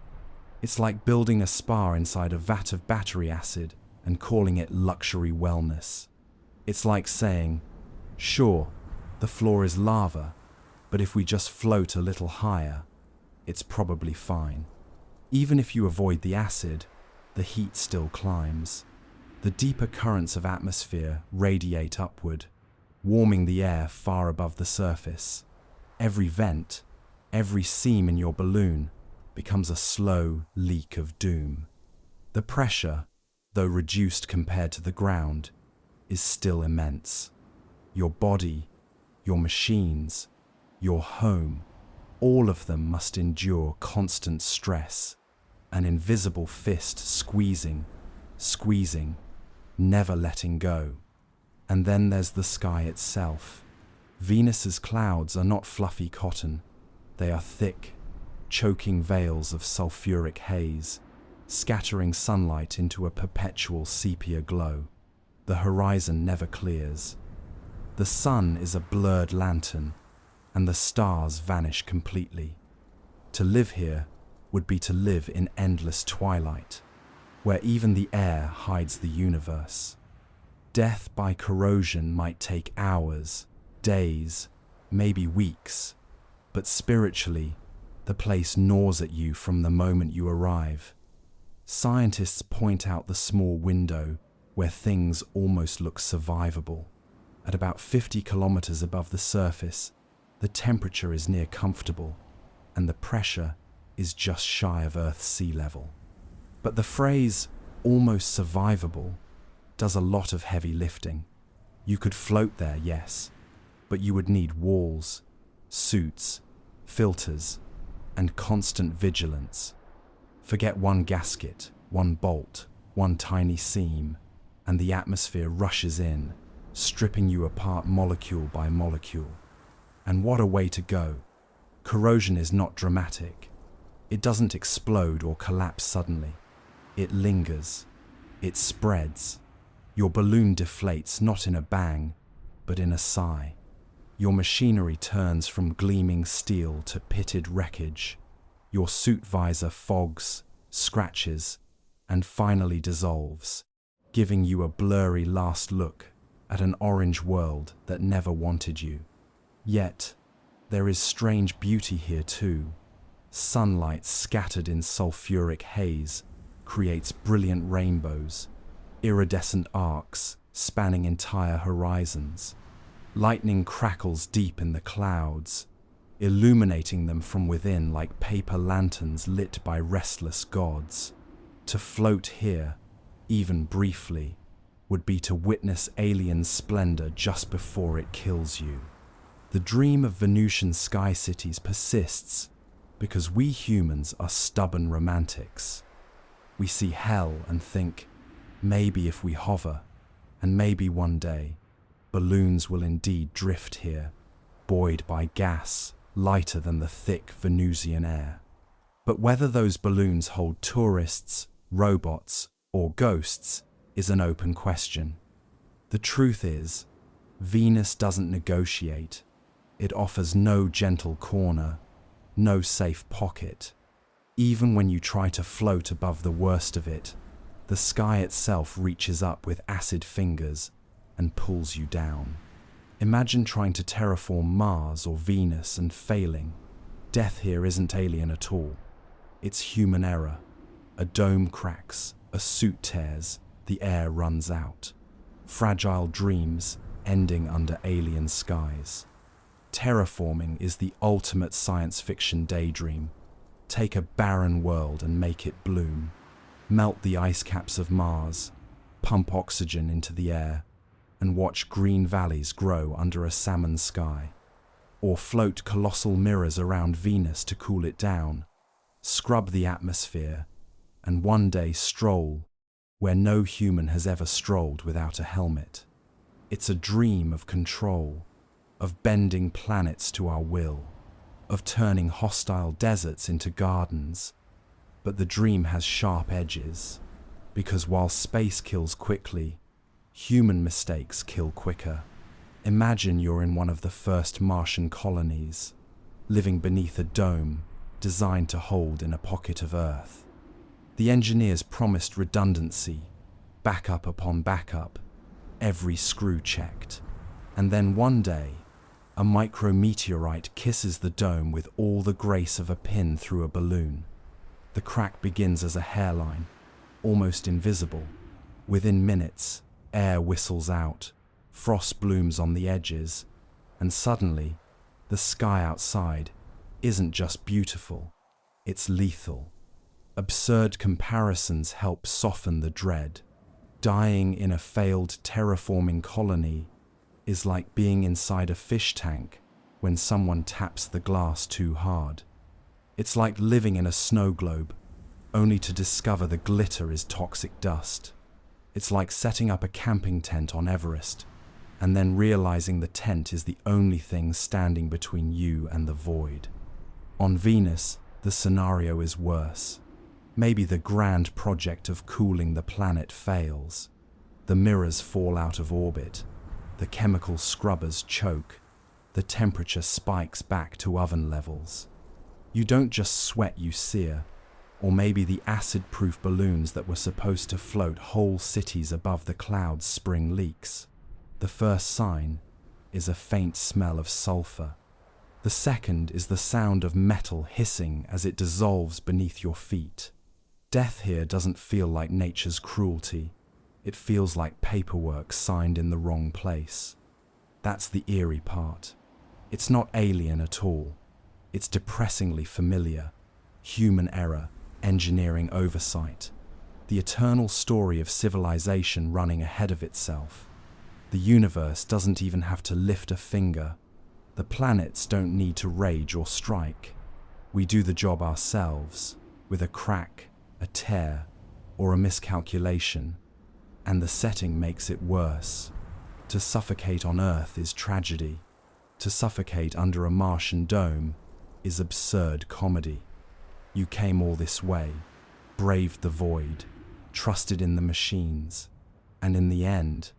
It's like building a spa inside a vat of battery acid and calling it luxury wellness. It's like saying, sure, the floor is lava, but if we just float a little higher, it's probably fine. Even if you avoid the acid, the heat still climbs. The deeper currents of atmosphere radiate upward, warming the air far above the surface. Every vent, every seam in your balloon becomes a slow leak of doom. The pressure, though reduced compared to the ground, is still immense. Your body, your machines, your home, all of them must endure constant stress, an invisible fist squeezing, never letting go. And then there's the sky itself. Venus's clouds are not fluffy cotton. They are thick, choking veils of sulfuric haze, scattering sunlight into a perpetual sepia glow. The horizon never clears. The sun is a blurred lantern, and the stars vanish completely. To live here would be to live in endless twilight, where even the air hides the universe. Death by corrosion might take hours, days, maybe weeks, but spiritually, the place gnaws at you from the moment you arrive. Scientists point out the small window where things almost look survivable. At about 50 kilometers above the surface, the temperature is near comfortable, and the pressure is just shy of Earth's sea level. But the phrase, almost survivable, does a lot of heavy lifting. You could float there, yes, but you would need walls, suits, filters, and constant vigilance. Forget one gasket, one bolt, one tiny seam, and the atmosphere rushes in, stripping you apart molecule by molecule. And what a way to go. Corrosion is not dramatic. It doesn't explode or collapse suddenly. It lingers. It spreads. Your balloon deflates not in a bang, but in a sigh. Your machinery turns from gleaming steel to pitted wreckage. Your suit visor fogs, scratches, and finally dissolves, giving you a blurry last look at an orange world that never wanted you. Yet, there is strange beauty here too. Sunlight scattered in sulfuric haze creates brilliant rainbows, iridescent arcs spanning entire horizons. Lightning crackles deep in the clouds, illuminating them from within like paper lanterns lit by restless gods. To float here, even briefly, would be to witness alien splendor just before it kills you. The dream of Venusian sky cities persists because we humans are stubborn romantics. We see hell and think, maybe if we hover, and maybe one day, balloons will indeed drift here, buoyed by gas lighter than the thick Venusian air. But whether those balloons hold tourists, robots, or ghosts is an open question. The truth is, Venus doesn't negotiate. It offers no gentle corner, no safe pocket. Even when you try to float above the worst of it, the sky itself reaches up with acid fingers and pulls you down. Imagine trying to terraform Mars or Venus and failing. Death here isn't alien at all. It's human error. A dome cracks, a suit tears, the air runs out. Fragile dreams ending under alien skies. Terraforming is the ultimate science fiction daydream. Take a barren world and make it bloom. Melt the ice caps of Mars, pump oxygen into the air, and watch green valleys grow under a salmon sky. Or float colossal mirrors around Venus to cool it down, scrub the atmosphere, and one day stroll where no human has ever strolled without a helmet. It's a dream of control, of bending planets to our will, of turning hostile deserts into gardens. But the dream has sharp edges, because while space kills quickly, human mistakes kill quicker. Imagine you're in one of the first Martian colonies, living beneath a dome designed to hold in a pocket of Earth. The engineers promised redundancy, backup upon backup, every screw checked. And then one day, a micrometeorite kisses the dome with all the grace of a pin through a balloon. The crack begins as a hairline, almost invisible. Within minutes, air whistles out, frost blooms on the edges, and suddenly, the sky outside isn't just beautiful, it's lethal. Absurd comparisons help soften the dread. Dying in a failed terraforming colony is like being inside a fish tank when someone taps the glass too hard. It's like living in a snow globe, only to discover the glitter is toxic dust. It's like setting up a camping tent on Everest, and then realizing the tent is the only thing standing between you and the void. On Venus, the scenario is worse. Maybe the grand project of cooling the planet fails. The mirrors fall out of orbit. The chemical scrubbers choke. The temperature spikes back to oven levels. You don't just sweat, you sear. Or maybe the acid-proof balloons that were supposed to float whole cities above the clouds spring leaks. The first sign is a faint smell of sulfur. The second is the sound of metal hissing as it dissolves beneath your feet. Death here doesn't feel like nature's cruelty. It feels like paperwork signed in the wrong place. That's the eerie part. It's not alien at all. It's depressingly familiar. Human error, engineering oversight. The eternal story of civilization running ahead of itself. The universe doesn't even have to lift a finger. The planets don't need to rage or strike. We do the job ourselves, with a crack, a tear, or a miscalculation. And the setting makes it worse. To suffocate on Earth is tragedy. To suffocate under a Martian dome is absurd comedy. You came all this way, braved the void, trusted in the machines, and in the end,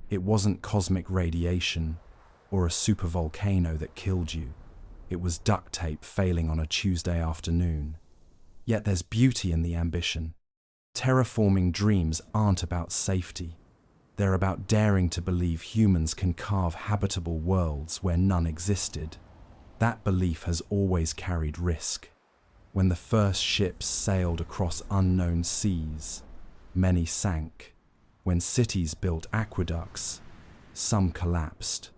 it wasn't cosmic radiation or a supervolcano that killed you. It was duct tape failing on a Tuesday afternoon. Yet there's beauty in the ambition. Terraforming dreams aren't about safety. They're about daring to believe humans can carve habitable worlds where none existed. That belief has always carried risk. When the first ships sailed across unknown seas, many sank. When cities built aqueducts, some collapsed.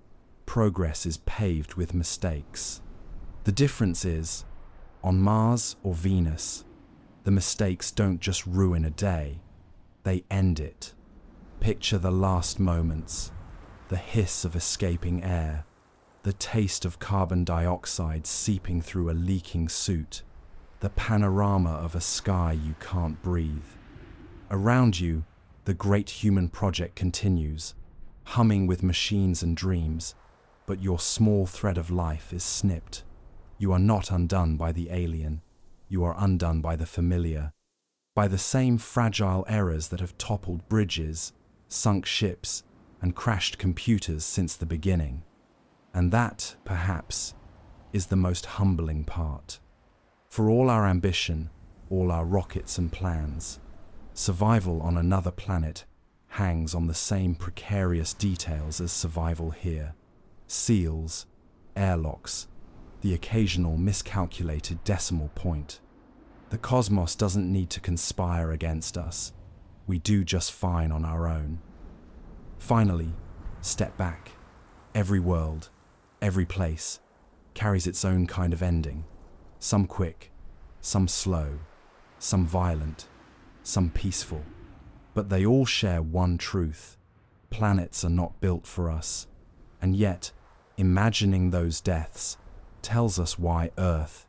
Progress is paved with mistakes. The difference is, on Mars or Venus, the mistakes don't just ruin a day, they end it. Picture the last moments, the hiss of escaping air, the taste of carbon dioxide seeping through a leaking suit, the panorama of a sky you can't breathe. Around you, the great human project continues, humming with machines and dreams, but your small thread of life is snipped. You are not undone by the alien, you are undone by the familiar, by the same fragile errors that have toppled bridges, sunk ships, and crashed computers since the beginning. And that, perhaps, is the most humbling part. For all our ambition, all our rockets and plans, survival on another planet hangs on the same precarious details as survival here. Seals, airlocks, the occasional miscalculated decimal point. The cosmos doesn't need to conspire against us. We do just fine on our own. Finally, step back. Every world, every place, carries its own kind of ending. Some quick, some slow, some violent, some peaceful. But they all share one truth. Planets are not built for us. And yet, imagining those deaths tells us why Earth,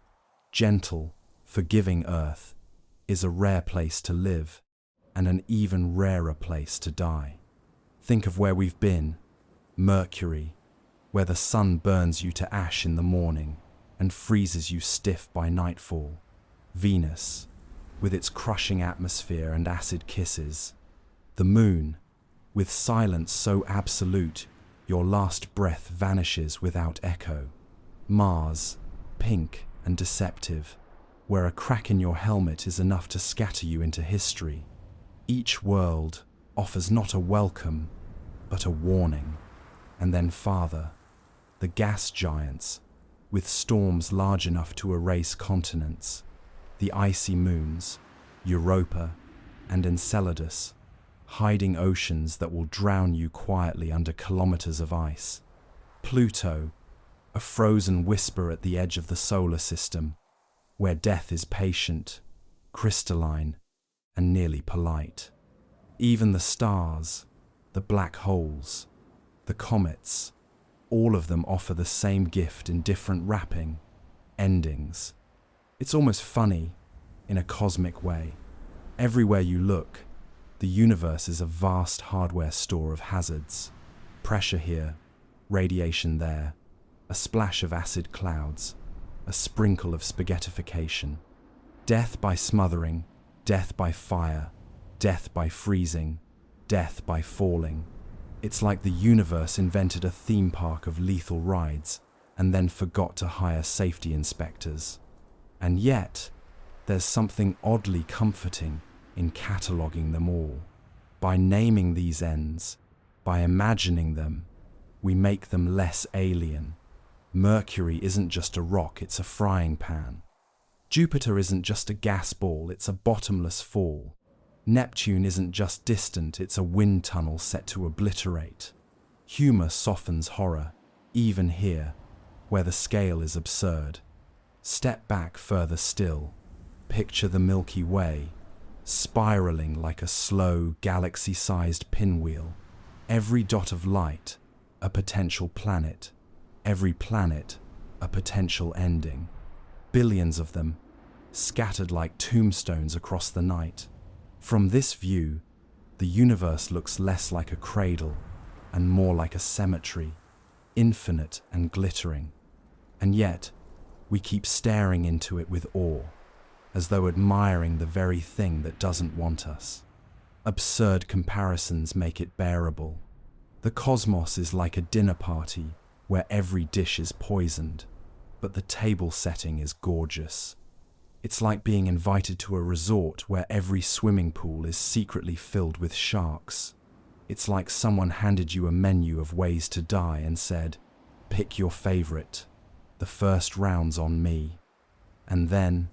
gentle, forgiving Earth, is a rare place to live and an even rarer place to die. Think of where we've been. Mercury, where the sun burns you to ash in the morning and freezes you stiff by nightfall. Venus, with its crushing atmosphere and acid kisses. The moon, with silence so absolute your last breath vanishes without echo. Mars, pink and deceptive, where a crack in your helmet is enough to scatter you into history. Each world offers not a welcome, but a warning. And then farther, the gas giants, with storms large enough to erase continents, the icy moons, Europa and Enceladus, hiding oceans that will drown you quietly under kilometers of ice. Pluto, a frozen whisper at the edge of the solar system, where death is patient, crystalline, and nearly polite. Even the stars, the black holes, the comets, all of them offer the same gift in different wrapping, endings. It's almost funny, in a cosmic way. Everywhere you look, the universe is a vast hardware store of hazards. Pressure here, radiation there, a splash of acid clouds, a sprinkle of spaghettification. Death by smothering, death by fire, death by freezing, death by falling. It's like the universe invented a theme park of lethal rides and then forgot to hire safety inspectors. And yet, there's something oddly comforting in cataloguing them all. By naming these ends, by imagining them, we make them less alien. Mercury isn't just a rock, it's a frying pan. Jupiter isn't just a gas ball, it's a bottomless fall. Neptune isn't just distant, it's a wind tunnel set to obliterate. Humor softens horror, even here, where the scale is absurd. Step back further still. Picture the Milky Way, spiraling like a slow, galaxy-sized pinwheel. Every dot of light, a potential planet. Every planet, a potential ending. Billions of them, scattered like tombstones across the night. From this view, the universe looks less like a cradle and more like a cemetery, infinite and glittering. And yet, we keep staring into it with awe, as though admiring the very thing that doesn't want us. Absurd comparisons make it bearable. The cosmos is like a dinner party where every dish is poisoned, but the table setting is gorgeous. It's like being invited to a resort where every swimming pool is secretly filled with sharks. It's like someone handed you a menu of ways to die and said, "Pick your favorite. The first round's on me." And then,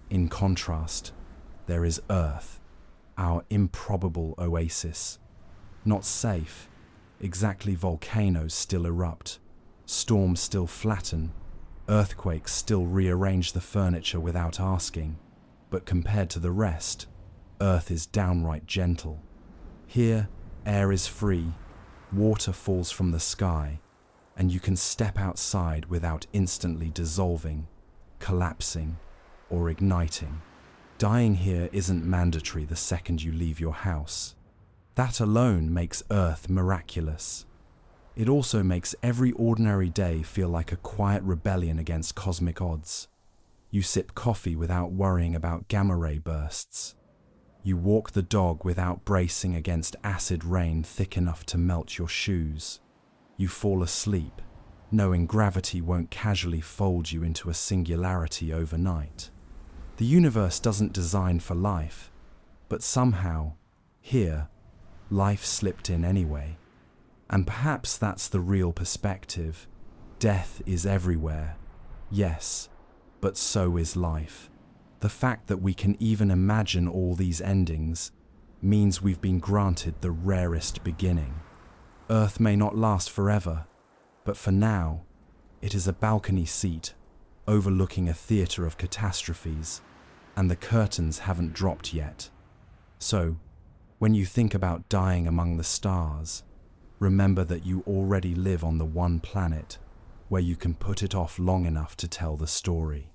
in contrast, there is Earth, our improbable oasis. Not safe, exactly. Volcanoes still erupt, storms still flatten, earthquakes still rearrange the furniture without asking. But compared to the rest, Earth is downright gentle. Here, air is free, water falls from the sky, and you can step outside without instantly dissolving, collapsing, or igniting. Dying here isn't mandatory the second you leave your house. That alone makes Earth miraculous. It also makes every ordinary day feel like a quiet rebellion against cosmic odds. You sip coffee without worrying about gamma ray bursts. You walk the dog without bracing against acid rain thick enough to melt your shoes. You fall asleep, knowing gravity won't casually fold you into a singularity overnight. The universe doesn't design for life, but somehow, here, life slipped in anyway. And perhaps that's the real perspective. Death is everywhere, yes, but so is life. The fact that we can even imagine all these endings means we've been granted the rarest beginning. Earth may not last forever, but for now, it is a balcony seat overlooking a theatre of catastrophes, and the curtains haven't dropped yet. So, when you think about dying among the stars, remember that you already live on the one planet where you can put it off long enough to tell the story.